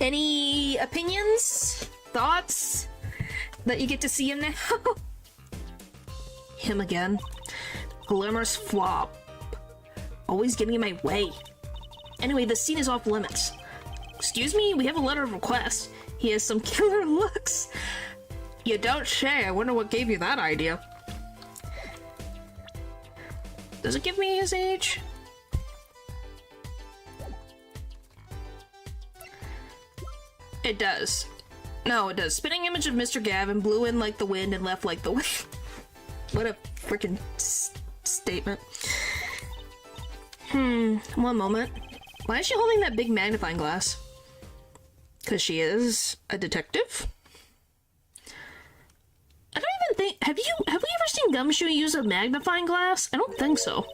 Any opinions? Thoughts? That you get to see him now? Him again. Glamorous flop. Always getting in my way. Anyway, the scene is off limits. Excuse me, we have a letter of request. He has some killer looks. You don't say. I wonder what gave you that idea. Does it give me his age? It does. No, it does. Spinning image of Mr. Gavin, blew in like the wind and left like the wind. What a freaking statement. One moment. Why is she holding that big magnifying glass? Because she is a detective? I don't even think... Have we ever seen Gumshoe use a magnifying glass? I don't think so.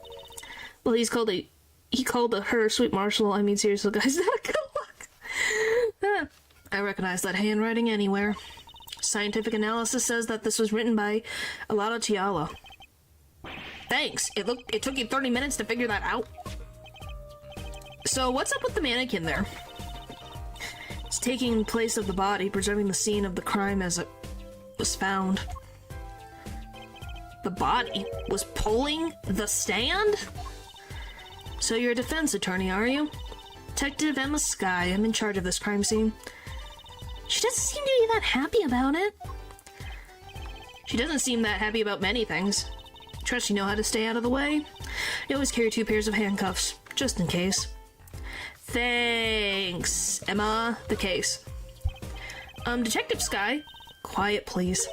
Well, he called her sweet Marshall. I mean, seriously, guys, not good luck. I recognize that handwriting anywhere. Scientific analysis says that this was written by Alado Tiala. Thanks. It took you 30 minutes to figure that out. So what's up with the mannequin there? It's taking place of the body, preserving the scene of the crime as it was found. The body was pulling the stand? So you're a defense attorney, are you? Detective Emma Sky, I'm in charge of this crime scene. She doesn't seem to be that happy about it. She doesn't seem that happy about many things. Trust you know how to stay out of the way. You always carry 2 pairs of handcuffs, just in case. Thanks, Emma. The case. Detective Sky, quiet please.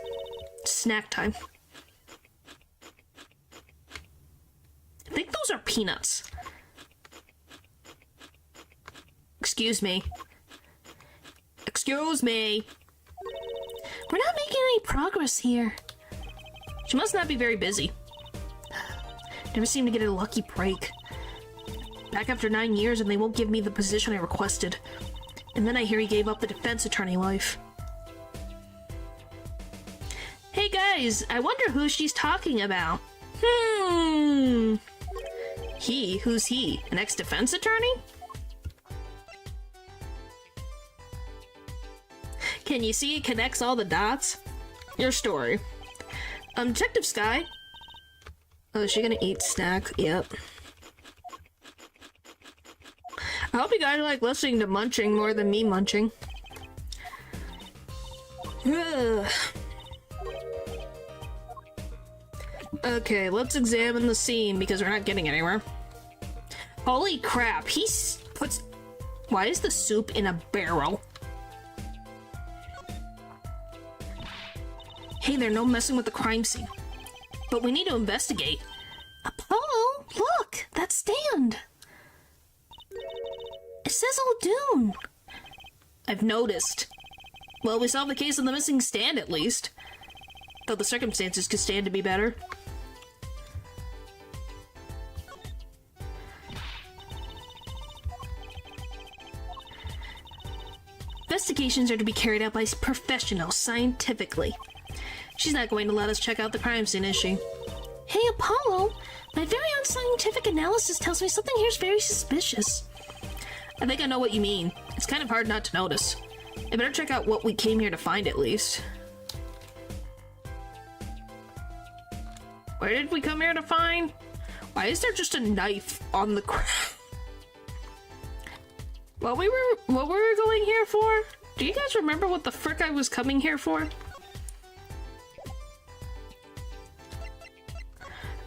Snack time. I think those are peanuts. Excuse me. Excuse me. We're not making any progress here. She must not be very busy. Never seem to get a lucky break. Back after 9 years and they won't give me the position I requested. And then I hear he gave up the defense attorney life. Hey guys, I wonder who she's talking about. He? Who's he? An ex-defense attorney? Can you see it connects all the dots? Your story. Detective Sky. Oh, is she gonna eat snack? Yep. I hope you guys like listening to munching more than me munching. Ugh. Okay, let's examine the scene because we're not getting anywhere. Holy crap, why is the soup in a barrel? Hey there, no messing with the crime scene. But we need to investigate. Apollo, look, that stand. It says O'Doon. I've noticed. Well, we solved the case of the missing stand at least. Though the circumstances could stand to be better. Investigations are to be carried out by professionals, scientifically. She's not going to let us check out the crime scene, is she? Hey, Apollo, my very own scientific analysis tells me something here's very suspicious. I think I know what you mean. It's kind of hard not to notice. I better check out what we came here to find at least. Where did we come here to find? Why is there just a knife on the ground? What were we going here for? Do you guys remember what the frick I was coming here for?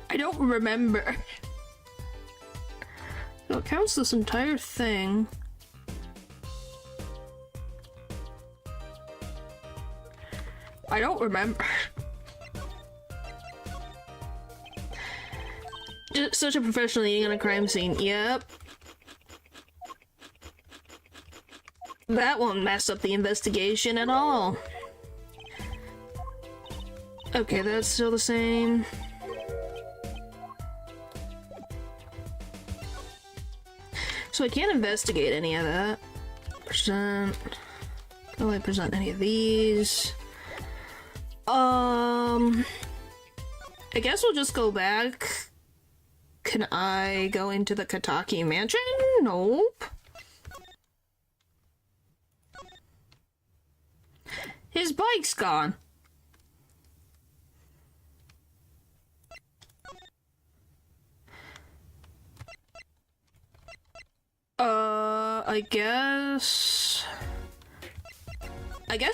I don't remember. So it counts this entire thing. I don't remember. Just such a professional eating on a crime scene. Yep. That won't mess up the investigation at all. Okay, that's still the same. So I can't investigate any of that. Present. Will I present any of these? I guess we'll just go back. Can I go into the Kataki mansion? Nope. His bike's gone. I guess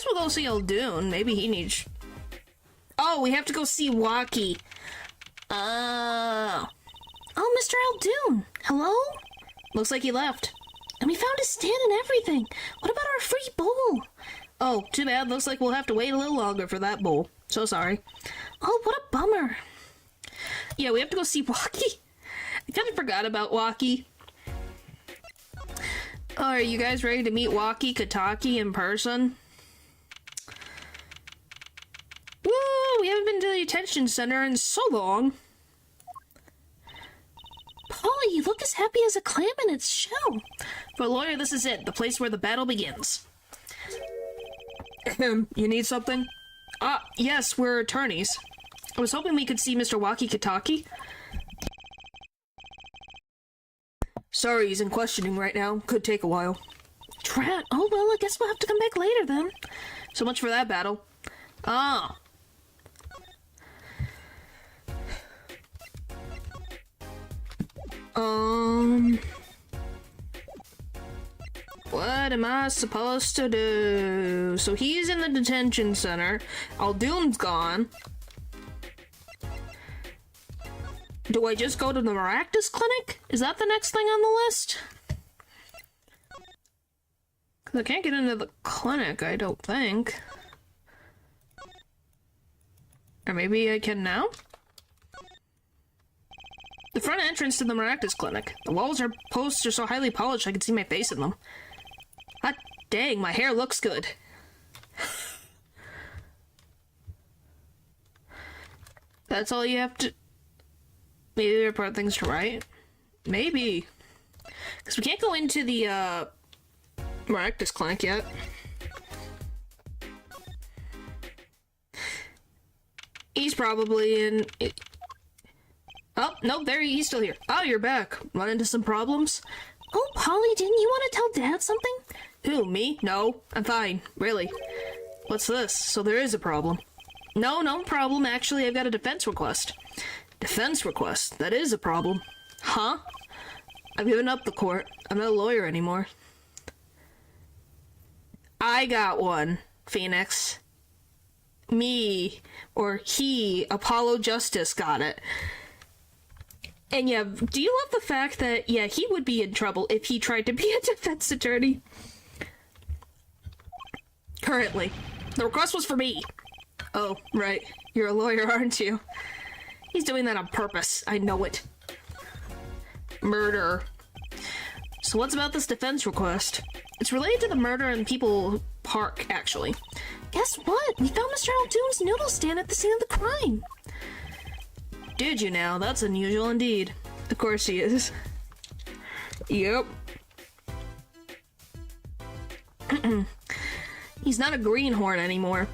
we'll go see Eldoon. Maybe he needs... Oh, we have to go see Waki. Oh, Mr. Eldoon. Hello? Looks like he left. And we found found a stand and everything. What about our free bowl? Oh, too bad. Looks like we'll have to wait a little longer for that bowl. So sorry. Oh, what a bummer. Yeah, we have to go see Waki. I kind of forgot about Waki. Oh, are you guys ready to meet Waki Kataki in person? Woo! We haven't been to the detention center in so long. Polly, you look as happy as a clam in its shell. For a lawyer, this is it. The place where the battle begins. You need something? Yes, we're attorneys. I was hoping we could see Mr. Waki Kataki. Sorry, he's in questioning right now. Could take a while. Drat. Oh, well, I guess we'll have to come back later then. So much for that battle. Ah. What am I supposed to do? So he's in the detention center. Aldoon's gone. Do I just go to the Maractus Clinic? Is that the next thing on the list? Because I can't get into the clinic, I don't think. Or maybe I can now? The front entrance to the Maractus Clinic. The walls are posts are so highly polished I can see my face in them. Hot dang, my hair looks good. That's all you have to... Maybe there are part things to write? Maybe. Because we can't go into the, Maractus Clinic yet. He's probably in... Oh, no, he's still here. Oh, you're back. Run into some problems? Oh, Polly, didn't you want to tell Dad something? Who, me? No, I'm fine. Really. What's this? So there is a problem. No problem. Actually, I've got a defense request. Defense request? That is a problem. Huh? I've given up the court. I'm not a lawyer anymore. I got one, Phoenix. Me, or he, Apollo Justice, got it. And yeah, do you love the fact that, yeah, he would be in trouble if he tried to be a defense attorney? Currently. The request was for me. Oh, right. You're a lawyer, aren't you? He's doing that on purpose. I know it. Murder. So what's about this defense request? It's related to the murder in People Park, actually. Guess what? We found Mr. Aldoon's noodle stand at the scene of the crime. Did you now? That's unusual indeed. Of course he is. Yep. He's not a greenhorn anymore.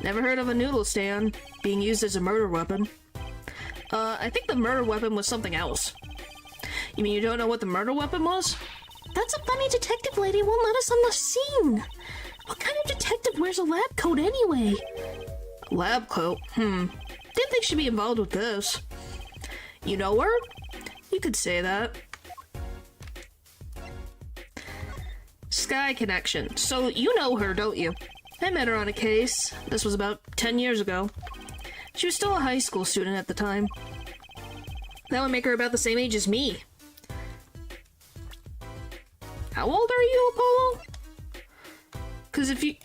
Never heard of a noodle stand being used as a murder weapon. I think the murder weapon was something else. You mean you don't know what the murder weapon was? That's a funny detective lady won't let us on the scene. What kind of detective wears a lab coat anyway? Lab coat? Didn't think she'd be involved with this. You know her? You could say that. Sky Connection. So you know her, don't you? I met her on a case. This was about 10 years ago. She was still a high school student at the time. That would make her about the same age as me. How old are you, Apollo? Because if you...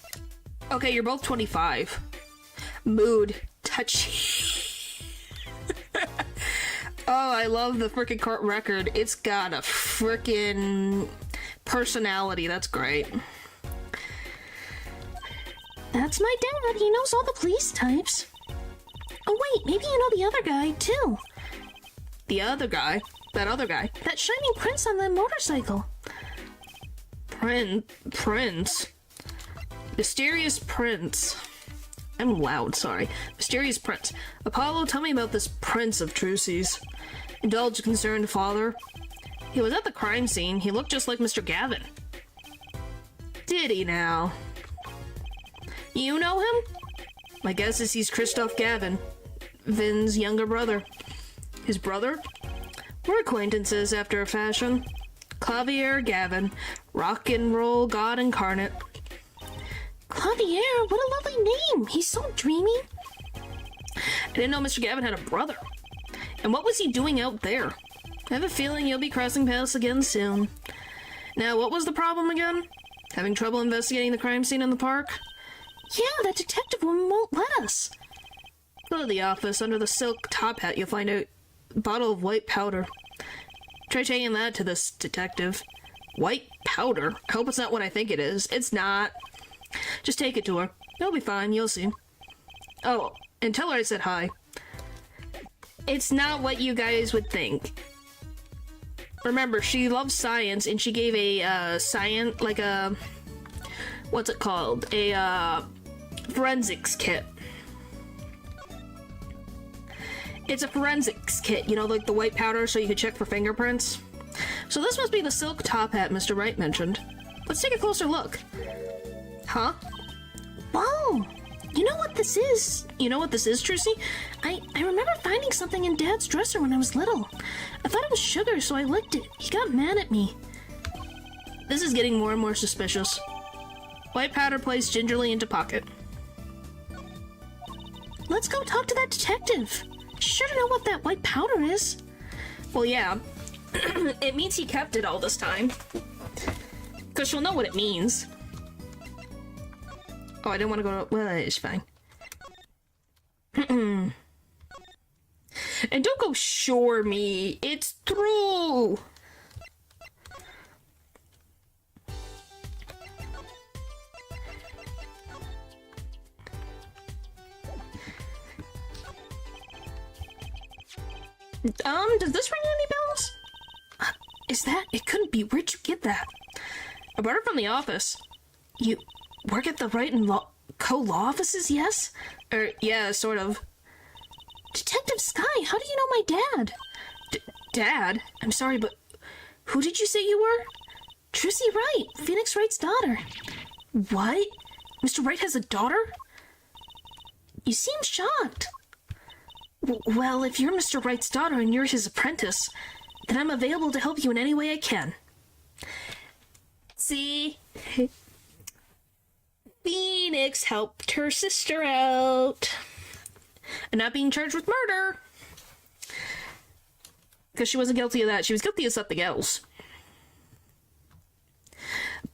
Okay, you're both 25. Mood. Touchy. Oh, I love the frickin' court record. It's got a frickin' personality. That's great. That's my dad. He knows all the police types. Oh, wait. Maybe you know the other guy, too. The other guy? That other guy? That shining prince on the motorcycle. Prince? Mysterious Prince. I'm loud, sorry. Mysterious Prince. Apollo, tell me about this Prince of Trucy's. Indulge a concerned father. He was at the crime scene. He looked just like Mr. Gavin. Did he now? You know him? My guess is he's Christoph Gavin, Vin's younger brother. His brother? We're acquaintances after a fashion. Clavier Gavin, rock and roll god incarnate. Clavier, what a lovely name. He's so dreamy. I didn't know Mr. Gavin had a brother. And what was he doing out there? I have a feeling you'll be crossing paths again soon. Now, what was the problem again? Having trouble investigating the crime scene in the park? Yeah, that detective woman won't let us. Go to the office. Under the silk top hat, you'll find a bottle of white powder. Try taking that to this detective. White powder? I hope it's not what I think it is. It's not. Just take it to her. It'll be fine, you'll see. Oh, and tell her I said hi. It's not what you guys would think. Remember, she loves science, and she gave a, science, like a... What's it called? A, forensics kit. It's a forensics kit, you know, like the white powder so you could check for fingerprints. So this must be the silk top hat Mr. Wright mentioned. Let's take a closer look. Huh? Whoa! You know what this is? You know what this is, Trucy? I remember finding something in Dad's dresser when I was little. I thought it was sugar, so I licked it. He got mad at me. This is getting more and more suspicious. White powder placed gingerly into pocket. Let's go talk to that detective. She's sure to know what that white powder is. Well, yeah. It means he kept it all this time. Because she'll know what it means. Oh, I didn't want to go to... Well, it's fine. And don't go sure me. It's true. Does this ring any bells? Is that? It couldn't be. Where'd you get that? I brought it from the office. You work at the Wright and co-law offices, yes? Yeah, sort of. Detective Sky, how do you know my dad? Dad? I'm sorry, but who did you say you were? Trucy Wright, Phoenix Wright's daughter. What? Mr. Wright has a daughter? You seem shocked. Well, if you're Mr. Wright's daughter and you're his apprentice, then I'm available to help you in any way I can. See? Phoenix helped her sister out. And not being charged with murder. Because she wasn't guilty of that. She was guilty of something else.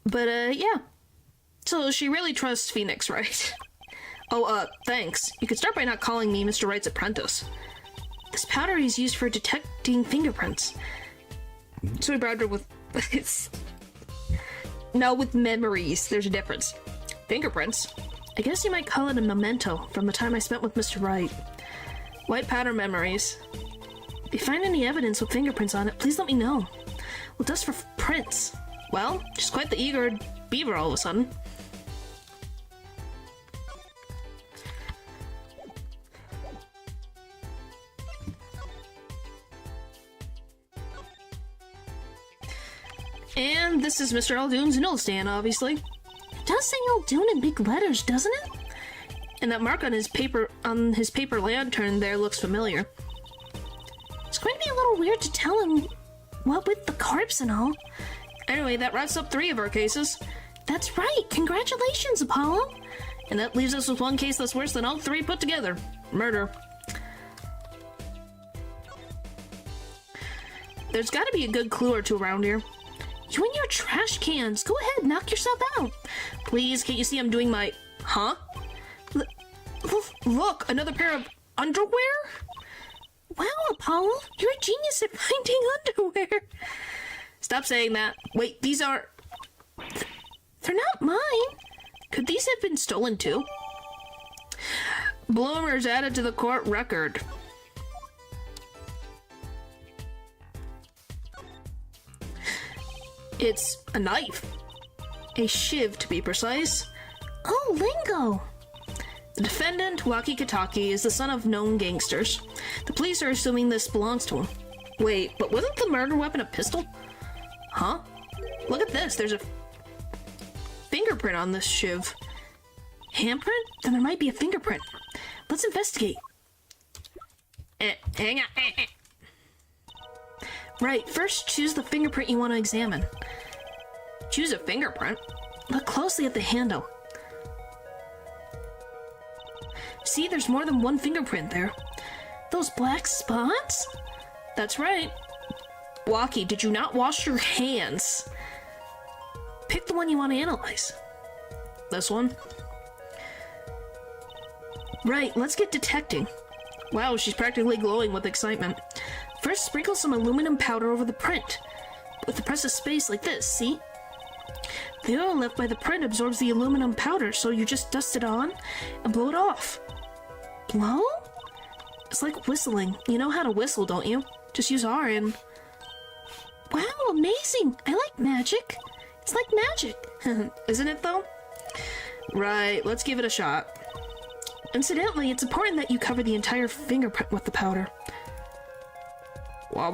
But, yeah. So she really trusts Phoenix, right? Oh, thanks. You could start by not calling me Mr. Wright's apprentice. This powder is used for detecting fingerprints. So we bribed her with... No, with memories. There's a difference. Fingerprints? I guess you might call it a memento from the time I spent with Mr. Wright. White powder memories. If you find any evidence with fingerprints on it, please let me know. Well, dust for prints. Well, she's quite the eager beaver all of a sudden. And this is Mr. Aldoon's newsstand, obviously. It does say Aldoon in big letters, doesn't it? And that mark on his paper lantern there looks familiar. It's going to be a little weird to tell him what with the corpse and all. Anyway, that wraps up 3 of our cases. That's right. Congratulations, Apollo. And that leaves us with one case that's worse than all 3 put together. Murder. There's got to be a good clue or two around here. You and your trash cans. Go ahead, knock yourself out. Please, can't you see I'm doing my... Huh? Look, another pair of underwear? Wow, Apollo, you're a genius at finding underwear. Stop saying that. Wait, these are... They're not mine. Could these have been stolen too? Bloomers added to the court record. It's a knife. A shiv, to be precise. Oh, lingo. The defendant, Waki Kataki, is the son of known gangsters. The police are assuming this belongs to him. Wait, but wasn't the murder weapon a pistol? Huh? Look at this, there's a fingerprint on this shiv. Handprint? Then there might be a fingerprint. Let's investigate. Hang on. Right, first choose the fingerprint you want to examine. Choose a fingerprint? Look closely at the handle. See, there's more than one fingerprint there. Those black spots? That's right. Waki, did you not wash your hands? Pick the one you want to analyze. This one? Right, let's get detecting. Wow, she's practically glowing with excitement. First, sprinkle some aluminum powder over the print. With the press of space like this, see? The oil left by the print absorbs the aluminum powder, so you just dust it on and blow it off. Blow? It's like whistling. You know how to whistle, don't you? Just use R and... Wow, amazing! I like magic. It's like magic. Isn't it, though? Right, let's give it a shot. Incidentally, it's important that you cover the entire fingerprint with the powder. I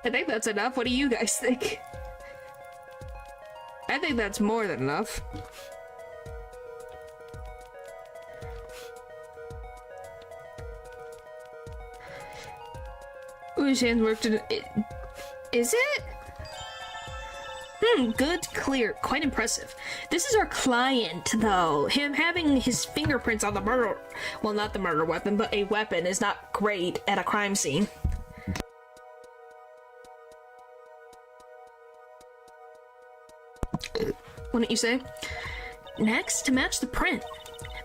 think that's enough. What do you guys think? I think that's more than enough. Whose hands worked in it? Is it? Good, clear, quite impressive. This is our client, though. Him having his fingerprints on the murder... Well, not the murder weapon, but a weapon is not great at a crime scene. Wouldn't you say? Next, to match the print.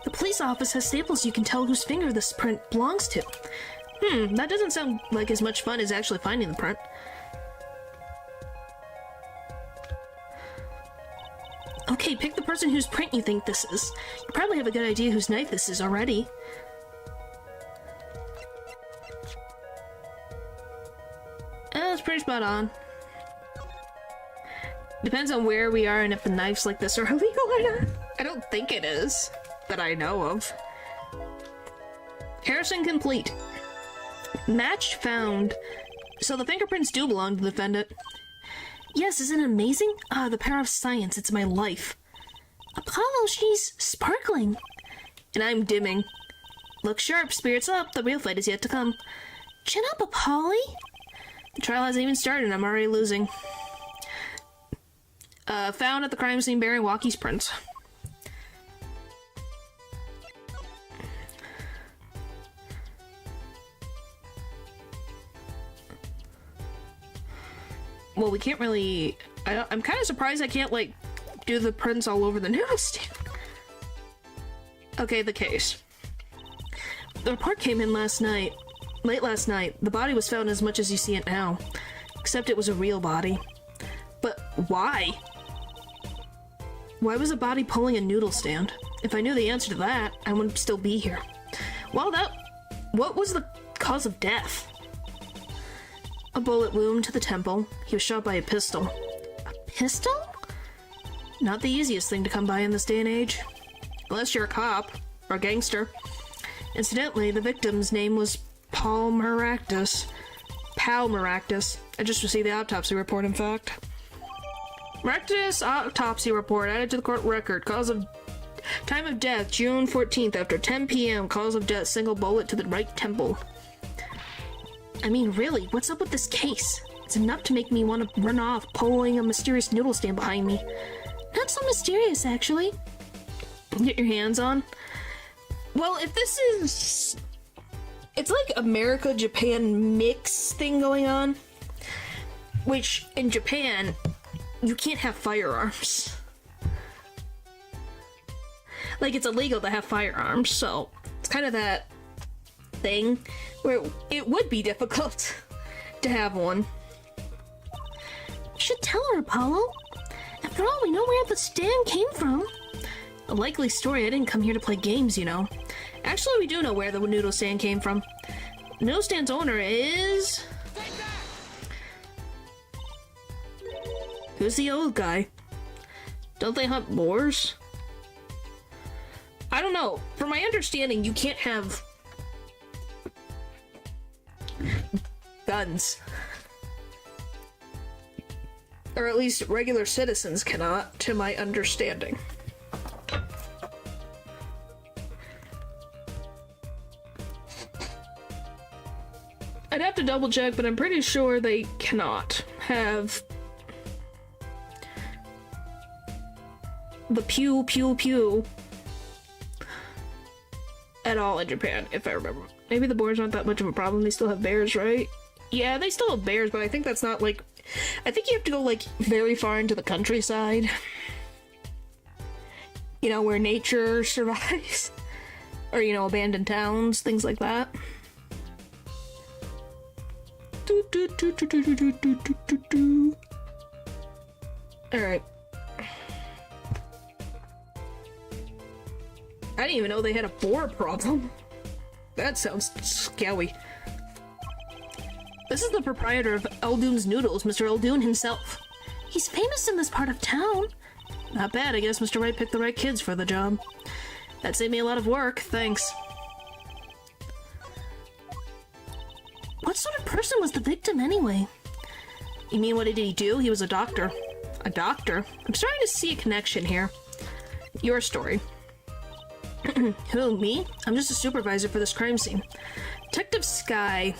The police office has staples you can tell whose finger this print belongs to. That doesn't sound like as much fun as actually finding the print. Okay, pick the person whose print you think this is. You probably have a good idea whose knife this is already. That's pretty spot on. Depends on where we are and if the knives like this are illegal or not. I don't think it is, that I know of. Harrison complete. Match found. So the fingerprints do belong to the defendant. Yes, isn't it amazing? Ah, the power of science, it's my life. Apollo, she's sparkling. And I'm dimming. Look sharp, spirits up, the real fight is yet to come. Chin up, Apollo. The trial hasn't even started and I'm already losing. Found at the crime scene bearing Walkie's prints. Well, we can't really... I'm kind of surprised I can't, like, do the prints all over the newsstand. Okay, the case. The report came in late last night. The body was found as much as you see it now. Except it was a real body. But why? Why was a body pulling a noodle stand? If I knew the answer to that, I wouldn't still be here. Well, what was the cause of death? A bullet wound to the temple. He was shot by a pistol. A pistol? Not the easiest thing to come by in this day and age. Unless you're a cop, or a gangster. Incidentally, the victim's name was Pal Maractus. I just received the autopsy report, in fact. Maractus autopsy report added to the court record. Time of death, June 14th, after 10 p.m. Cause of death, single bullet to the right temple. I mean, really, what's up with this case? It's enough to make me want to run off, pulling a mysterious noodle stand behind me. Not so mysterious, actually. Get your hands on. Well, if this is... It's like America-Japan mix thing going on. Which, in Japan, you can't have firearms. Like, it's illegal to have firearms, so it's kind of that thing where it would be difficult to have one. You should tell her, Apollo. After all, we know where the stand came from. A likely story. I didn't come here to play games, you know. Actually, we do know where the noodle stand came from. The noodle stand's owner is... Who's the old guy? Don't they hunt boars? I don't know. From my understanding, you can't have guns. Or at least regular citizens cannot, to my understanding. I'd have to double check, but I'm pretty sure they cannot have the pew pew pew at all in Japan, if I remember. Maybe the boars aren't that much of a problem. They still have bears, right? Yeah, they still have bears, but I think that's not like I think you have to go, like, very far into the countryside. You know, where nature survives. Or, you know, abandoned towns, things like that. Alright. I didn't even know they had a boar problem. That sounds scary. This is the proprietor of Eldoon's Noodles, Mr. Eldoon himself. He's famous in this part of town. Not bad, I guess Mr. Wright picked the right kids for the job. That saved me a lot of work, thanks. What sort of person was the victim anyway? You mean what did he do? He was a doctor. A doctor? I'm starting to see a connection here. Your story. Who, me? I'm just a supervisor for this crime scene. Detective Sky,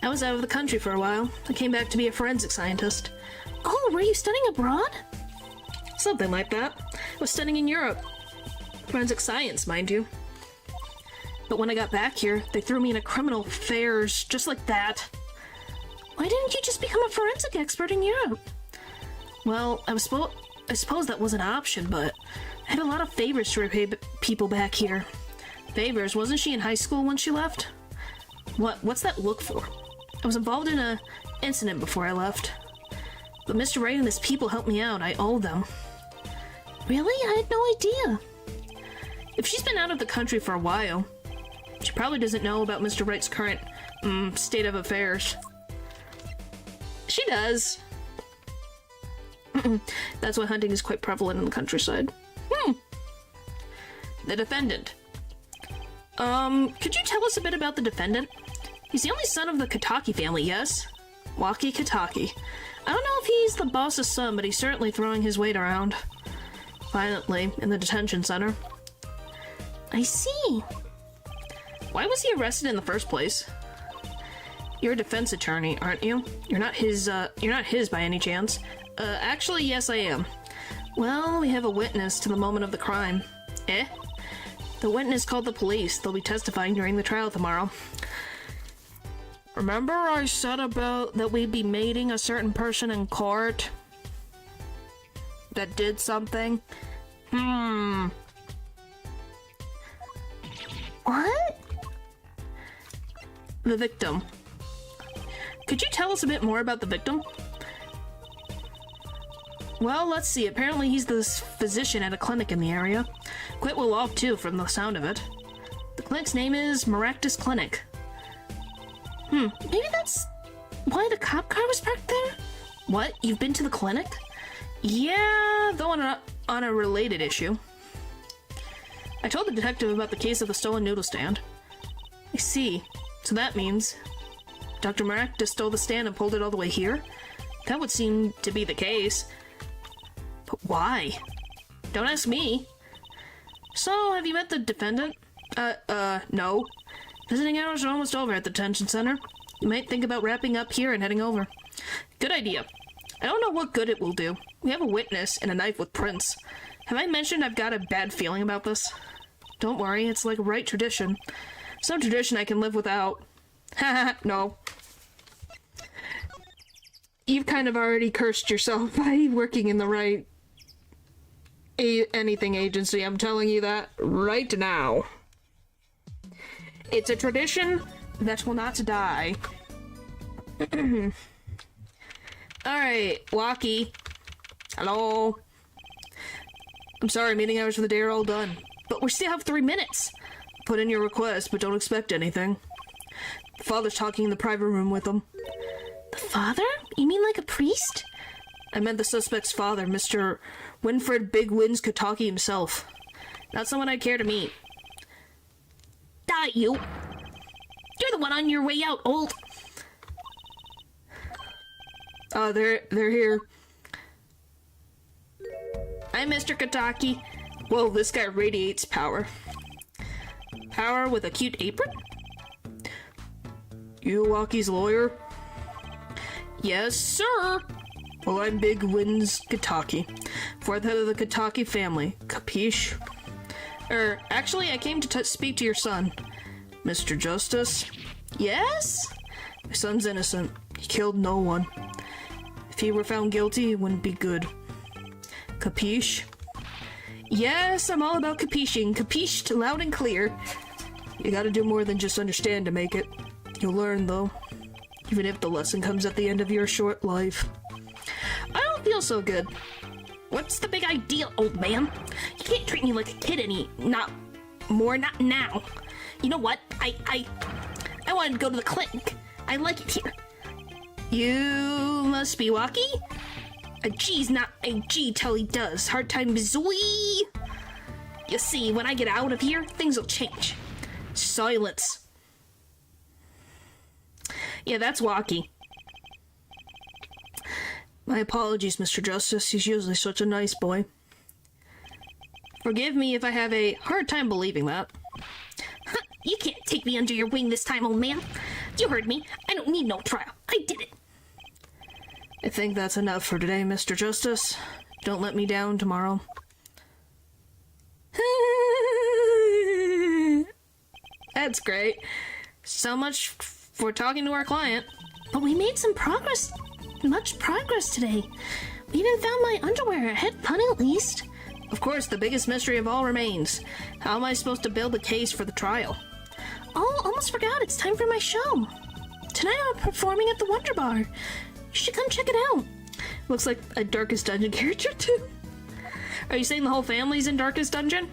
I was out of the country for a while. I came back to be a forensic scientist. Oh, were you studying abroad? Something like that. I was studying in Europe. Forensic science, mind you. But when I got back here, they threw me in a criminal affairs, just like that. Why didn't you just become a forensic expert in Europe? Well, I suppose that was an option, but I had a lot of favors to repay people back here. Favors? Wasn't she in high school when she left? What's that look for? I was involved in a incident before I left. But Mr. Wright and his people helped me out. I owe them. Really? I had no idea. If she's been out of the country for a while, she probably doesn't know about Mr. Wright's current, state of affairs. She does. That's why hunting is quite prevalent in the countryside. The defendant. Could you tell us a bit about the defendant? He's the only son of the Kataki family, yes? Waki Kataki. I don't know if he's the boss's son, but he's certainly throwing his weight around. Violently, in the detention center. I see. Why was he arrested in the first place? You're a defense attorney, aren't you? You're not his by any chance. Actually, yes I am. Well, we have a witness to the moment of the crime. Eh? The witness called the police. They'll be testifying during the trial tomorrow. Remember I said about that we'd be meeting a certain person in court? That did something? What? The victim. Could you tell us a bit more about the victim? Well, let's see. Apparently he's the physician at a clinic in the area. Quite well off, too, from the sound of it. The clinic's name is Maractus Clinic. Maybe that's why the cop car was parked there? What? You've been to the clinic? Yeah, though on a related issue. I told the detective about the case of the stolen noodle stand. I see. So that means Dr. Maractus stole the stand and pulled it all the way here? That would seem to be the case. But why? Don't ask me. So, have you met the defendant? No. Visiting hours are almost over at the detention center. You might think about wrapping up here and heading over. Good idea. I don't know what good it will do. We have a witness and a knife with prints. Have I mentioned I've got a bad feeling about this? Don't worry, it's like a Wright tradition. Some tradition I can live without. Haha, no. You've kind of already cursed yourself by working in the Wright anything agency, I'm telling you that right now. It's a tradition that will not die. Alright, Waki. Hello. I'm sorry, meeting hours for the day are all done. But we still have 3 minutes. Put in your request, but don't expect anything. The father's talking in the private room with him. The father? You mean like a priest? I meant the suspect's father, Mr. Winfred Big Wins Kataki himself. Not someone I'd care to meet. Not you. You're the one on your way out, old. Oh, they're here. I'm Mr. Kataki. Whoa, this guy radiates power. Power with a cute apron? You Waki's lawyer? Yes, sir. Well, I'm Big Wins Kataki, fourth head of the Kataki family. Capiche? Actually, I came to speak to your son. Mr. Justice? Yes? My son's innocent. He killed no one. he were found guilty, it wouldn't be good. Capiche? Yes, I'm all about capiching. Capished loud and clear. You gotta do more than just understand to make it. You'll learn, though. Even if the lesson comes at the end of your short life. I don't feel so good. What's the big idea, old man? You can't treat me like a kid not now. You know what? I wanted to go to the clinic. I like it here. You must be Walkie? A G's not a G till he does. Hard time bizooey. You see, when I get out of here, things will change. Silence. Yeah, that's Walkie. My apologies, Mr. Justice. He's usually such a nice boy. Forgive me if I have a hard time believing that. You can't take me under your wing this time, old man. You heard me. I don't need no trial. I did it. I think that's enough for today, Mr. Justice. Don't let me down tomorrow. That's great. So much for talking to our client. But we made some progress. Much progress today. We even found my underwear. A head pun at least. Of course, the biggest mystery of all remains. How am I supposed to build a case for the trial? Oh, almost forgot. It's time for my show. Tonight I'm performing at the Wonder Bar. You should come check it out. Looks like a Darkest Dungeon character, too. Are you saying the whole family's in Darkest Dungeon?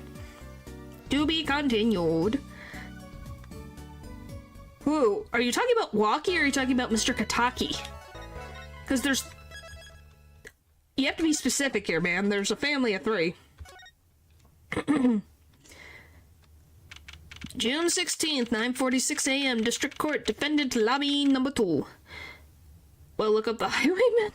To be continued. Who? Are you talking about Walkie or are you talking about Mr. Kataki? Because there's... You have to be specific here, man. There's a family of 3. June 16th, 9:46 a.m. District Court, Defendant Lobby Number 2. Well, look up the highwayman.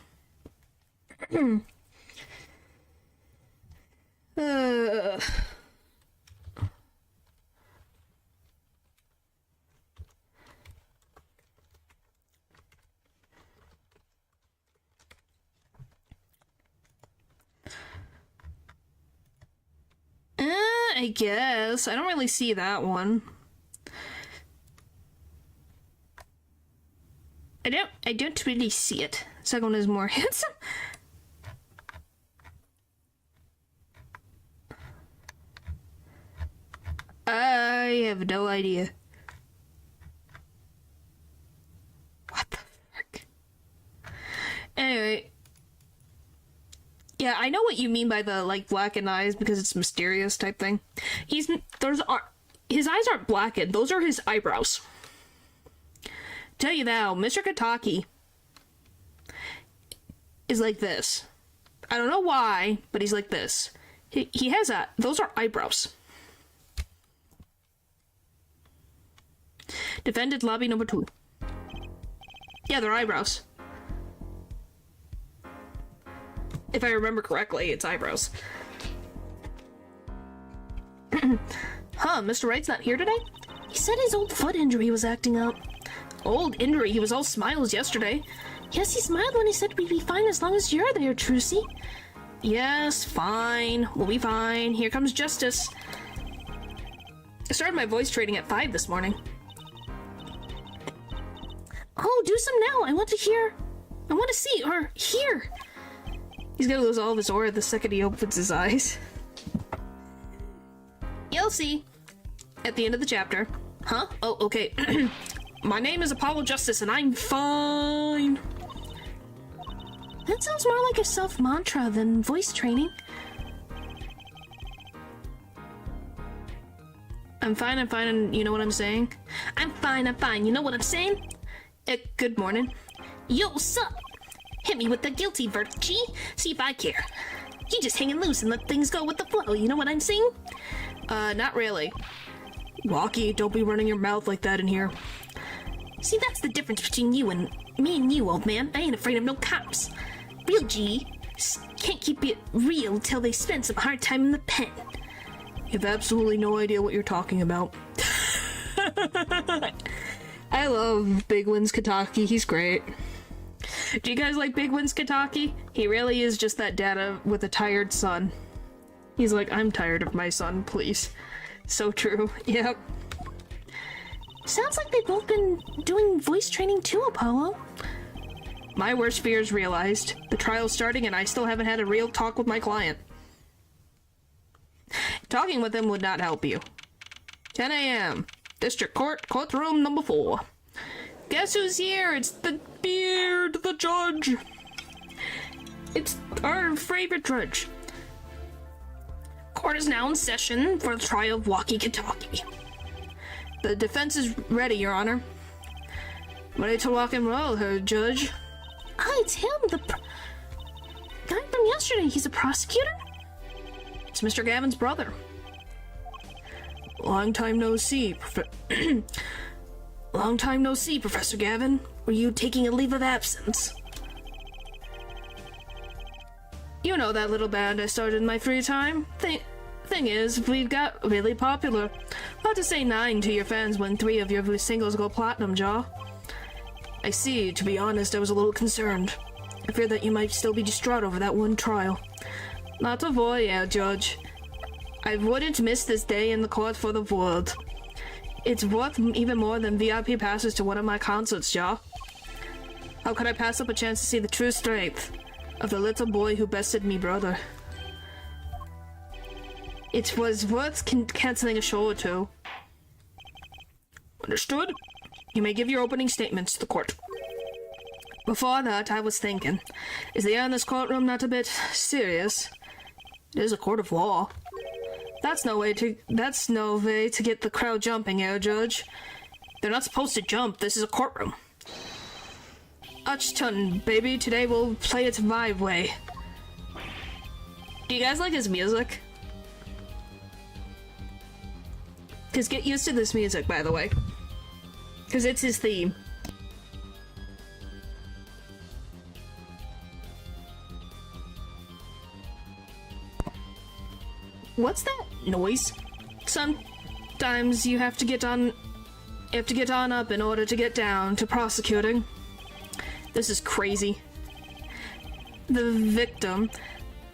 I guess. I don't really see that one. I don't really see it. Second one is more handsome. I have no idea. What the frick? Anyway. Yeah, I know what you mean by the, like, blackened eyes because it's mysterious type thing. His eyes aren't blackened. Those are his eyebrows. Tell you now, Mr. Kataki is like this. I don't know why, but he's like this. He has that. Those are eyebrows. Defendant Lobby Number 2. Yeah, they're eyebrows. If I remember correctly, it's eyebrows. Huh, Mr. Wright's not here today? He said his old foot injury was acting up. Old injury? He was all smiles yesterday. Yes, he smiled when he said we'd be fine as long as you're there, Trucy. Yes, fine. We'll be fine. Here comes justice. I started my voice training at 5 this morning. Oh, do some now. I want to see, or hear. He's gonna lose all of his aura the second he opens his eyes. You'll see. At the end of the chapter. Huh? Oh, okay. My name is Apollo Justice and I'm fine. That sounds more like a self-mantra than voice training. I'm fine, and you know what I'm saying? I'm fine, you know what I'm saying? Good morning. Yo, sup? Hit me with the guilty verdict, G. See if I care. You just hanging loose and let things go with the flow, you know what I'm saying? Not really. Walkie, don't be running your mouth like that in here. See, that's the difference between you and you, old man. I ain't afraid of no cops. Real G can't keep it real till they spend some hard time in the pen. You have absolutely no idea what you're talking about. I love Big Wins Kataki. He's great. Do you guys like Big Wins Kataki? He really is just that dad with a tired son. He's like, I'm tired of my son, please. So true. Yep. Sounds like they've both been doing voice training too, Apollo. My worst fears realized. The trial's starting and I still haven't had a real talk with my client. Talking with him would not help you. 10 a.m. District Court, courtroom number 4. Guess who's here? It's the beard, the judge. It's our favorite judge. Court is now in session for the trial of Walkie-Talkie. The defense is ready, Your Honor. Ready to rock and roll, her judge. Ah, it's him, the guy from yesterday. He's a prosecutor? It's Mr. Gavin's brother. Long time no see, Long time no see, Professor Gavin. Were you taking a leave of absence? You know that little band I started in my free time? Thing is, we got really popular. Hard to say 9 to your fans when 3 of your singles go platinum, Jaw. I see. To be honest, I was a little concerned. I fear that you might still be distraught over that one trial. Not to worry, Judge. I wouldn't miss this day in the court for the world. It's worth even more than VIP passes to one of my concerts, Jaw. How could I pass up a chance to see the true strength of the little boy who bested me, brother? It was worth canceling a show or two. Understood? You may give your opening statements to the court. Before that, I was thinking, is the air in this courtroom not a bit serious? It is a court of law. That's no way to get the crowd jumping, Judge. They're not supposed to jump. This is a courtroom. Uchton, baby, today we'll play it my way. Do you guys like his music? Because get used to this music, by the way. Because it's his theme. What's that noise? Sometimes you have to get on up in order to get down to prosecuting. This is crazy. The victim,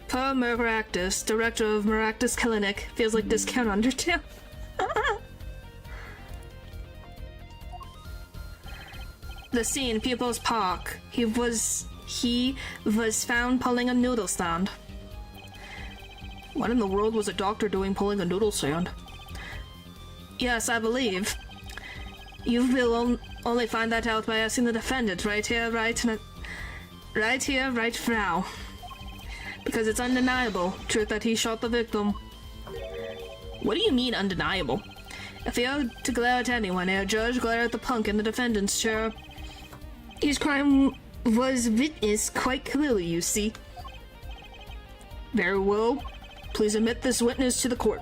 Per Maractus, director of Maractus Clinic, feels like Discount Undertale. The scene, People's Park. He was found pulling a noodle stand. What in the world was a doctor doing pulling a noodle stand? Yes, I believe. You will only find that out by asking the defendant, right here, right now. Because it's undeniable, truth that he shot the victim. What do you mean, undeniable? If you're to glare at anyone, Judge, glare at the punk in the defendant's chair. His crime was witnessed quite clearly, you see. Very well. Please admit this witness to the court.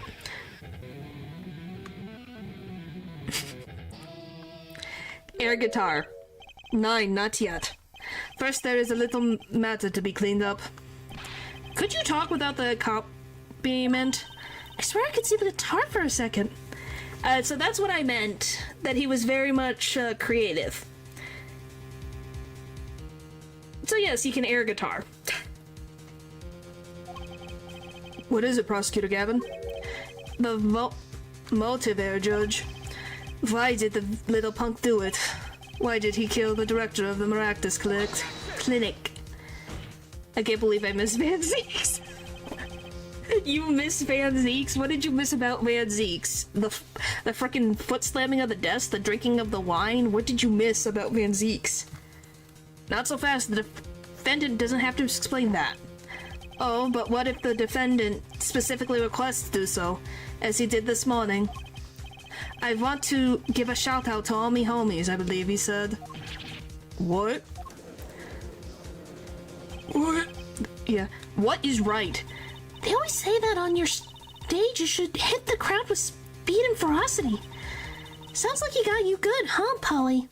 Air guitar. 9, not yet. First, there is a little matter to be cleaned up. Could you talk without the accompaniment? I swear I could see the guitar for a second. So that's what I meant. That he was very much creative. So yes, he can air guitar. What is it, Prosecutor Gavin? The motive, Judge. Why did the little punk do it? Why did he kill the director of the Maractus Clinic? I can't believe I missed Van Zeeks. You missed Van Zeeks? What did you miss about Van Zeeks? The frickin' foot slamming of the desk? The drinking of the wine? What did you miss about Van Zeeks? Not so fast. The defendant doesn't have to explain that. Oh, but what if the defendant specifically requests to do so, as he did this morning? I want to give a shout out to all me homies, I believe he said. What? What? Yeah. What is right? They always say that on your stage you should hit the crowd with speed and ferocity. Sounds like he got you good, huh, Polly?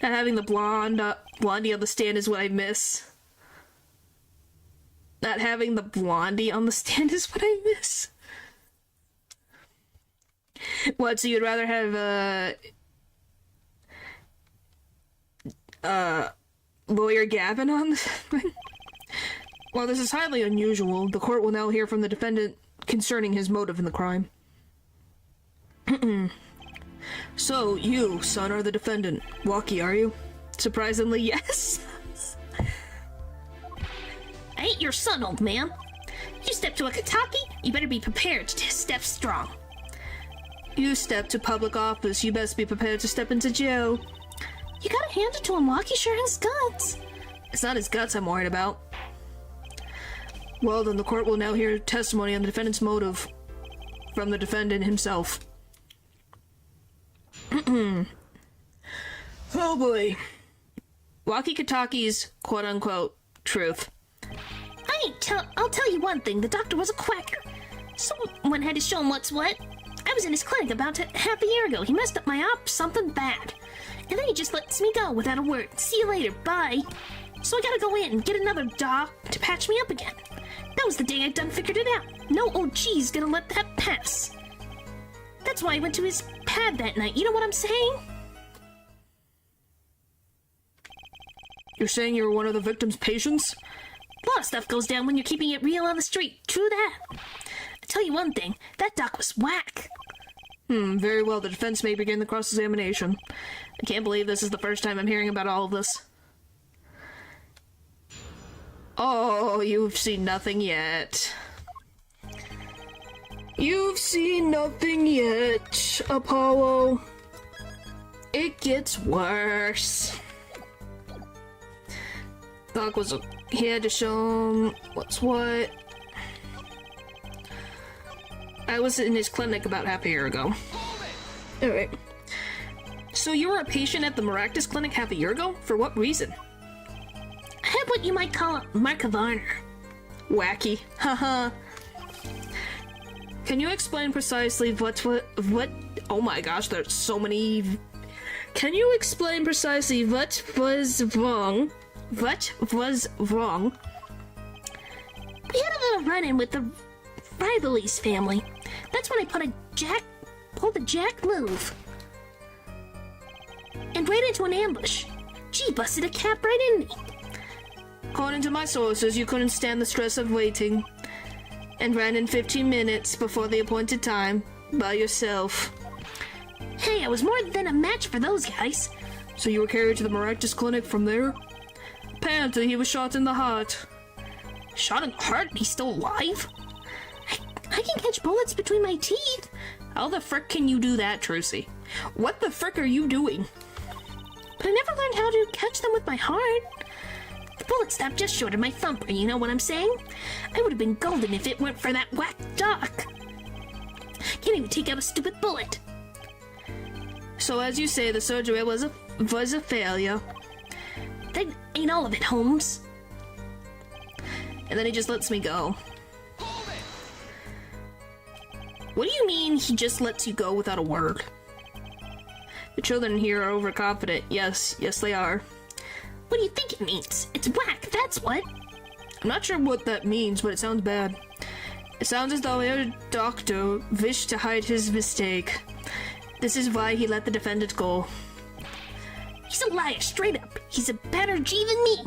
Not having the blondie on the stand is what I miss. Not having the blondie on the stand is what I miss. What, so you'd rather have, Lawyer Gavin on the... Well, this is highly unusual. The court will now hear from the defendant concerning his motive in the crime. So, you, son, are the defendant. Walkie, are you? Surprisingly, yes. I ain't your son, old man. You step to a Kataki, you better be prepared to step strong. You step to public office, you best be prepared to step into jail. You gotta hand it to him, Waki sure has guts. It's not his guts I'm worried about. Well, then the court will now hear testimony on the defendant's motive from the defendant himself. Oh boy. Waki Kataki's quote-unquote truth. I'll tell you one thing, the doctor was a quacker. Someone had to show him what's what. I was in his clinic about half a year ago. He messed up my op something bad. And then he just lets me go without a word. See you later, bye. So I gotta go in and get another doc to patch me up again. That was the day I done figured it out. No OG's gonna let that pass. That's why I went to his pad that night. You know what I'm saying? You're saying you're one of the victim's patients? A lot of stuff goes down when you're keeping it real on the street. True that. I tell you one thing, that doc was whack. Very well. The defense may begin the cross-examination. I can't believe this is the first time I'm hearing about all of this. Oh, you've seen nothing yet. You've seen nothing yet, Apollo. It gets worse. Doc he had to show him what's what. I was in his clinic about half a year ago. Alright. So you were a patient at the Maractus clinic half a year ago? For what reason? I had what you might call a mark of honor. Wacky. Haha. Can you explain precisely what... Oh my gosh, there's so many... Can you explain precisely what was wrong? What was wrong? We had a little run-in with the Rivalry's family. That's when I pulled a jack move. And ran into an ambush. Gee, busted a cap right in me. According to my sources, you couldn't stand the stress of waiting. And ran in 15 minutes before the appointed time, by yourself. Hey, I was more than a match for those guys. So you were carried to the Maractus clinic from there? Apparently he was shot in the heart. Shot in the heart? He's still alive? I can catch bullets between my teeth. How the frick can you do that, Trucy? What the frick are you doing? But I never learned how to catch them with my heart. The bullet stopped just short of my thumper, you know what I'm saying? I would have been golden if it weren't for that whack doc. Can't even take out a stupid bullet. So as you say, the surgery was a failure. That ain't all of it, Holmes. And then he just lets me go. What do you mean he just lets you go without a word? The children here are overconfident. Yes, they are. What do you think it means? It's whack, that's what. I'm not sure what that means, but it sounds bad. It sounds as though your doctor wished to hide his mistake. This is why he let the defendant go. He's a liar, straight up. He's a better G than me.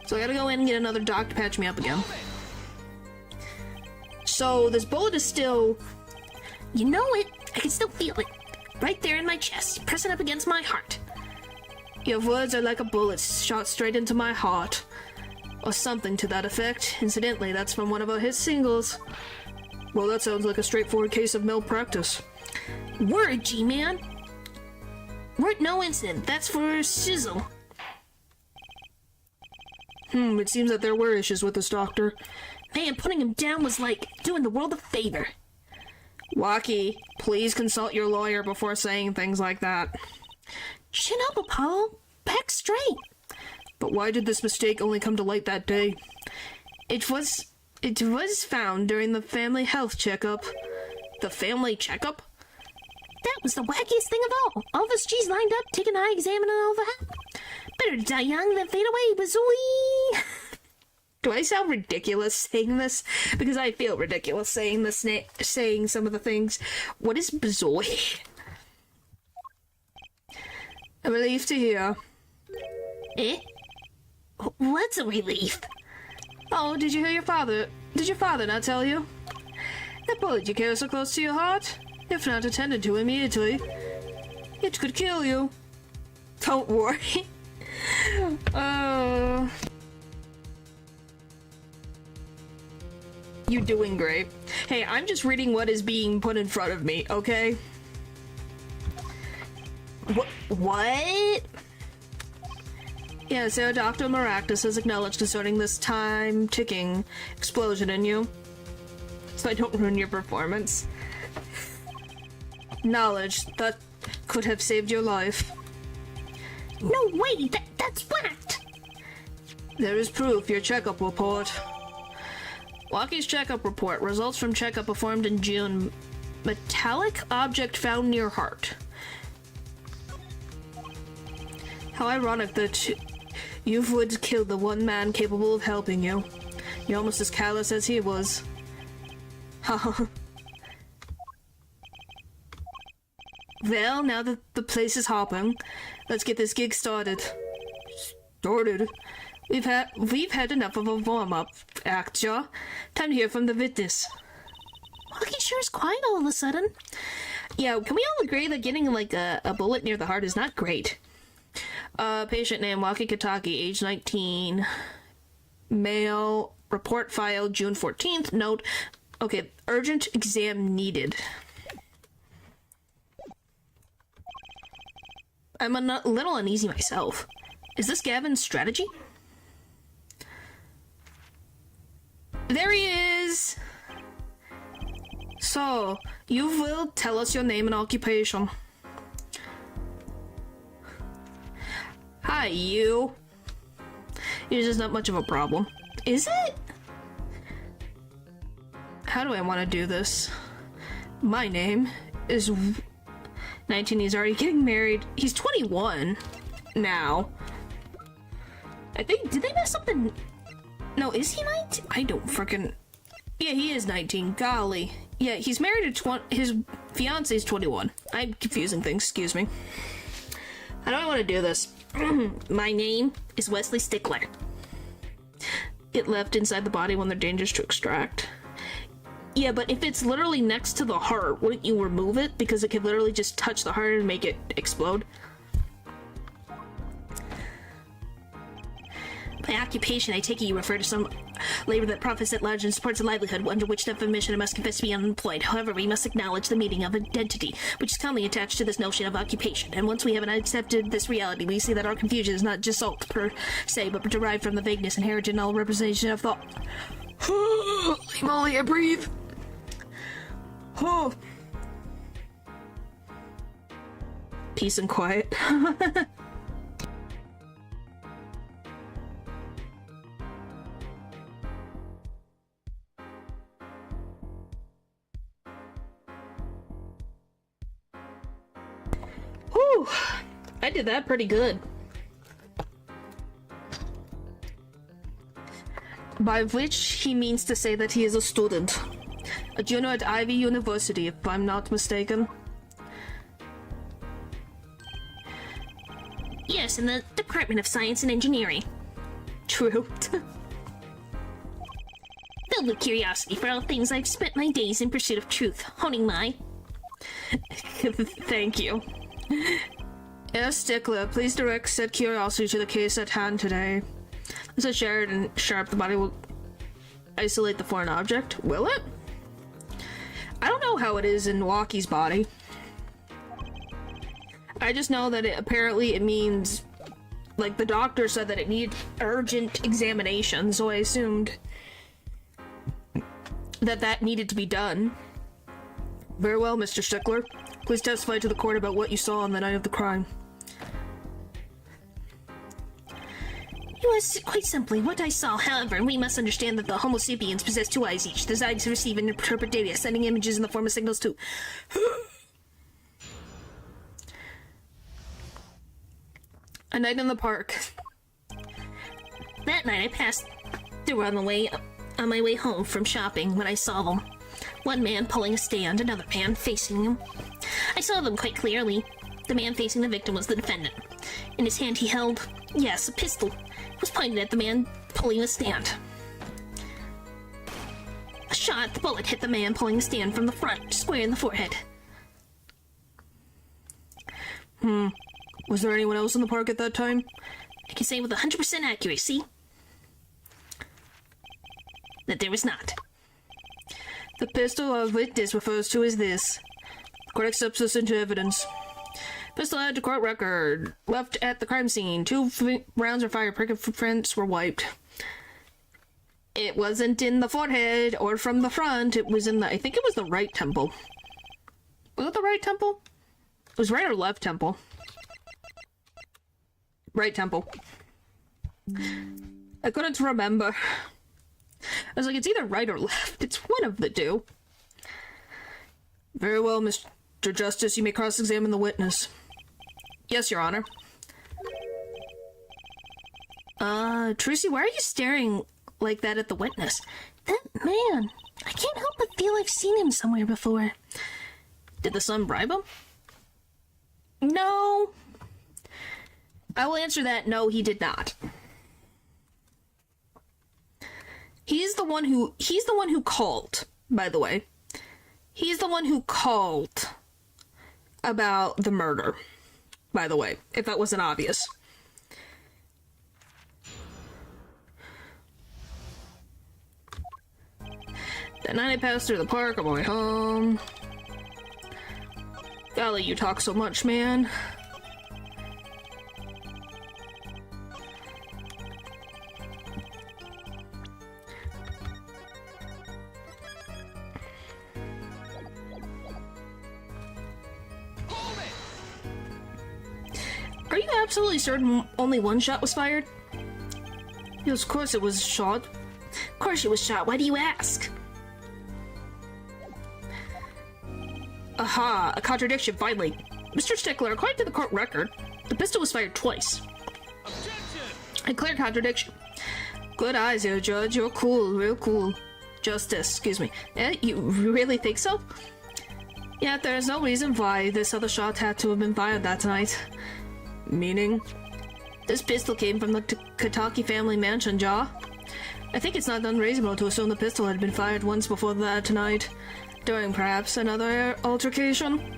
So I gotta go in and get another doc to patch me up again. So this bullet is still... You know it. I can still feel it. Right there in my chest, pressing up against my heart. Your words are like a bullet shot straight into my heart. Or something to that effect. Incidentally, that's from one of our hit singles. Well, that sounds like a straightforward case of malpractice. Word, G-Man. Weren't no incident. That's for sizzle. It seems that there were issues with this doctor. Man, putting him down was like doing the world a favor. Waki, please consult your lawyer before saying things like that. Chin up, Apollo. Back straight. But why did this mistake only come to light that day? It was found during the family health checkup. The family checkup? That was the wackiest thing of all. All of us G's lined up, taking an eye exam and all that. Better to die young than fade away, bazooey. Do I sound ridiculous saying this? Because I feel ridiculous saying this, saying some of the things. What is bazooey? A relief to hear. Eh? What's a relief? Oh, did you hear your father? Did your father not tell you? That bullet you carry so close to your heart, if not attended to immediately, it could kill you. Don't worry. You're doing great. Hey, I'm just reading what is being put in front of me, okay? What? Yeah, so Dr. Maractus has acknowledged concerning this time-ticking explosion in you. So I don't ruin your performance. Knowledge that could have saved your life. No way, that's whacked. There is proof, your checkup report. Walkie's checkup report. Results from checkup performed in June. Metallic object found near heart. How ironic that you would kill the one man capable of helping you. You're almost as callous as he was. Haha. Well, now that the place is hopping, let's get this gig started. Started? We've had enough of a warm-up act, Jaw. Time to hear from the witness. Walkie sure is quiet all of a sudden. Yeah, can we all agree that getting, like, a bullet near the heart is not great? Patient name, Walkie Kataki, age 19. Male, report filed June 14th. Note, okay, urgent exam needed. I'm a little uneasy myself. Is this Gavin's strategy? There he is! So, you will tell us your name and occupation. Hi, you. You're just not much of a problem. Is it? How do I want to do this? My name is 19. He's already getting married. He's 21 now. I think, did they mess up the... No, is he 19? I don't freaking... Yeah, he is 19. Golly. Yeah, he's married to his fiance is 21. I'm confusing things, excuse me. How do I want to do this? My name is Wesley Stickler. It left inside the body when they're dangerous to extract. Yeah, but if it's literally next to the heart, wouldn't you remove it? Because it could literally just touch the heart and make it explode. By occupation, I take it you refer to some labor that profits at large and supports a livelihood, under which definition I must confess to be unemployed. However, we must acknowledge the meaning of identity, which is commonly attached to this notion of occupation. And once we have accepted this reality, we see that our confusion is not just salt per se, but derived from the vagueness inherent in all representation of thought. Leave Molly, I breathe. Oh. Peace and quiet. Whew, I did that pretty good. By which he means to say that he is a student. A junior at Ivy University, if I'm not mistaken. Yes, in the Department of Science and Engineering. True. Filled with curiosity for all things, I've spent my days in pursuit of truth, honing my... Thank you. Yes, Stickler, please direct said curiosity to the case at hand today. Said Sheridan Sharp, the body will isolate the foreign object. Will it? I don't know how it is in Walkie's body. I just know that apparently it means, like, the doctor said that it needed urgent examination, so I assumed that needed to be done. Very well, Mr. Stickler. Please testify to the court about what you saw on the night of the crime. It was quite simply what I saw. However, we must understand that the Homo sapiens possess two eyes each, designed to receive and interpret data, sending images in the form of signals to... A night in the park. That night I passed through on my way home from shopping when I saw them. One man pulling a stand, another man facing him. I saw them quite clearly. The man facing the victim was the defendant. In his hand he held, yes, a pistol. It was pointed at the man pulling the stand. A shot, the bullet hit the man pulling the stand from the front, square in the forehead. Was there anyone else in the park at that time? I can say with 100% accuracy that there was not. The pistol a witness refers to is this. Court accepts this into evidence. Pistol added to court record. Left at the crime scene. 2 rounds were fired. Prick footprints were wiped. It wasn't in the forehead or from the front. It was in the... I think it was the right temple. Was it the right temple? It was right or left temple. Right temple. I couldn't remember. I was like, it's either right or left. It's one of the two. Very well, Mr. Justice. You may cross-examine the witness. Yes, Your Honor. Trucy, why are you staring like that at the witness? That man. I can't help but feel I've seen him somewhere before. Did the son bribe him? No. I will answer that. No, he did not. He's the one who called, by the way. He's the one who called about the murder, by the way, if that wasn't obvious. That night I passed through the park on my way home. Golly, you talk so much, man. Are you absolutely certain only one shot was fired? Yes, of course it was shot. Of course it was shot. Why do you ask? Aha, a contradiction, finally. Mr. Stickler, according to the court record, the pistol was fired twice. Objection! A clear contradiction. Good eyes here, Judge. You're cool, real cool. Justice, excuse me. You really think so? Yeah, there's no reason why this other shot had to have been fired that night. Meaning? This pistol came from the Kataki family mansion, Ja. I think it's not unreasonable to assume the pistol had been fired once before that tonight, during perhaps another altercation.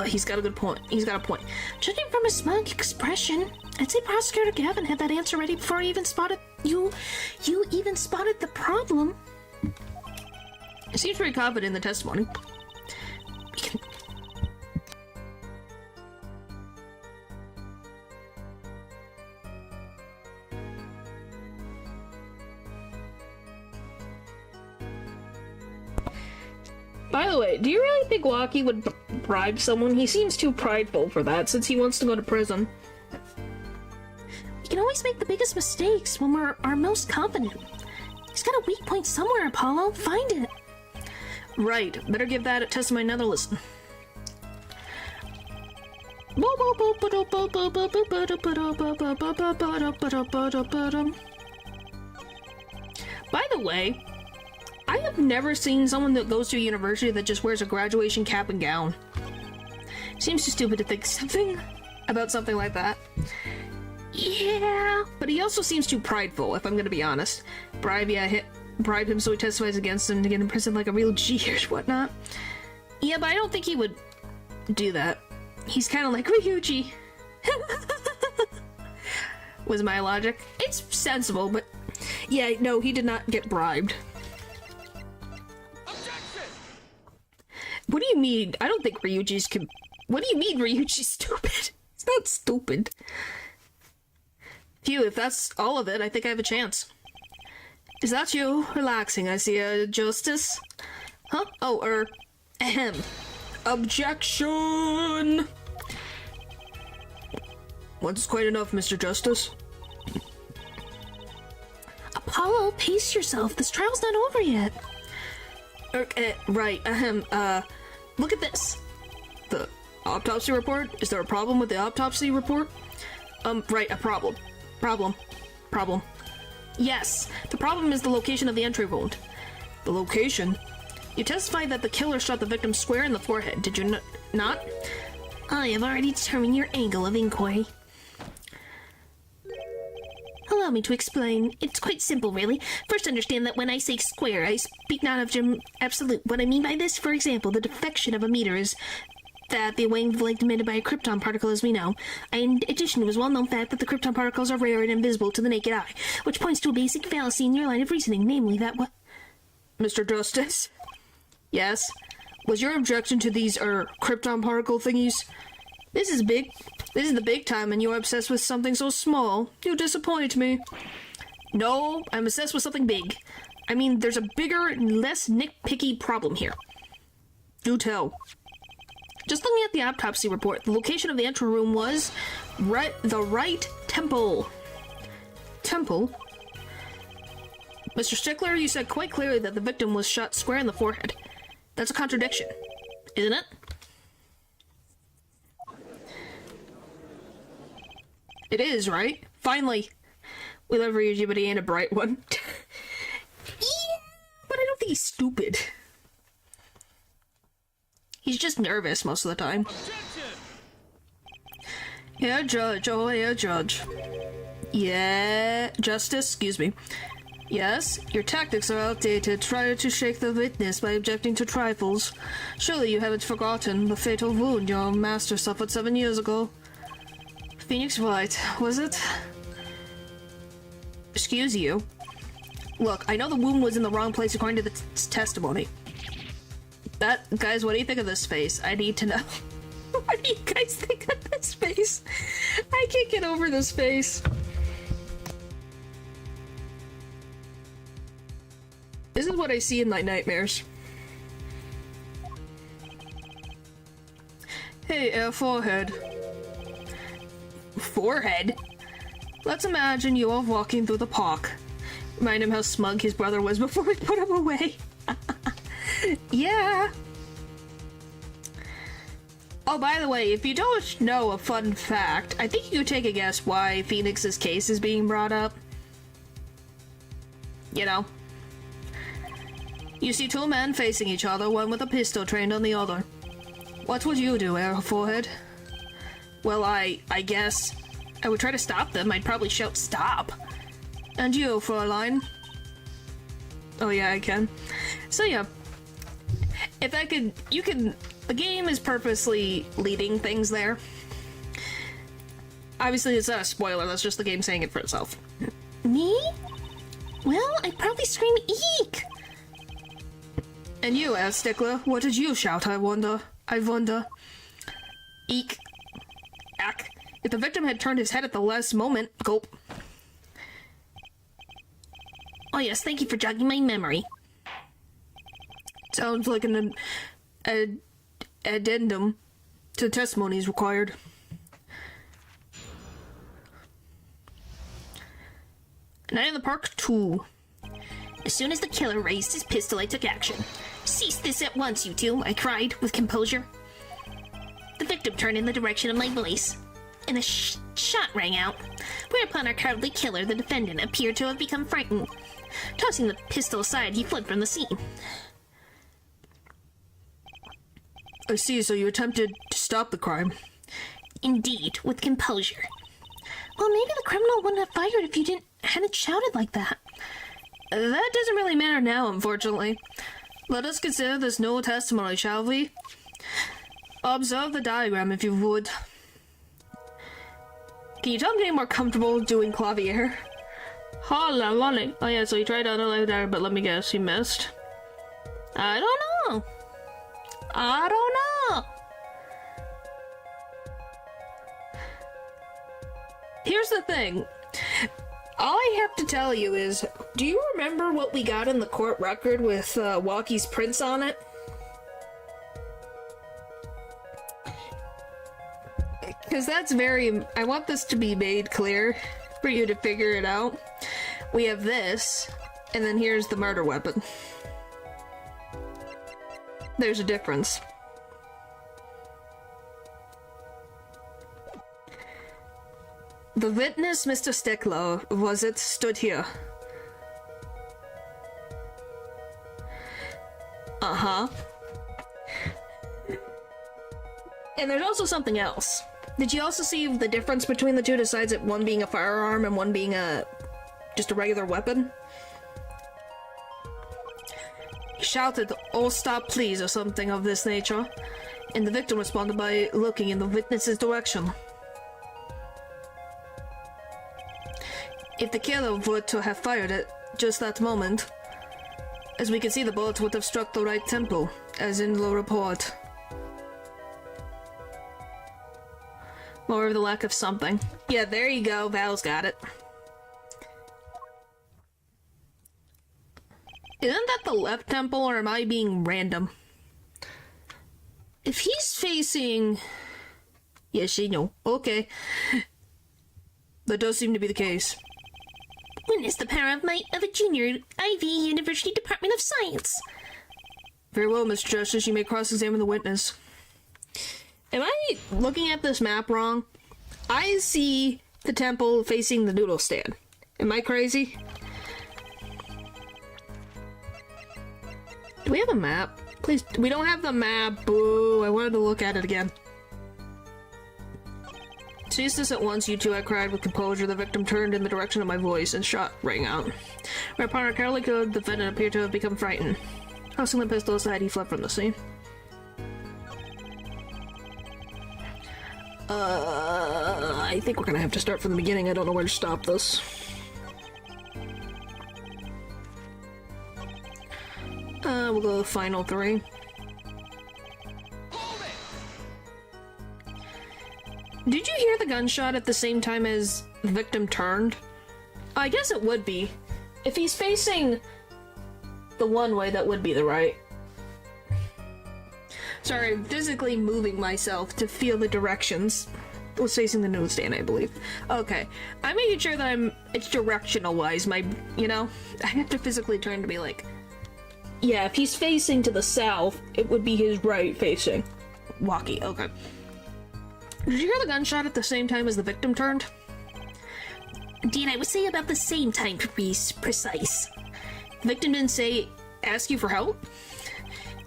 He's got a good point. He's got a point. Judging from his smug expression, I'd say Prosecutor Gavin had that answer ready before he even spotted you even spotted the problem. He seems pretty confident in the testimony. By the way, do you really think Waki would bribe someone? He seems too prideful for that, since he wants to go to prison. We can always make the biggest mistakes when we're our most confident. He's got a weak point somewhere, Apollo. Find it. Right. Better give that testimony another listen. By the way, I have never seen someone that goes to a university that just wears a graduation cap and gown. Seems too stupid to think something about something like that. Yeah, but he also seems too prideful, if I'm gonna be honest. Bribe him so he testifies against him to get imprisoned like a real G or whatnot. Yeah, but I don't think he would do that. He's kind of like Ryuji. Was my logic. It's sensible, but yeah, no, he did not get bribed. What do you mean? I don't think Ryuji's What do you mean Ryuji's stupid? It's not stupid. Phew, if that's all of it, I think I have a chance. Is that you? Relaxing, I see, Justice? Huh? Oh, ahem. Objection! Once quite enough, Mr. Justice. Apollo, pace yourself. This trial's not over yet. Right, look at this. The autopsy report? Is there a problem with the autopsy report? Right, a problem. Problem. Yes, the problem is the location of the entry wound. The location? You testified that the killer shot the victim square in the forehead, did you not? I have already determined your angle of inquiry. Allow me to explain. It's quite simple, really. First, understand that when I say square, I speak not of absolute. What I mean by this, for example, the deflection of a meter is that the wavelength emitted by a krypton particle, as we know. In addition, it was well-known fact that the krypton particles are rare and invisible to the naked eye, which points to a basic fallacy in your line of reasoning, namely that what... Mr. Justice? Yes? Was your objection to these, krypton particle thingies? This is big. This is the big time, and you're obsessed with something so small. You disappoint me. No, I'm obsessed with something big. I mean, there's a bigger, less nitpicky problem here. Do tell. Just looking at the autopsy report, the location of the entry room was the Wright Temple. Temple? Mr. Stickler, you said quite clearly that the victim was shot square in the forehead. That's a contradiction, isn't it? It is, right? Finally. We love Ryuji, but he ain't a bright one. Yeah, but I don't think he's stupid. He's just nervous most of the time. Yeah, Judge. Oh, yeah, Judge. Yeah, Justice, excuse me. Yes, your tactics are outdated. Try to shake the witness by objecting to trifles. Surely you haven't forgotten the fatal wound your master suffered 7 years ago. Phoenix Wright, was it? Excuse you. Look, I know the wound was in the wrong place according to the testimony. Guys, what do you think of this face? I need to know. What do you guys think of this face? I can't get over this face. This is what I see in my nightmares. Hey, forehead. Forehead? Let's imagine you are walking through the park. Remind him how smug his brother was before we put him away. Yeah. Oh, by the way, if you don't know a fun fact, I think you could take a guess why Phoenix's case is being brought up. You know? You see two men facing each other, one with a pistol trained on the other. What would you do, Forehead? Well, I guess I would try to stop them. I'd probably shout, stop! And you, Fräulein? Oh yeah, I can. So yeah. If I could, you can, the game is purposely leading things there. Obviously it's not a spoiler, that's just the game saying it for itself. Me? Well, I'd probably scream eek! And you, Stickler, what did you shout, I wonder? Eek. Ack. If the victim had turned his head at the last moment, gulp. Oh yes, thank you for jogging my memory. Sounds like an addendum to testimonies required. Night in the Park 2. As soon as the killer raised his pistol, I took action. Cease this at once, you two, I cried with composure. The victim turned in the direction of my voice, and a shot rang out, whereupon our cowardly killer, the defendant, appeared to have become frightened. Tossing the pistol aside, he fled from the scene. I see, so you attempted to stop the crime. Indeed, with composure. Well, maybe the criminal wouldn't have fired if you hadn't shouted like that. That doesn't really matter now, unfortunately. Let us consider this no testimony, shall we? Observe the diagram, if you would. Can you tell me getting more comfortable doing clavier? Holla, money. Oh yeah, so he tried to underlay there, but let me guess, he missed. I don't know. Here's the thing. All I have to tell you is, do you remember what we got in the court record with Walkie's prints on it? Because that's I want this to be made clear for you to figure it out. We have this, and then here's the murder weapon. There's a difference. The witness, Mr. Stickler, stood here. Uh-huh. And there's also something else. Did you also see the difference between the two besides it one being a firearm and one being just a regular weapon? He shouted, "Oh, stop please," or something of this nature, and the victim responded by looking in the witness's direction. If the killer were to have fired at just that moment, As we can see, the bullets would have struck the right temple, as in the report. More of the lack of something. Yeah, there you go. Val's got it. Isn't that the left temple, or am I being random? If he's facing... Yes, you know. Okay. That does seem to be the case. Witness the power of might of a junior Ivy University Department of Science. Very well, Mr. Justice. You may cross-examine the witness. Am I looking at this map wrong? I see the temple facing the noodle stand. Am I crazy? Do we have a map? Please, we don't have the map. Boo, I wanted to look at it again. Cease this at once, you two, I cried with composure. The victim turned in the direction of my voice, and shot rang out. Whereupon our carefully killed defendant appeared to have become frightened. Tossing the pistol aside, he fled from the scene. I think we're gonna have to start from the beginning. I don't know where to stop this. We'll go to the final three. Did you hear the gunshot at the same time as the victim turned? I guess it would be. If he's facing the one way, that would be the right. Sorry, I'm physically moving myself to feel the directions. It was facing the newsstand, I believe. Okay. I'm making sure that it's directional-wise. You know? I have to physically turn to be like... Yeah, if he's facing to the south, it would be his right facing. Walkie, okay. Did you hear the gunshot at the same time as the victim turned? Indeed, I would say about the same time to be precise. The victim didn't ask you for help?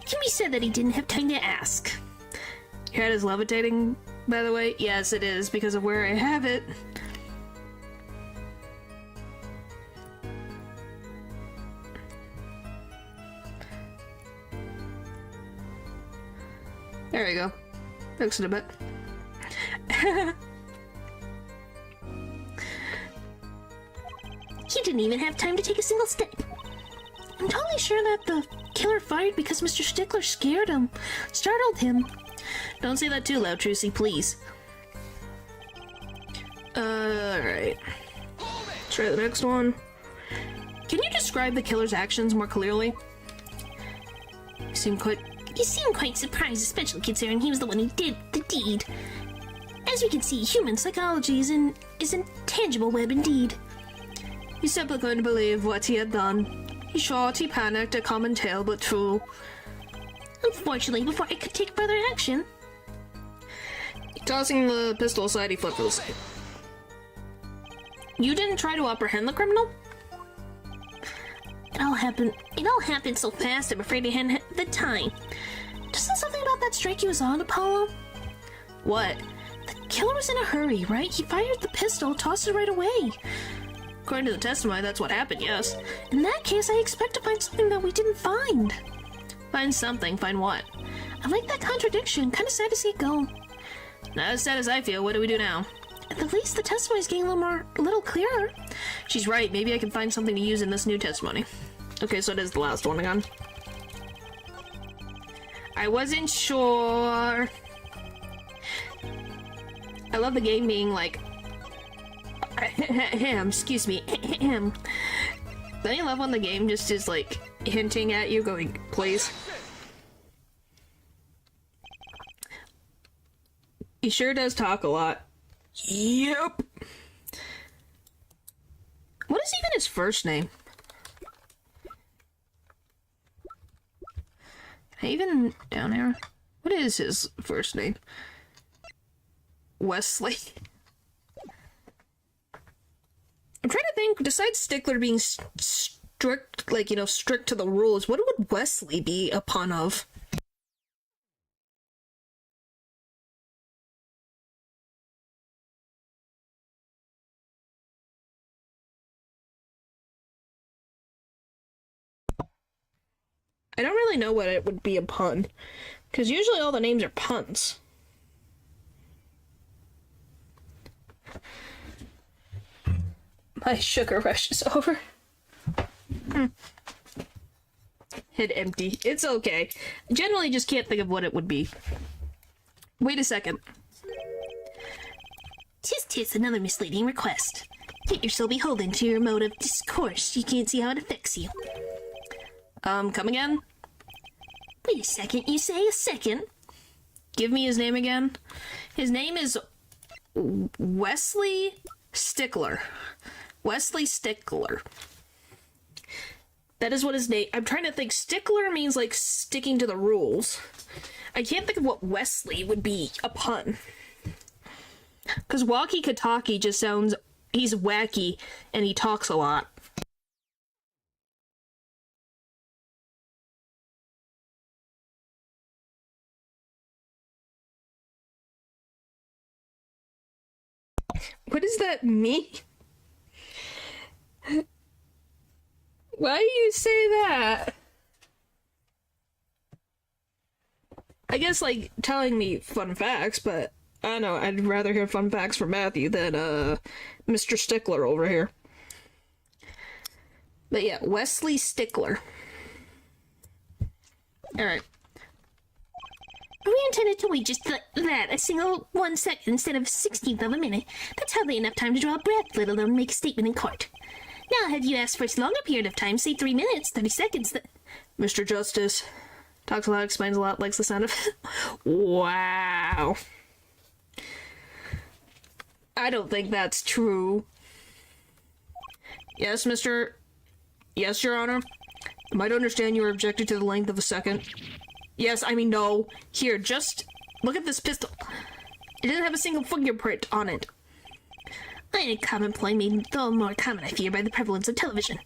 It can be said that he didn't have time to ask. Your head is levitating, by the way? Yes, it is, because of where I have it. There we go. Fix it a bit. He didn't even have time to take a single step. I'm totally sure that the killer fired because Mr. Stickler scared him, startled him. Don't say that too loud, Trucy, please. Alright. Let's try the next one. Can you describe the killer's actions more clearly? You seem quite surprised, especially considering he was the one who did the deed. As we can see, human psychology is an intangible web indeed. He simply couldn't believe what he had done. He shot, he panicked, a common tale, but true. Unfortunately, before I could take further action... Tossing the pistol aside, he fled for the side. You didn't try to apprehend the criminal? It all happened so fast, I'm afraid I hadn't the time. Doesn't something about that strike you as odd, Apollo? What? The killer was in a hurry, right? He fired the pistol, tossed it right away. According to the testimony, that's what happened, yes. In that case, I expect to find something that we didn't find. Find something? Find what? I like that contradiction. Kinda sad to see it go. Not as sad as I feel. What do we do now? At the least, the testimony's getting a little clearer. She's right. Maybe I can find something to use in this new testimony. Okay, so it is the last one again. I wasn't sure. I love the game being like... excuse me. Don't you love when the game just is like hinting at you going, please? He sure does talk a lot. Yep. What is even his first name? Can I even down arrow? What is his first name? Wesley. I'm trying to think, besides Stickler being strict, like, you know, strict to the rules, what would Wesley be a pun of? I don't really know what it would be a pun, because usually all the names are puns. My sugar rush is over. Head empty. It's okay. Generally just can't think of what it would be. Wait a second. Tis another misleading request. Yet you're so beholden to your mode of discourse, you can't see how it affects you. Come again? Wait a second, you say a second? Give me his name again. His name is Wesley Stickler. Wesley Stickler. That is what his name... I'm trying to think. Stickler means, like, sticking to the rules. I can't think of what Wesley would be a pun. Because walkie-talkie just sounds... He's wacky, and he talks a lot. What does that mean? Why do you say that? I guess, like, telling me fun facts, but I don't know, I'd rather hear fun facts from Matthew than, Mr. Stickler over here. But yeah, Wesley Stickler. Alright. We intended to wait just that, a single 1 second instead of 16th of a minute. That's hardly enough time to draw a breath, let alone make a statement in court. Now, had you asked for a longer period of time, say 3 minutes, 30 seconds, Mr. Justice. Talks a lot, explains a lot, likes the sound of Wow. I don't think that's true. Yes, Mr. Yes, Your Honor. I might understand you are objected to the length of a second. Yes, I mean, no. Here, just look at this pistol. It doesn't have a single fingerprint on it. A common ploy made though more common, I fear, by the prevalence of television.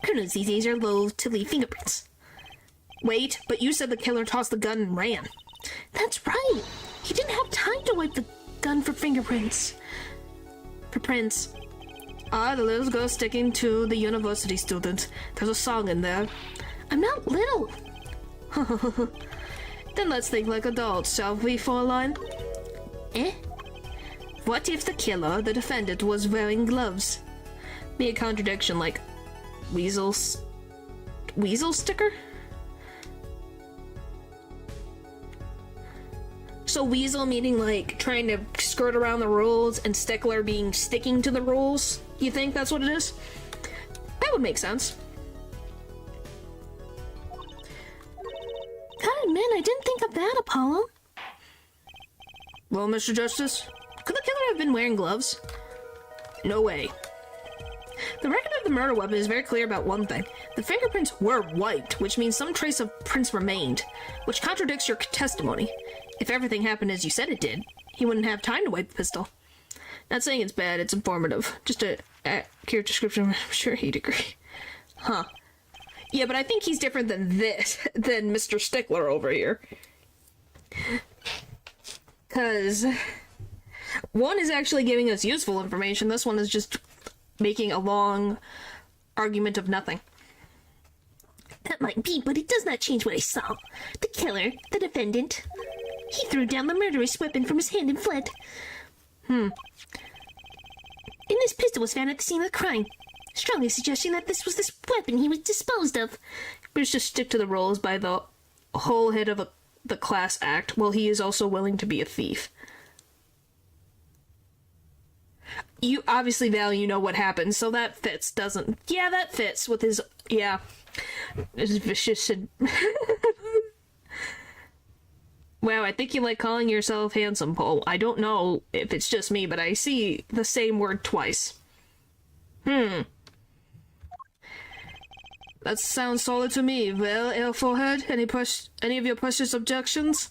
Criminals these days are loath to leave fingerprints. Wait, but you said the killer tossed the gun and ran. That's right! He didn't have time to wipe the gun for fingerprints. For prints. Ah, the little girl sticking to the university student. There's a song in there. I'm not little! Then let's think like adults, shall we, Fräulein? Eh? What if the killer, the defendant, was wearing gloves? Be a contradiction like weasel sticker? So weasel meaning like trying to skirt around the rules and stickler being sticking to the rules? You think that's what it is? That would make sense. Gotta admit, I didn't think of that, Apollo. Well, Mr. Justice, could the killer have been wearing gloves? No way. The record of the murder weapon is very clear about one thing. The fingerprints were wiped, which means some trace of prints remained, which contradicts your testimony. If everything happened as you said it did, he wouldn't have time to wipe the pistol. Not saying it's bad, it's informative. Just a accurate description, I'm sure he'd agree. Huh. Yeah, but I think he's different than than Mr. Stickler over here. Because one is actually giving us useful information, this one is just making a long argument of nothing. That might be, but it does not change what I saw. The killer, the defendant, he threw down the murderous weapon from his hand and fled. And this pistol was found at the scene of the crime, strongly suggesting that this was the weapon he was disposed of. Let's just stick to the rules by the whole head of the class act, while he is also willing to be a thief. You obviously, Val, you know what happened, so that fits, doesn't... Yeah, that fits with his... Yeah. It's vicious and... Wow, I think you like calling yourself handsome, Paul. I don't know if it's just me, but I see the same word twice. That sounds solid to me. Well, Airforehead, any of your precious objections?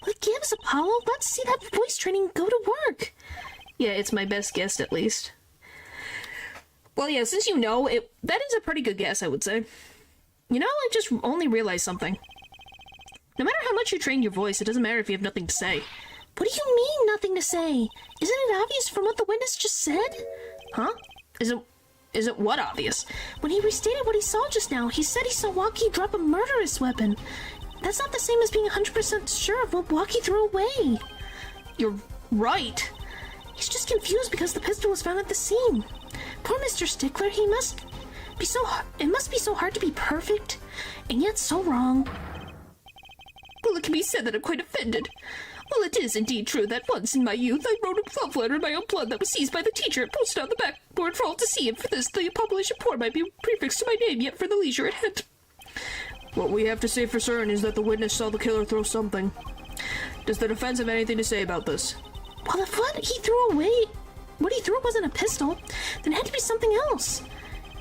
What gives, Apollo? Let's see that voice training go to work. Yeah, it's my best guess, at least. Well, yeah, since you know, that is a pretty good guess, I would say. You know, I just only realized something. No matter how much you train your voice, it doesn't matter if you have nothing to say. What do you mean, nothing to say? Isn't it obvious from what the witness just said? Huh? Is it what obvious? When he restated what he saw just now, he said he saw Walkie drop a murderous weapon. That's not the same as being 100% sure of what Walkie threw away. You're right. He's just confused because the pistol was found at the scene. Poor Mr. Stickler, he must It must be so hard to be perfect, and yet so wrong. Well, it can be said that I'm quite offended. Well, it is indeed true that once in my youth I wrote a love letter in my own blood that was seized by the teacher and posted on the backboard for all to see, and for this the published report might be prefixed to my name, yet for the leisure at hand. What we have to say for certain is that the witness saw the killer throw something. Does the defense have anything to say about this? Well, if what he threw wasn't a pistol, then it had to be something else.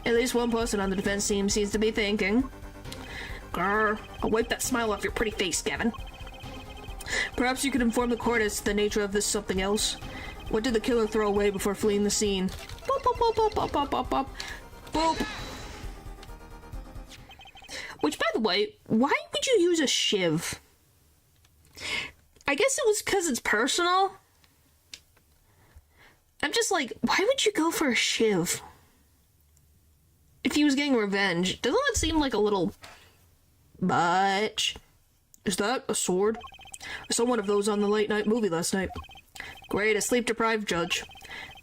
At least one person on the defense team seems to be thinking. Grr, I'll wipe that smile off your pretty face, Gavin. Perhaps you could inform the court as to the nature of this something else. What did the killer throw away before fleeing the scene? Boop, boop, boop, boop, boop, boop, boop, boop. Boop. Which, by the way, why would you use a shiv? I guess it was because it's personal. I'm just like, why would you go for a shiv? If he was getting revenge, doesn't that seem like a little much? Is that a sword? I saw one of those on the late night movie last night. Great, a sleep-deprived judge.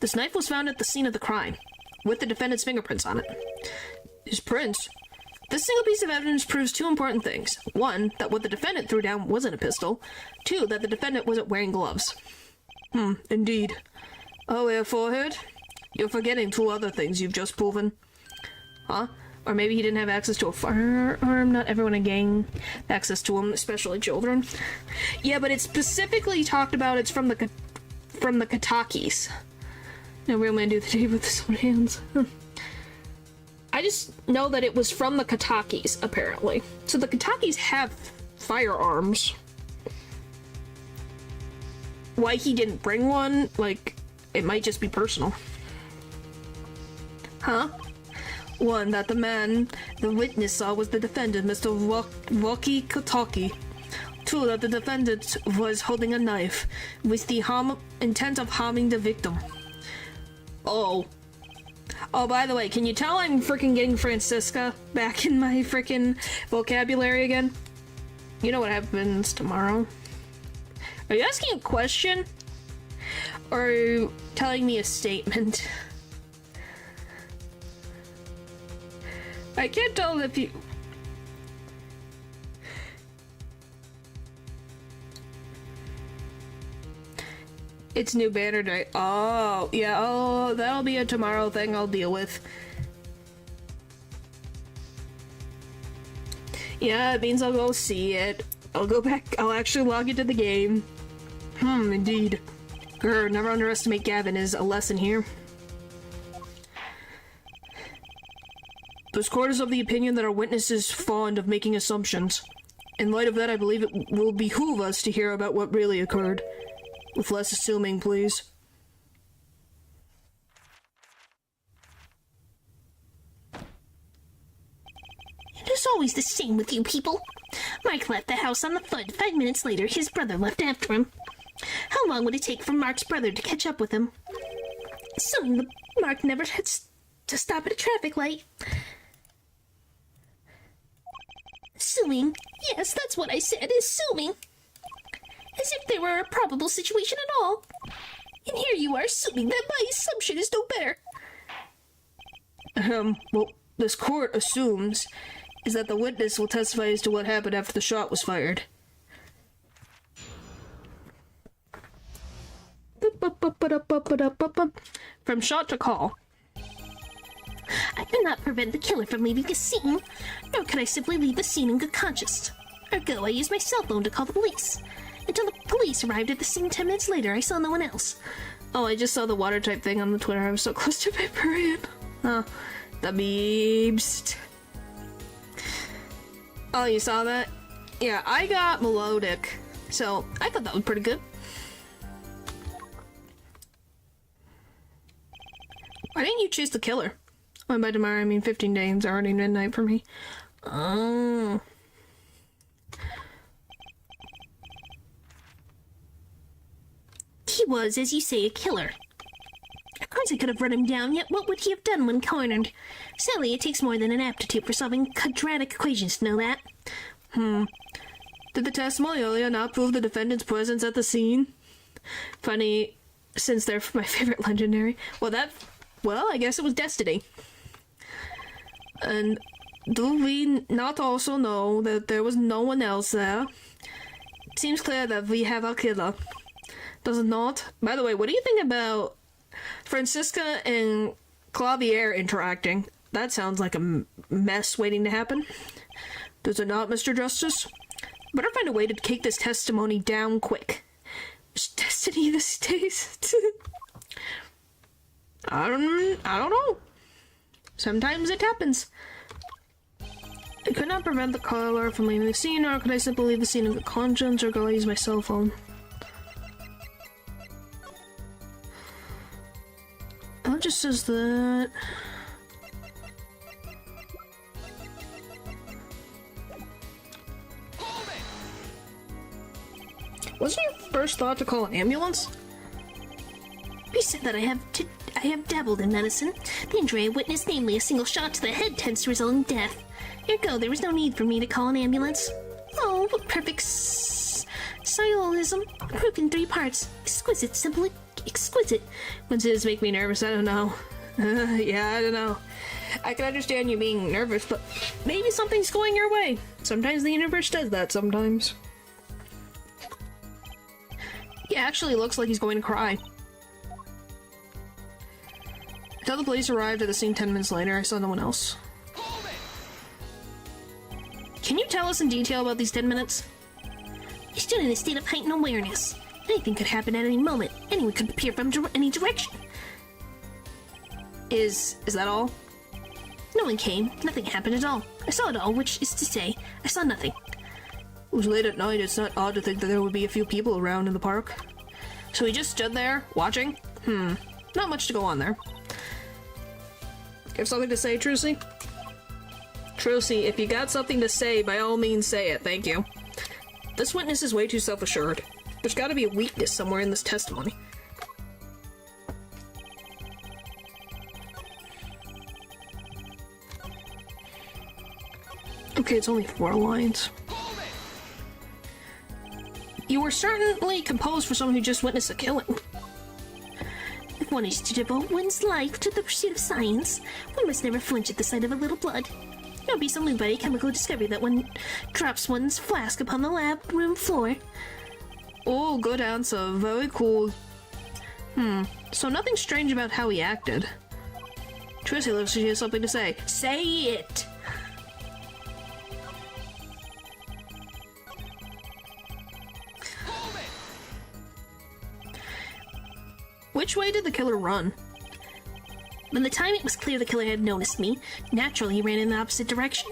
This knife was found at the scene of the crime, with the defendant's fingerprints on it. His prints? This single piece of evidence proves two important things. One, that what the defendant threw down wasn't a pistol. Two, that the defendant wasn't wearing gloves. Indeed. Oh, yeah, forehead? You're forgetting two other things you've just proven. Huh? Or maybe he didn't have access to a firearm. Not everyone in a gang access to them, especially children. Yeah, but it's specifically talked about it's from the Katakis. No real man do the deed with his own hands. I just know that it was from the Katakis, apparently. So the Katakis have firearms. Why he didn't bring one, like, it might just be personal. Huh? One, that the witness saw was the defendant, Mr. Rocky Kataki. Two, that the defendant was holding a knife with the intent of harming the victim. Oh, by the way, can you tell I'm freaking getting Francisca back in my freaking vocabulary again? You know what happens tomorrow? Are you asking a question? Or are you telling me a statement? I can't tell if you... It's new banner day. Oh, yeah, oh, that'll be a tomorrow thing I'll deal with. Yeah, it means I'll go see it. I'll go back, I'll actually log into the game. Indeed. Grr, never underestimate Gavin is a lesson here. This court is of the opinion that our witness is fond of making assumptions. In light of that, I believe it will behoove us to hear about what really occurred. With less assuming, please. It is always the same with you people. Mark left the house on the foot. 5 minutes later, his brother left after him. How long would it take for Mark's brother to catch up with him? Assuming Mark never had to stop at a traffic light. Assuming. Yes, that's what I said, assuming. As if there were a probable situation at all. And here you are assuming that my assumption is no better. Well, this court assumes is that the witness will testify as to what happened after the shot was fired. From shot to call. I could not prevent the killer from leaving the scene, nor could I simply leave the scene in good conscience. Ergo, I used my cell phone to call the police. Until the police arrived at the scene 10 minutes later, I saw no one else. Oh, I just saw the water type thing on the Twitter. I was so close to my brain. Oh, the beeps. Oh, you saw that? Yeah, I got melodic. So, I thought that was pretty good. Why didn't you choose the killer? Oh, by tomorrow, I mean 15 days. It's already midnight for me. Oh. He was, as you say, a killer. Of course I could have run him down, yet what would he have done when cornered? Sadly, it takes more than an aptitude for solving quadratic equations to know that. Did the testimony earlier not prove the defendant's presence at the scene? Funny, since they're my favorite legendary. Well, I guess it was destiny. And do we not also know that there was no one else there? It seems clear that we have our killer. Does it not? By the way, what do you think about Francisca and Clavier interacting? That sounds like a mess waiting to happen. Does it not, Mr. Justice? Better find a way to kick this testimony down quick. It's destiny these days. I don't know. Sometimes it happens. I could not prevent the caller from leaving the scene, or could I simply leave the scene in good conscience, or go use my cell phone? Oh, it just says that... Wasn't your first thought to call an ambulance? You said that I have dabbled in medicine. The injury I witnessed, namely a single shot to the head, tends to result in death. Ergo, there was no need for me to call an ambulance. Oh, what perfect syllogism. Broken 3 parts. Exquisite, simply exquisite. Coincidences make me nervous, I don't know. Yeah, I don't know. I can understand you being nervous, but maybe something's going your way. Sometimes the universe does that sometimes. He actually looks like he's going to cry. Until the police arrived at the scene 10 minutes later, I saw no one else. Can you tell us in detail about these 10 minutes? I stood in a state of heightened awareness. Anything could happen at any moment. Anyone could appear from any direction. Is that all? No one came. Nothing happened at all. I saw it all, which is to say, I saw nothing. It was late at night. It's not odd to think that there would be a few people around in the park. So he just stood there, watching? Not much to go on there. You have something to say, Trucy? Trucy, if you got something to say, by all means say it, thank you. This witness is way too self-assured. There's gotta be a weakness somewhere in this testimony. Okay, it's only 4 lines. You were certainly composed for someone who just witnessed a killing. If one is to devote one's life to the pursuit of science, one must never flinch at the sight of a little blood. Nor be so moved by a chemical discovery that one drops one's flask upon the lab room floor. Oh, good answer. Very cool. So nothing strange about how he acted. Trucy looks like she has something to say. Say it! Which way did the killer run? By the time it was clear the killer had noticed me, naturally he ran in the opposite direction.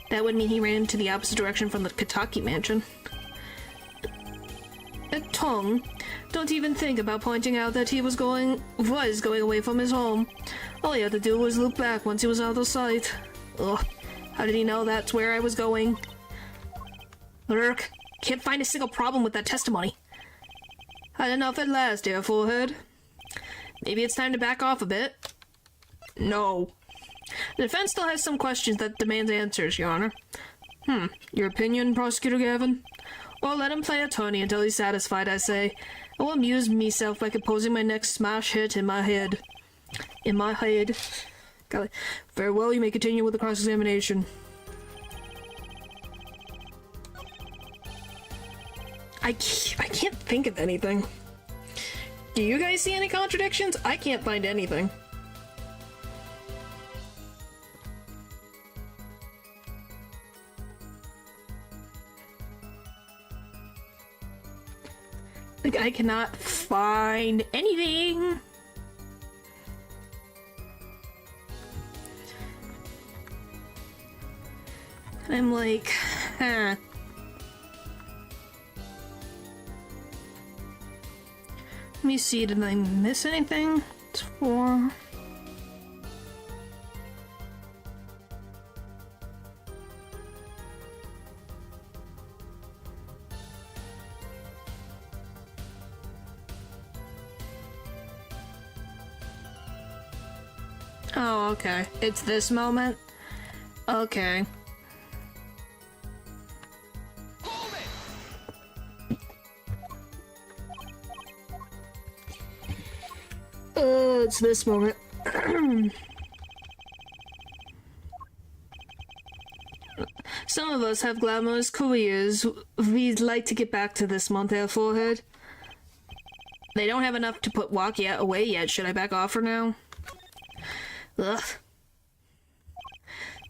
That would mean he ran to the opposite direction from the Kataki mansion. Tong, don't even think about pointing out that he was going away from his home. All he had to do was look back once he was out of sight. Ugh, how did he know that's where I was going? Lurk, can't find a single problem with that testimony. Had enough at last, dear forehead. Maybe it's time to back off a bit. No. The defense still has some questions that demands answers, Your Honor. Your opinion, Prosecutor Gavin? Well, let him play attorney until he's satisfied, I say. I will amuse myself by composing my next smash hit in my head. In my head. Got it. Very well, you may continue with the cross-examination. I can't think of anything. Do you guys see any contradictions? I can't find anything. Like, I cannot find anything. I'm like, huh. Let me see, did I miss anything? It's 4. Oh, okay. It's this moment? Okay. It's this moment. some of us have glamorous careers. We'd like to get back to this month, our forehead. They don't have enough to put Walkie away yet. Should I back off for now? Ugh.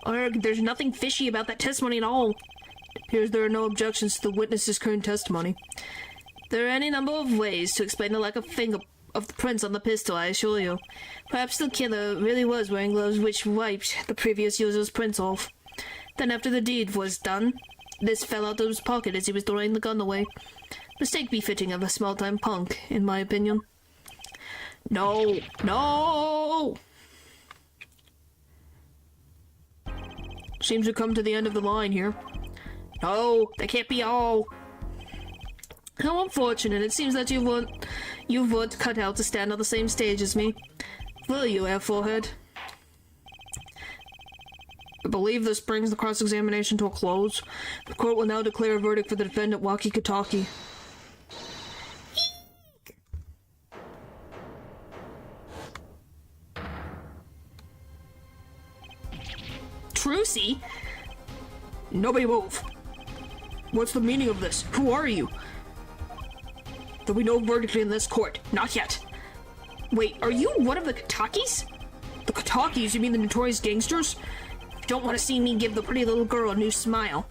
Or there's nothing fishy about that testimony at all. It appears there are no objections to the witness's current testimony. There are any number of ways to explain the lack of prints on the pistol, I assure you. Perhaps the killer really was wearing gloves which wiped the previous user's prints off. Then after the deed was done, this fell out of his pocket as he was throwing the gun away. Mistake befitting of a small-time punk, in my opinion. No! No! Seems to come to the end of the line here. No, that can't be all. How unfortunate. It seems that you weren't cut out to stand on the same stage as me. Will you, our forehead? I believe this brings the cross-examination to a close. The court will now declare a verdict for the defendant, Walkie-Talkie. Trucy? Nobody move. What's the meaning of this? Who are you? There'll be no verdict in this court. Not yet. Wait, are you one of the Katakis? The Katakis? You mean the notorious gangsters? Don't want to see me give the pretty little girl a new smile.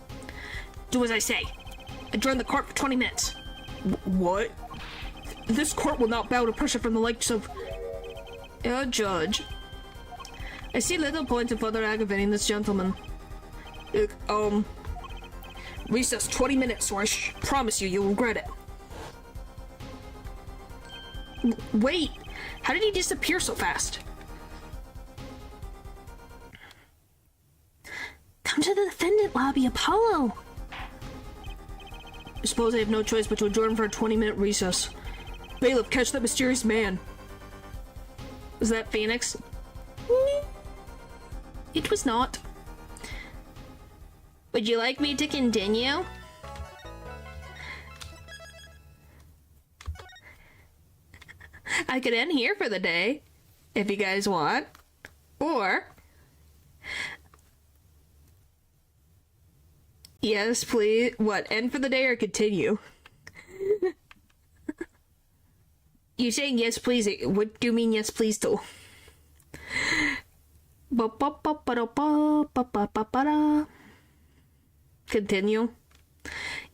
Do as I say. Adjourn the court for 20 minutes. What? This court will not bow to pressure from the likes of... Judge. I see little point in further aggravating this gentleman. Recess 20 minutes, or I promise you, you'll regret it. Wait! How did he disappear so fast? Come to the defendant lobby, Apollo! I suppose I have no choice but to adjourn for a 20-minute recess. Bailiff, catch that mysterious man! Was that Phoenix? It was not. Would you like me to continue? I could end here for the day, if you guys want. Or... Yes, please. What, end for the day or continue? You saying yes, please. What do you mean yes, please, to? Continue.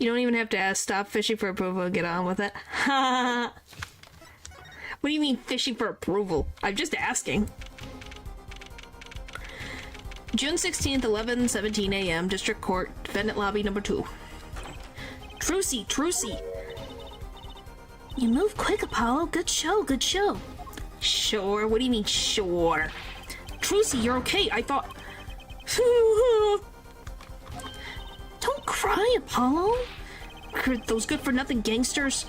You don't even have to stop fishing for approval and get on with it. What do you mean fishing for approval? I'm just asking. June 16th, 11:17 a.m. District Court, Defendant Lobby number 2. Trucy, Trucy! You move quick, Apollo. Good show, good show. Sure? What do you mean, sure? Trucy, you're okay. I thought... Don't cry, Apollo. Those good-for-nothing gangsters.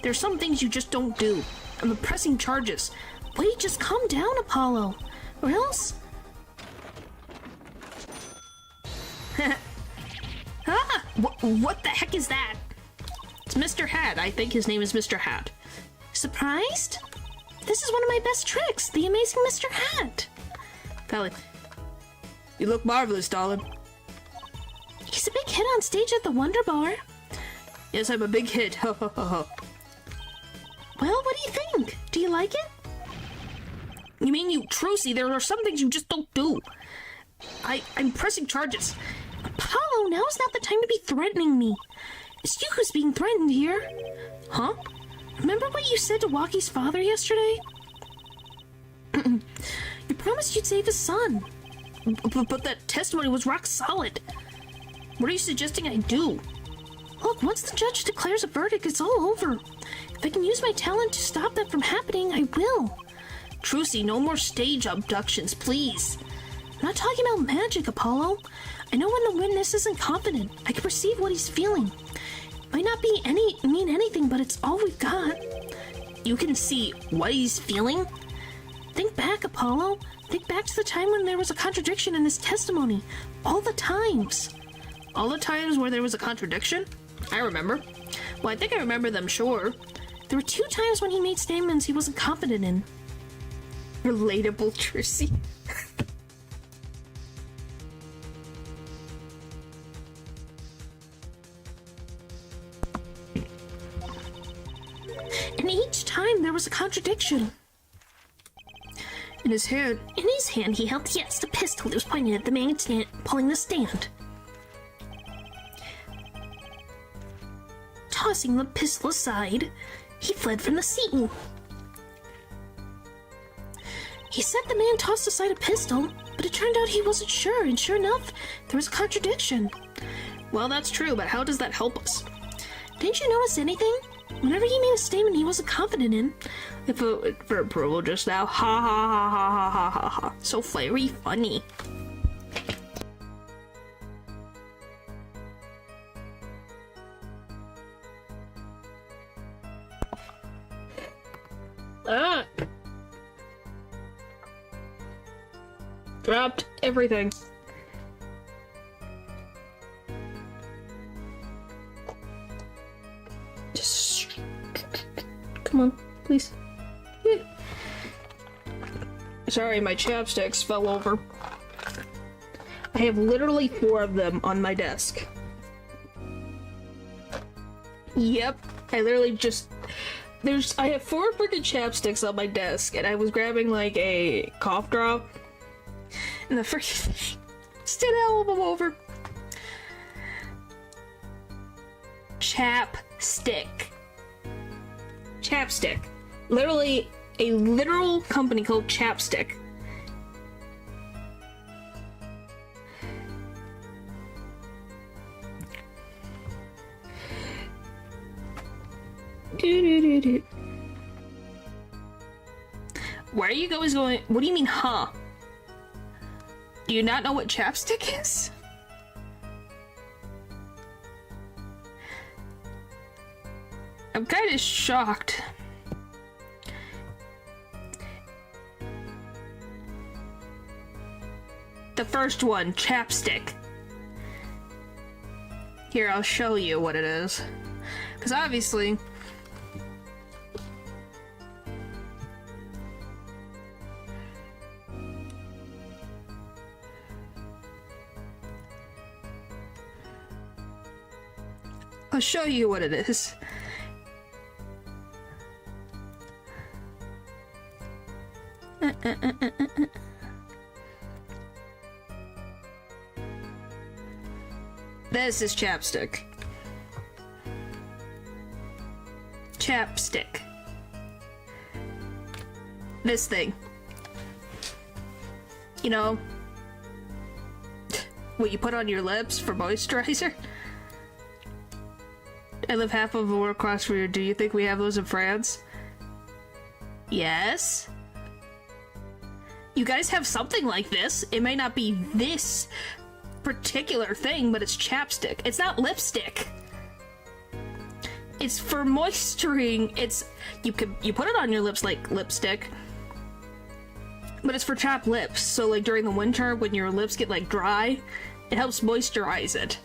There's some things you just don't do. I'm pressing charges. Wait, just calm down, Apollo. Or else... Ah! What the heck is that? It's Mr. Hat. I think his name is Mr. Hat. Surprised? This is one of my best tricks, the amazing Mr. Hat. Pally, you look marvelous, darling. He's a big hit on stage at the Wonder Bar. Yes, I'm a big hit. Ha ha ha ha. Well, what do you think? Do you like it? You mean you, Trucy, there are some things you just don't do. I'm pressing charges. Apollo, now's not the time to be threatening me. It's you who's being threatened here. Huh? Remember what you said to Walkie's father yesterday? You promised you'd save his son. But that testimony was rock solid. What are you suggesting I do? Look, once the judge declares a verdict, it's all over. If I can use my talent to stop that from happening, I will. Trucy, no more stage abductions, please. I'm not talking about magic, Apollo. I know when the witness isn't confident. I can perceive what he's feeling. It might not mean anything, but it's all we've got. You can see what he's feeling? Think back, Apollo. Think back to the time when there was a contradiction in his testimony. All the times. All the times where there was a contradiction? I remember. Well, I think I remember them, sure. There were 2 times when he made statements he wasn't confident in. Relatable, Trucy. there was a contradiction. In his hand, he held, yes, the pistol that was pointed at the man pulling the stand. Tossing the pistol aside, he fled from the scene. He said the man tossed aside a pistol, but it turned out he wasn't sure, and sure enough, there was a contradiction. well, that's true, but how does that help us? Didn't you notice anything? Whenever he made a statement he wasn't confident in. For approval just now. Ha ha ha ha ha ha ha ha. So very funny. Ah! Dropped everything. Just... Come on, please. Yeah. Sorry, my chapsticks fell over. I have literally 4 of them on my desk. Yep, I literally just... I have 4 freaking chapsticks on my desk, and I was grabbing, like, a cough drop, and the freaking thing stood all of them over. Chapstick. Chapstick. Literally, a literal company called Chapstick. Where are you guys going? What do you mean, huh? Do you not know what chapstick is? I'm kind of shocked. The first one, chapstick. Here, I'll show you what it is. Because obviously... I'll show you what it is. This is chapstick. Chapstick. This thing. You know, what you put on your lips for moisturizer? I live half of a world across from here. Do you think we have those in France? Yes. You guys have something like this. It may not be this particular thing, but it's chapstick. It's not lipstick. It's for moisturizing. It's you put it on your lips like lipstick, but it's for chapped lips. So like during the winter when your lips get like dry, it helps moisturize it.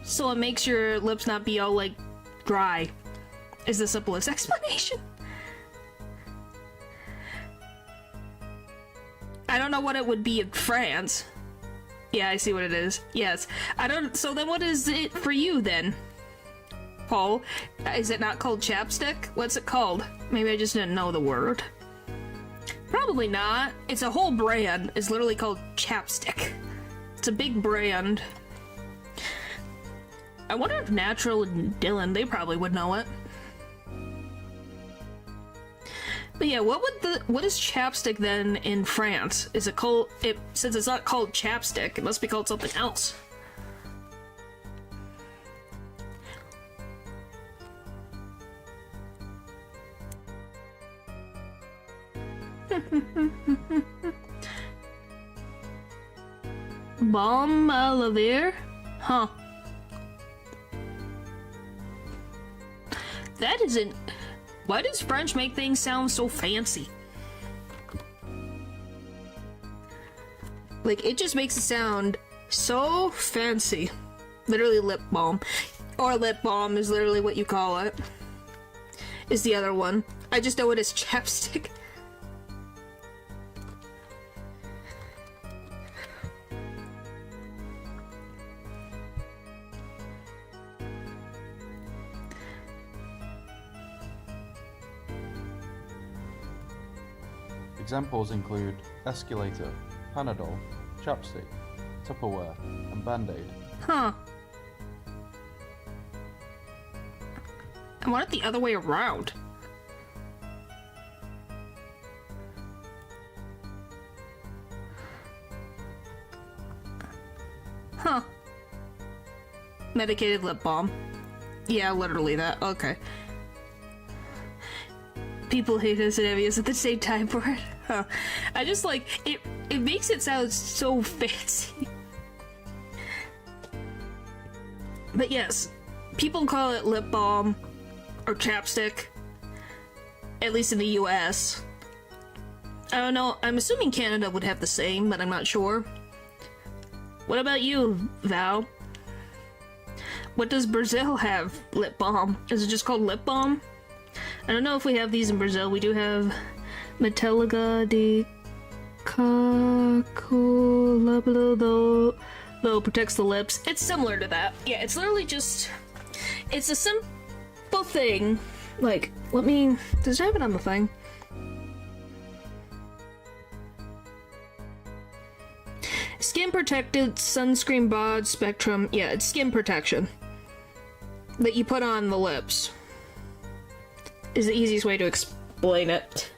So it makes your lips not be all like dry. Is the simplest explanation. I don't know what it would be in France. Yeah, I see what it is. Yes. I don't... So then what is it for you, then? Paul? Is it not called chapstick? What's it called? Maybe I just didn't know the word. Probably not. It's a whole brand. It's literally called Chapstick. It's a big brand. I wonder if Natural and Dylan, they probably would know it. But yeah, what is chapstick then in France? Is it called since it's not called chapstick, it must be called something else. Balm à laver? Huh. That isn't... Why does French make things sound so fancy? Like, it just makes it sound so fancy. Literally lip balm. Or lip balm is literally what you call it. Is the other one. I just know it is chapstick. Examples include escalator, Panadol, chapstick, Tupperware, and Band-Aid. Huh. I want it the other way around. Huh. Medicated lip balm. Yeah, literally that. Okay. People hate us and envy us at the same time for it. Huh. I just like it. It makes it sound so fancy. But yes, people call it lip balm or chapstick. At least in the US. I don't know. I'm assuming Canada would have the same, but I'm not sure. What about you, Val? What does Brazil have? Lip balm. Is it just called lip balm? I don't know if we have these in Brazil. We do have Metallica de Caculabilo, though protects the lips. It's similar to that. Yeah, it's literally just... It's a simple thing. Like, let me... Does it have it on the thing? Skin protected sunscreen broad spectrum. Yeah, it's skin protection that you put on the lips is the easiest way to explain it.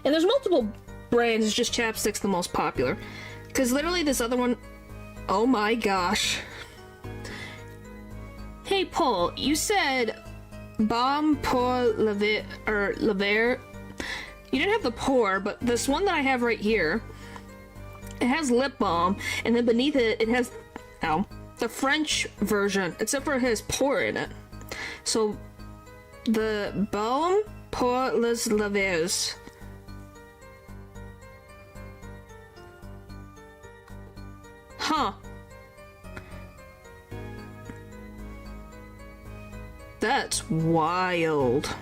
And there's multiple brands, it's just chapstick's the most popular. Because literally this other one... Oh my gosh. Hey Paul, you said balm pour laver. You didn't have the pour, but this one that I have right here, it has lip balm, and then beneath it, it has, the French version, except for it has pour in it. So, the balm pour les lèvres. Huh. That's wild.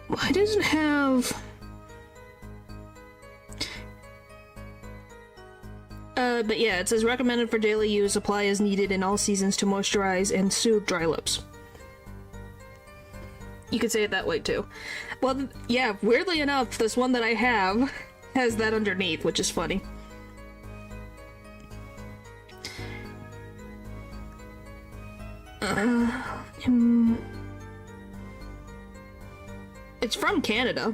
Why does it have... but yeah, it says recommended for daily use, apply as needed in all seasons to moisturize and soothe dry lips. You could say it that way too. Well, yeah, weirdly enough, this one that I have has that underneath, which is funny. It's from Canada,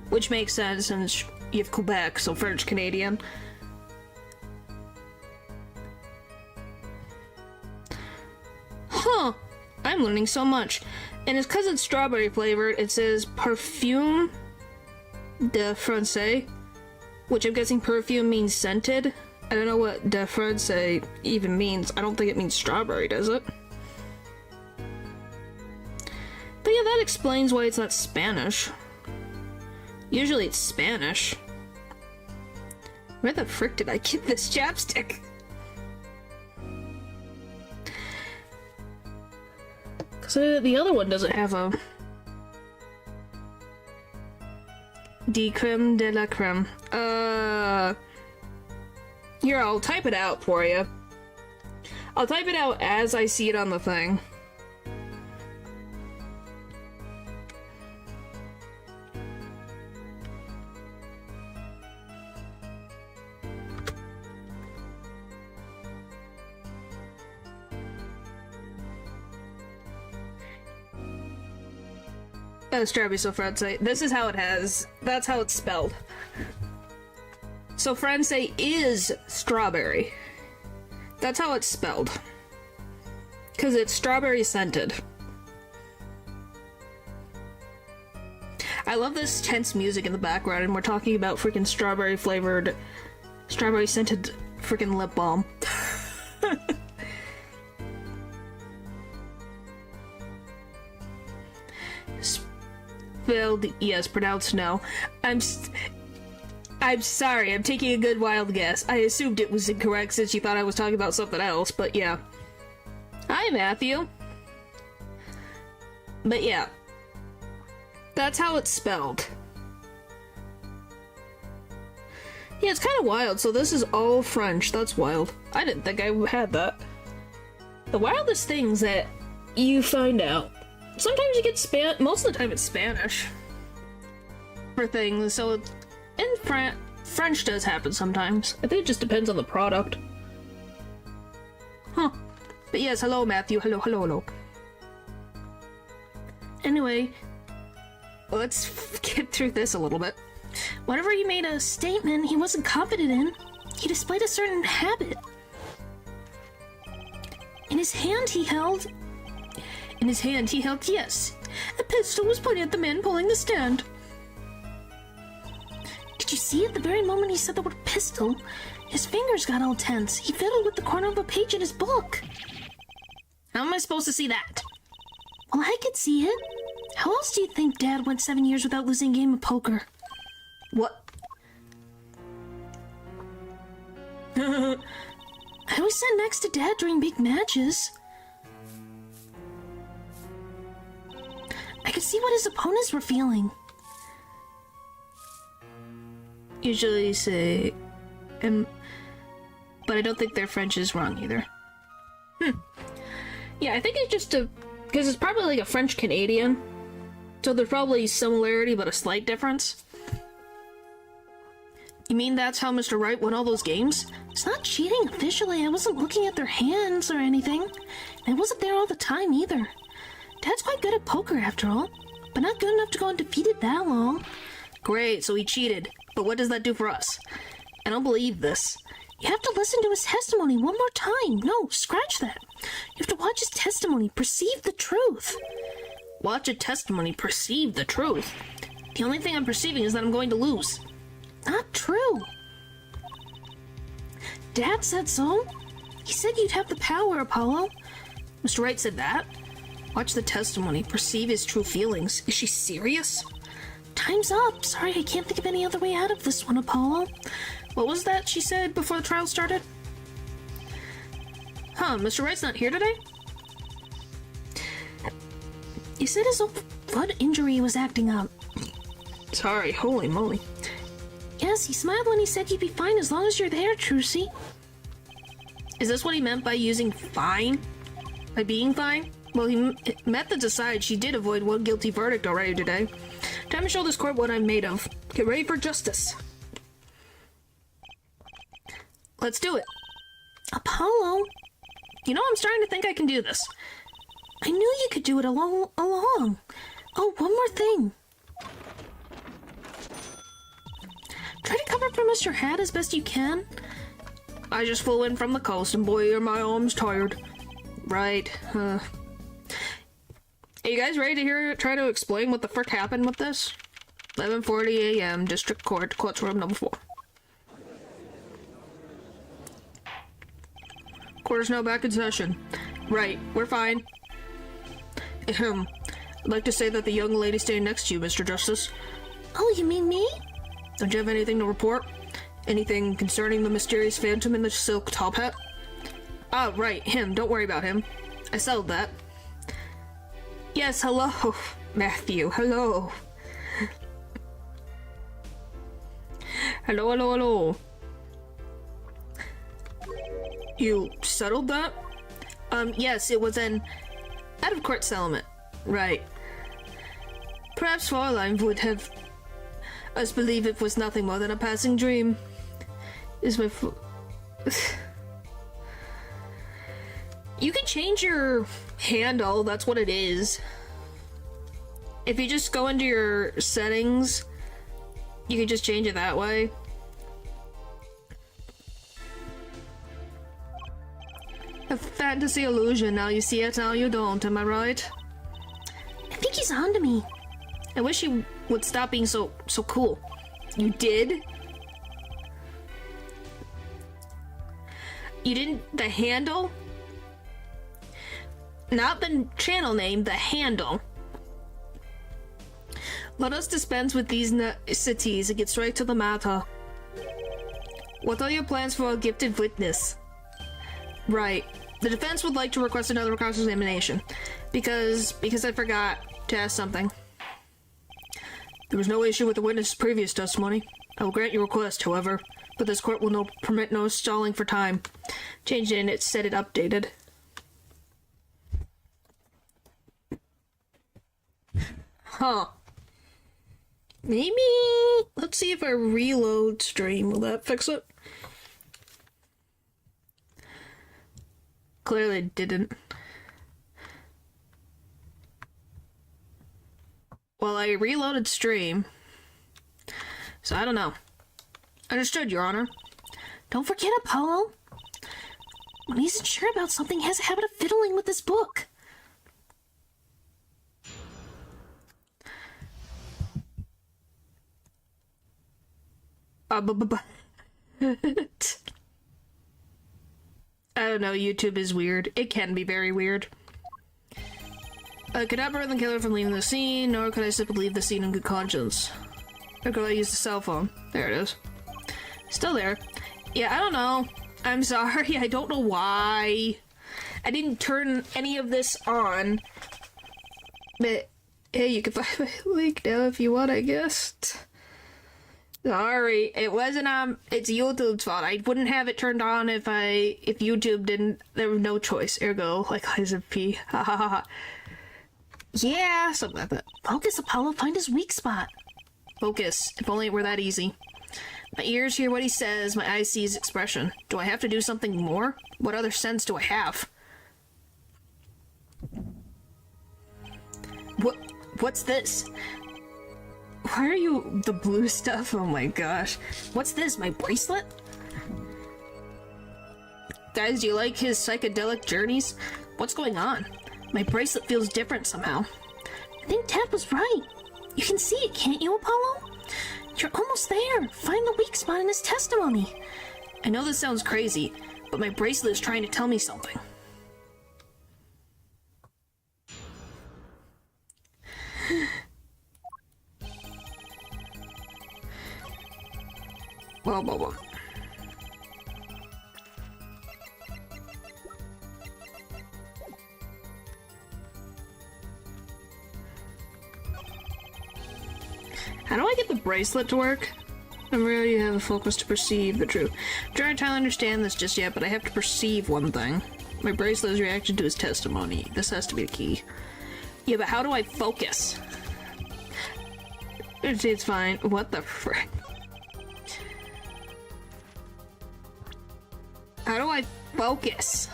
which makes sense since you have Quebec, so French Canadian. Huh, I'm learning so much. And it's because it's strawberry flavored, it says Parfum de Francais, which I'm guessing perfume means scented. I don't know what de Francais even means. I don't think it means strawberry, does it? But yeah, that explains why it's not Spanish. Usually it's Spanish. Where the frick did I get this chapstick? Because the other one doesn't have a... De creme de la creme. Here, I'll type it out for you. I'll type it out as I see it on the thing. Strawberry so Francais. This is how it has. That's how it's spelled. So Francais is strawberry. That's how it's spelled. Because it's strawberry scented. I love this tense music in the background, and we're talking about freaking strawberry flavored, strawberry scented freaking lip balm. Spelled yes, pronounced no. I'm sorry, I'm taking a good wild guess. I assumed it was incorrect since you thought I was talking about something else, but yeah. Hi, Matthew. But yeah. That's how it's spelled. Yeah, it's kind of wild. So this is all French. That's wild. I didn't think I had that. The wildest things that you find out. Sometimes you get most of the time it's Spanish for things. So in French does happen sometimes. I think it just depends on the product. Huh. But yes, hello Matthew. Hello, hello, hello. Anyway, let's get through this a little bit. Whatever he made a statement he wasn't confident in, he displayed a certain habit. In his hand he held, yes, a pistol was pointed at the man pulling the stand. Did you see at the very moment he said the word pistol, his fingers got all tense. He fiddled with the corner of a page in his book. How am I supposed to see that? Well, I could see it. How else do you think Dad went 7 years without losing a game of poker? What? I was sat next to Dad during big matches. I could see what his opponents were feeling. Usually say, but I don't think their French is wrong either. Yeah, I think it's just because it's probably like a French-Canadian, so there's probably similarity but a slight difference. You mean that's how Mr. Wright won all those games? It's not cheating officially. I wasn't looking at their hands or anything. And I wasn't there all the time either. Dad's quite good at poker after all, but not good enough to go undefeated that long. Great, so he cheated. But what does that do for us? I don't believe this. You have to listen to his testimony one more time. No, scratch that. You have to watch his testimony, perceive the truth. Watch a testimony, perceive the truth. The only thing I'm perceiving is that I'm going to lose. Not true. Dad said so. He said you'd have the power, Apollo. Mr. Wright said that? Watch the testimony, perceive his true feelings. Is she serious? Time's up. Sorry, I can't think of any other way out of this one, Apollo. What was that she said before the trial started? Huh, Mr. Wright's not here today? He said his old foot injury was acting up. Sorry, holy moly. Yes, he smiled when he said you'd be fine as long as you're there, Trucy. Is this what he meant by using fine? By being fine? Well, he methods aside, she did avoid one guilty verdict already today. Time to show this court what I'm made of. Get ready for justice. Let's do it. Apollo? You know, I'm starting to think I can do this. I knew you could do it along. Oh, one more thing. Try to cover from us your hat as best you can. I just flew in from the coast, and boy, are my arms tired. Right, Are you guys ready to try to explain what the frick happened with this? 11:40 a.m., District Court, Courtroom number 4. Court is now back in session. Right, we're fine. Ahem. I'd like to say that the young lady standing next to you, Mr. Justice. Oh, you mean me? Don't you have anything to report? Anything concerning the mysterious phantom in the silk top hat? Ah, right, him. Don't worry about him. I settled that. Yes, hello, Matthew. Hello. Hello. You settled that? Yes, it was an out-of-court settlement. Right. Perhaps Fraulein would have us believe it was nothing more than a passing dream. Is my You can change your handle, that's what it is. If you just go into your settings, you can just change it that way. A fantasy illusion, now you see it, now you don't, am I right? I think he's onto me. I wish he would stop being so cool. You did? You didn't? The handle? Not the channel name, the handle. Let us dispense with these niceties and get straight to the matter. What are your plans for a gifted witness? Right. The defense would like to request another cross-examination. Because I forgot to ask something. There was no issue with the witness's previous testimony. I will grant your request, however, but this court will permit no stalling for time. Changed it and it said it updated. Huh. Maybe... Let's see if I reload stream. Will that fix it? Clearly it didn't. Well, I reloaded stream. So I don't know. Understood, Your Honor. Don't forget, Apollo. When he's unsure about something, he has a habit of fiddling with his book. I don't know, YouTube is weird. It can be very weird. I could not prevent the killer from leaving the scene, nor could I simply leave the scene in good conscience. Or could I use the cell phone? There it is. Still there. Yeah, I don't know. I'm sorry, I don't know why. I didn't turn any of this on. But, hey, you can find my link now if you want, I guess. Sorry, it wasn't, it's YouTube's fault. I wouldn't have it turned on if YouTube didn't, there was no choice. Ergo, like Liza P. Ha ha ha ha. Yeah, something like that. Focus, Apollo, find his weak spot. Focus. If only it were that easy. My ears hear what he says, my eyes see his expression. Do I have to do something more? What other sense do I have? What's this? Why are you the blue stuff? Oh my gosh. What's this, my bracelet? Guys, do you like his psychedelic journeys? What's going on? My bracelet feels different somehow. I think Tab was right. You can see it, can't you, Apollo? You're almost there. Find the weak spot in his testimony. I know this sounds crazy, but my bracelet is trying to tell me something. Whoa. How do I get the bracelet to work? I'm really have a focus to perceive the truth. I'm trying to understand this just yet, but I have to perceive one thing. My bracelet is reaction to his testimony. This has to be the key. Yeah, but how do I focus? It's fine. What the frick? How do I focus?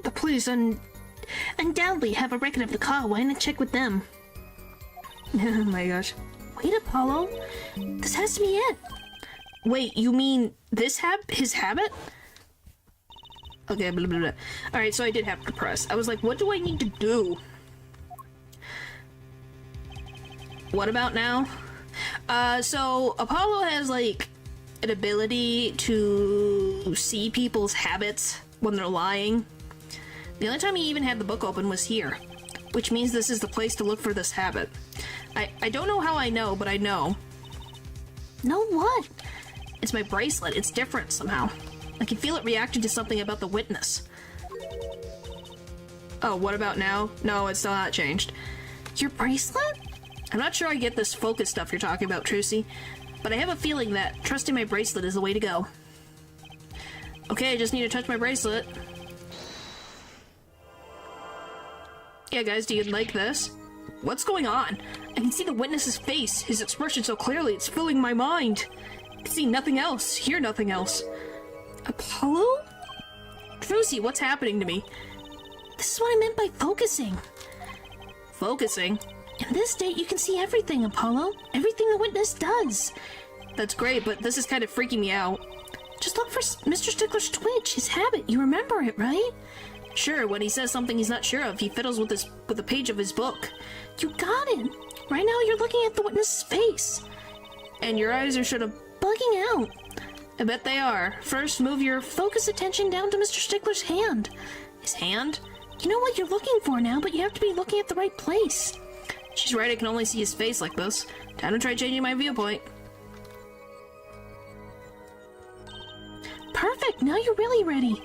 The police undoubtedly have a record of the car. Why not check with them? Oh my gosh. Wait, Apollo. This has to be it. Wait, you mean this his habit? Okay, blah, blah, blah. Alright, so I did have to press. I was like, what do I need to do? What about now? So Apollo has like an ability to see people's habits when they're lying. The only time he even had the book open was here, which means this is the place to look for this habit. I don't know how I know, but I know. Know what? It's my bracelet. It's different somehow. I can feel it reacting to something about the witness. Oh, what about now? No, it's still not changed. Your bracelet? I'm not sure I get this focus stuff you're talking about, Trucy, but I have a feeling that trusting my bracelet is the way to go. Okay, I just need to touch my bracelet. Yeah, guys, do you like this? What's going on? I can see the witness's face, his expression so clearly, it's filling my mind. I can see nothing else, hear nothing else. Apollo? Trucy, what's happening to me? This is what I meant by focusing. Focusing? In this state, you can see everything, Apollo. Everything the witness does. That's great, but this is kind of freaking me out. Just look for Mr. Stickler's twitch, his habit. You remember it, right? Sure, when he says something he's not sure of, he fiddles with a page of his book. You got it. Right now you're looking at the witness's face. And your eyes are sort of bugging out. I bet they are. First, move your focus attention down to Mr. Stickler's hand. His hand? You know what you're looking for now, but you have to be looking at the right place. She's right, I can only see his face like this. Time to try changing my viewpoint. Perfect, now you're really ready.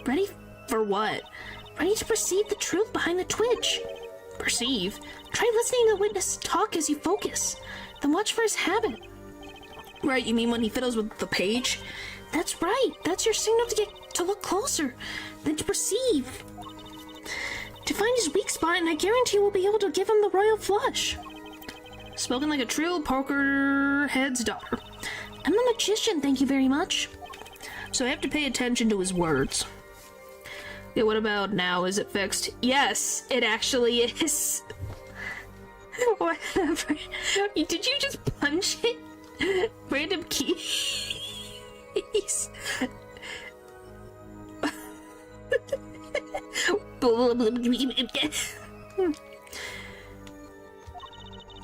Ready for what? Ready to perceive the truth behind the twitch. Perceive? Try listening to the witness talk as you focus. Then watch for his habit. Right, you mean when he fiddles with the page? That's right. That's your signal to look closer, then to perceive. To find his weak spot, and I guarantee we'll be able to give him the royal flush. Spoken like a true poker head's daughter. I'm a magician, thank you very much. So I have to pay attention to his words. Yeah, what about now? Is it fixed? Yes, it actually is. Whatever. Did you just punch it? Random keys.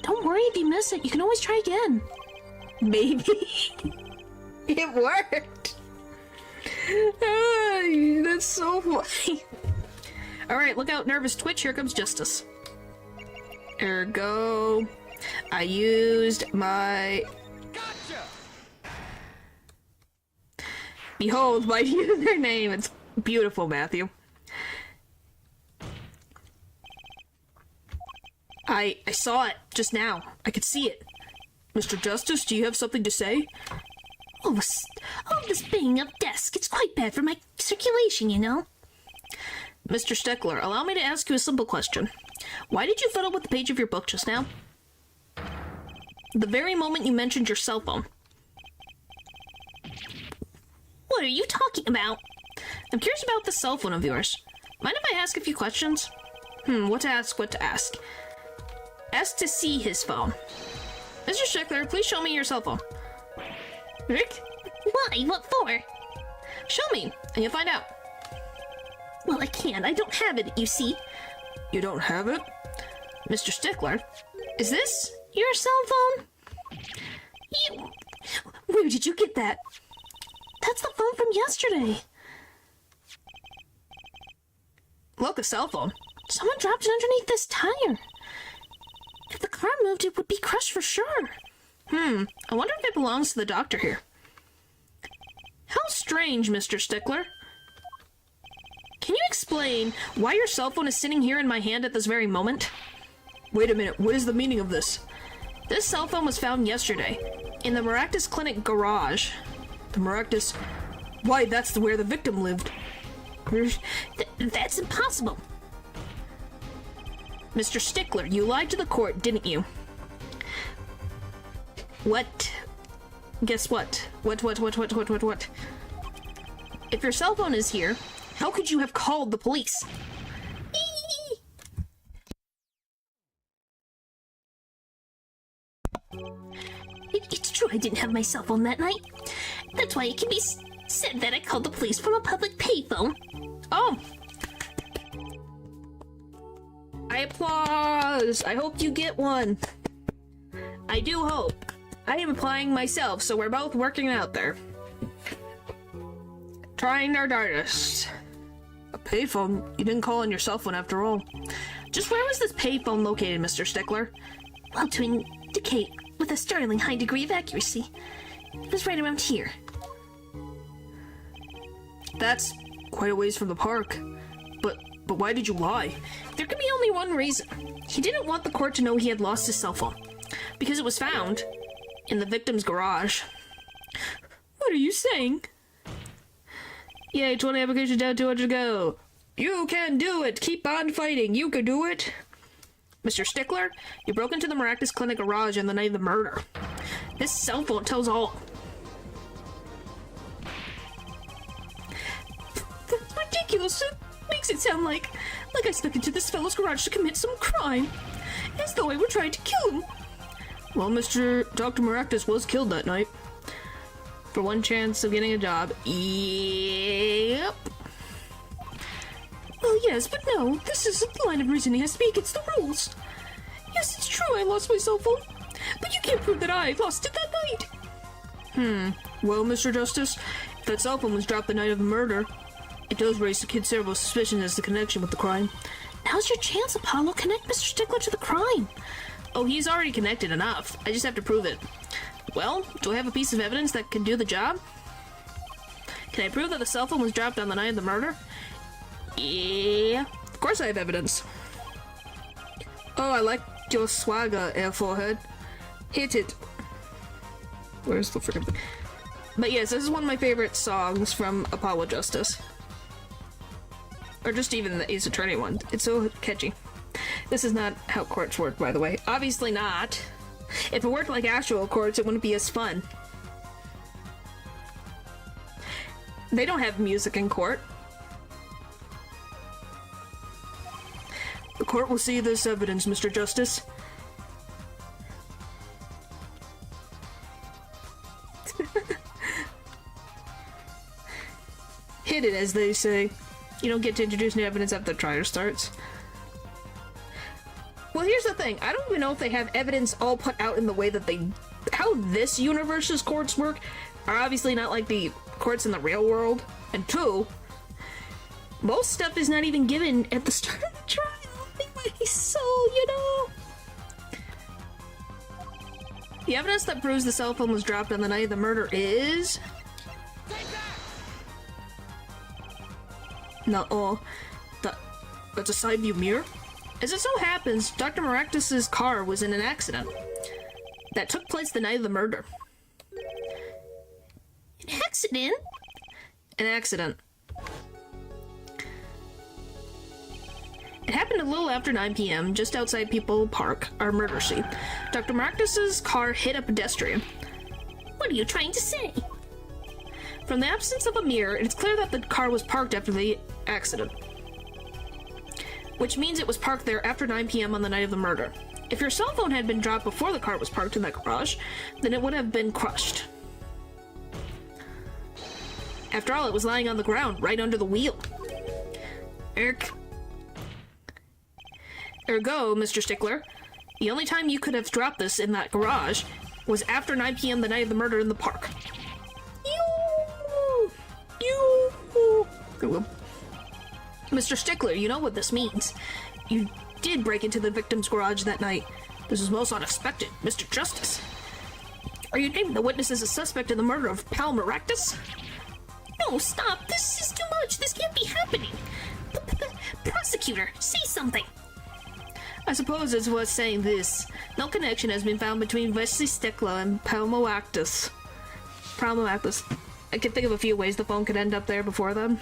Don't worry if you miss it. You can always try again. Maybe. It worked. That's so funny. Alright, look out, nervous twitch. Here comes Justice. Ergo. I used my... Gotcha! Behold my username. It's beautiful, Matthew. I saw it just now. I could see it. Mr. Justice, do you have something to say? Oh, this banging up desk. It's quite bad for my circulation, you know. Mr. Stickler, allow me to ask you a simple question. Why did you fiddle with the page of your book just now? The very moment you mentioned your cell phone. What are you talking about? I'm curious about the cell phone of yours. Mind if I ask a few questions? What to ask, what to ask. Ask to see his phone. Mr. Stickler, please show me your cell phone. Rick? Why? What for? Show me, and you'll find out. Well, I can't. I don't have it, you see. You don't have it? Mr. Stickler, is this your cell phone? Where did you get that? That's the phone from yesterday. Look, a cell phone. Someone dropped it underneath this tire. If the car moved, it would be crushed for sure. I wonder if it belongs to the doctor here. How strange, Mr. Stickler. Can you explain why your cell phone is sitting here in my hand at this very moment? Wait a minute, what is the meaning of this? This cell phone was found yesterday, in the Maractus Clinic garage. The Maractus... Why, that's where the victim lived. That's impossible. Mr. Stickler, you lied to the court, didn't you? What? Guess what? What? If your cell phone is here, how could you have called the police? It's true I didn't have my cell phone that night. That's why it can be said that I called the police from a public payphone. Oh! I applause! I hope you get one. I do hope. I am applying myself, so we're both working out there. Trying our darndest. A payphone? You didn't call on your cell phone after all. Just where was this payphone located, Mr. Stickler? Well, to indicate with a startling high degree of accuracy, it was right around here. That's quite a ways from the park. But why did you lie? There could be only one reason. He didn't want the court to know he had lost his cell phone. Because it was found in the victim's garage. What are you saying? Yay, 20 applications down, 200 to go. You can do it! Keep on fighting! You can do it! Mr. Stickler, you broke into the Maractus Clinic garage on the night of the murder. This cell phone tells all. That's ridiculous. It makes it sound like I snuck into this fellow's garage to commit some crime. As though I were trying to kill him. Well, Dr. Maractus was killed that night. For one chance of getting a job. Yep. Well, yes, but no. This isn't the line of reasoning I speak. It's the rules. Yes, it's true I lost my cell phone. But you can't prove that I lost it that night. Well, Mr. Justice, if that cell phone was dropped the night of the murder, it does raise considerable suspicion as the connection with the crime. Now's your chance, Apollo. Connect Mr. Stickler to the crime. Oh, he's already connected enough. I just have to prove it. Well, do I have a piece of evidence that can do the job? Can I prove that the cell phone was dropped on the night of the murder? Yeah. Of course I have evidence. Oh, I like your swagger, air forehead. Hit it. Where's the freaking thing? But yes, this is one of my favorite songs from Apollo Justice. Or just even the Ace Attorney one. It's so catchy. This is not how courts work, by the way. Obviously not. If it worked like actual courts, it wouldn't be as fun. They don't have music in court. The court will see this evidence, Mr. Justice. Hit it, as they say. You don't get to introduce new evidence after the trial starts. Well, here's the thing. I don't even know if they have evidence all put out in the way that they... How this universe's courts work are obviously not like the courts in the real world. And two, most stuff is not even given at the start of the trial. Anyway, so, you know... The evidence that proves the cell phone was dropped on the night of the murder is... No, that's a side view mirror? As it so happens, Dr. Maractus's car was in an accident that took place the night of the murder. An accident? An accident. It happened a little after 9 p.m., just outside People Park, our murder scene. Dr. Maractus's car hit a pedestrian. What are you trying to say? From the absence of a mirror, it's clear that the car was parked after the accident. Which means it was parked there after 9 p.m. on the night of the murder. If your cell phone had been dropped before the car was parked in that garage, then it would have been crushed. After all, it was lying on the ground, right under the wheel. Ergo, Mr. Stickler, the only time you could have dropped this in that garage was after 9 p.m. the night of the murder in the park. Mr. Stickler, you know what this means. You did break into the victim's garage that night. This is most unexpected, Mr. Justice. Are you naming the witness as a suspect in the murder of Pal Maractus? No, stop. This is too much. This can't be happening. Prosecutor, say something. I suppose it's worth saying this. No connection has been found between Wesley Stickler and Pal Maractus. I can think of a few ways the phone could end up there before them.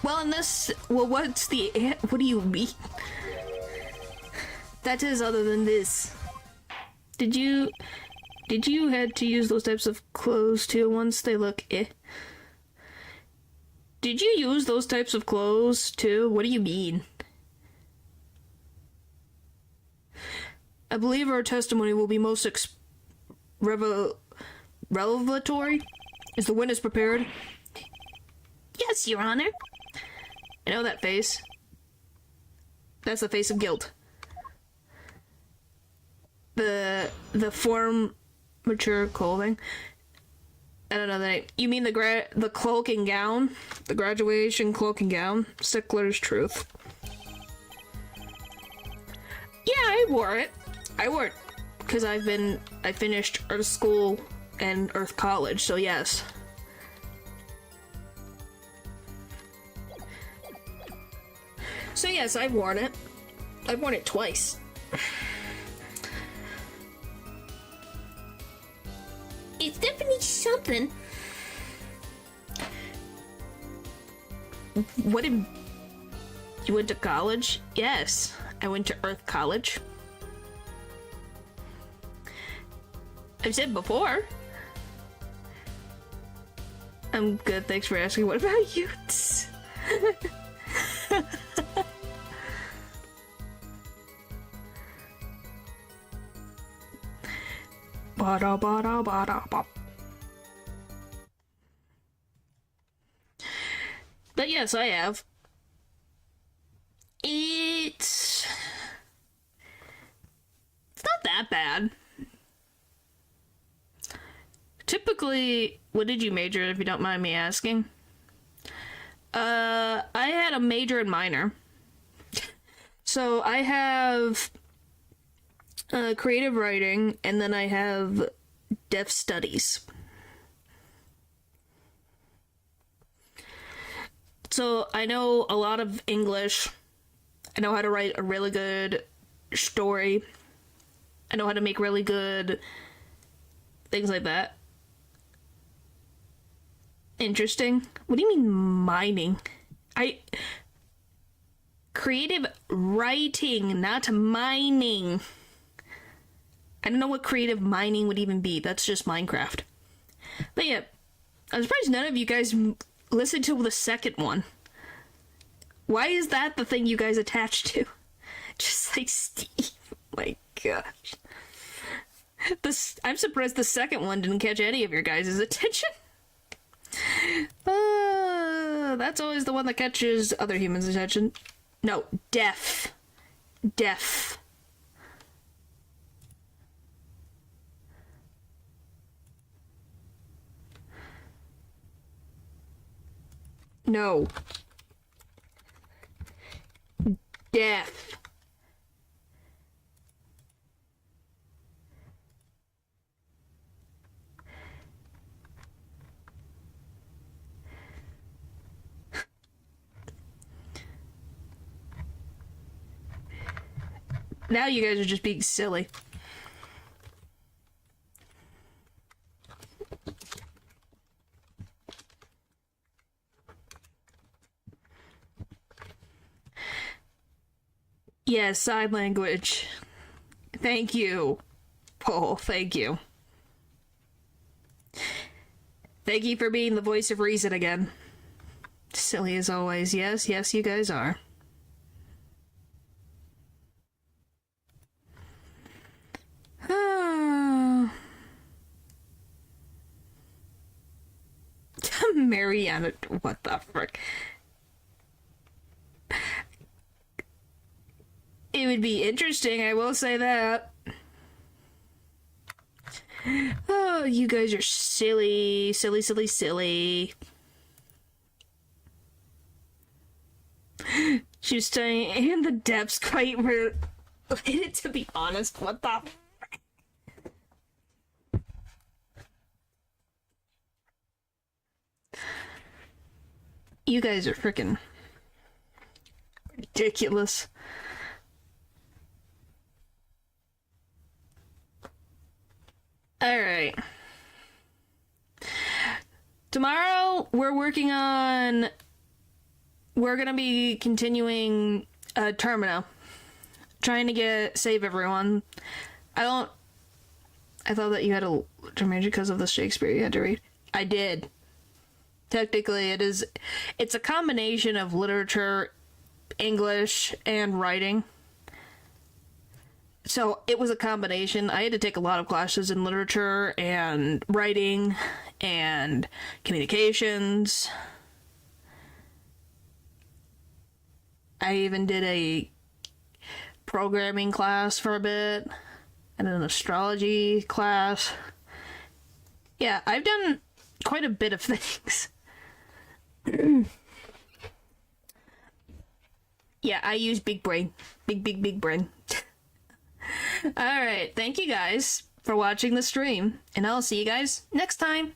Well, what do you mean? That is other than this. Did you had to use those types of clothes too once they look eh? Did you use those types of clothes too? What do you mean? I believe our testimony will be most revelatory. Is the witness prepared? Yes, Your Honor. I know that face. That's the face of guilt. The form mature clothing. I don't know the name. You mean the cloak and gown? The graduation cloak and gown? Stickler's truth. Yeah, I wore it. I wore it because I finished Earth School and Earth College, so yes. So yes, I've worn it. I've worn it twice. It's definitely something. What did... You went to college? Yes, I went to Earth College. I've said before. I'm good, thanks for asking. What about you? But yes, I have. It's not that bad. Typically, what did you major, if you don't mind me asking? I had a major and minor. So I have creative writing, and then I have deaf studies. So I know a lot of English. I know how to write a really good story. I know how to make really good things like that. Interesting. What do you mean mining? Creative writing, not mining. I don't know what creative mining would even be. That's just Minecraft. But yeah, I'm surprised none of you guys listened to the second one. Why is that the thing you guys attach to? Just like Steve. My gosh. I'm surprised the second one didn't catch any of your guys' attention. That's always the one that catches other humans' attention. No, deaf. Deaf. No. Deaf. Now you guys are just being silly. Yes, sign language. Thank you, Paul. Thank you. Thank you for being the voice of reason again. Silly as always. Yes, yes, you guys are. Mariana, what the frick? It would be interesting, I will say that. Oh, you guys are silly, silly, silly, silly. She was staying in the depths quite related, to be honest. What the frick? You guys are freaking ridiculous. Alright. Tomorrow, we're gonna be continuing Termina. Trying to save everyone. I thought that you had a termination because of the Shakespeare you had to read. I did. Technically, it's a combination of literature, English, and writing. So it was a combination. I had to take a lot of classes in literature and writing and communications. I even did a programming class for a bit and an astrology class. Yeah, I've done quite a bit of things. Yeah, I use big brain. Big brain. Alright, thank you guys for watching the stream, and I'll see you guys next time.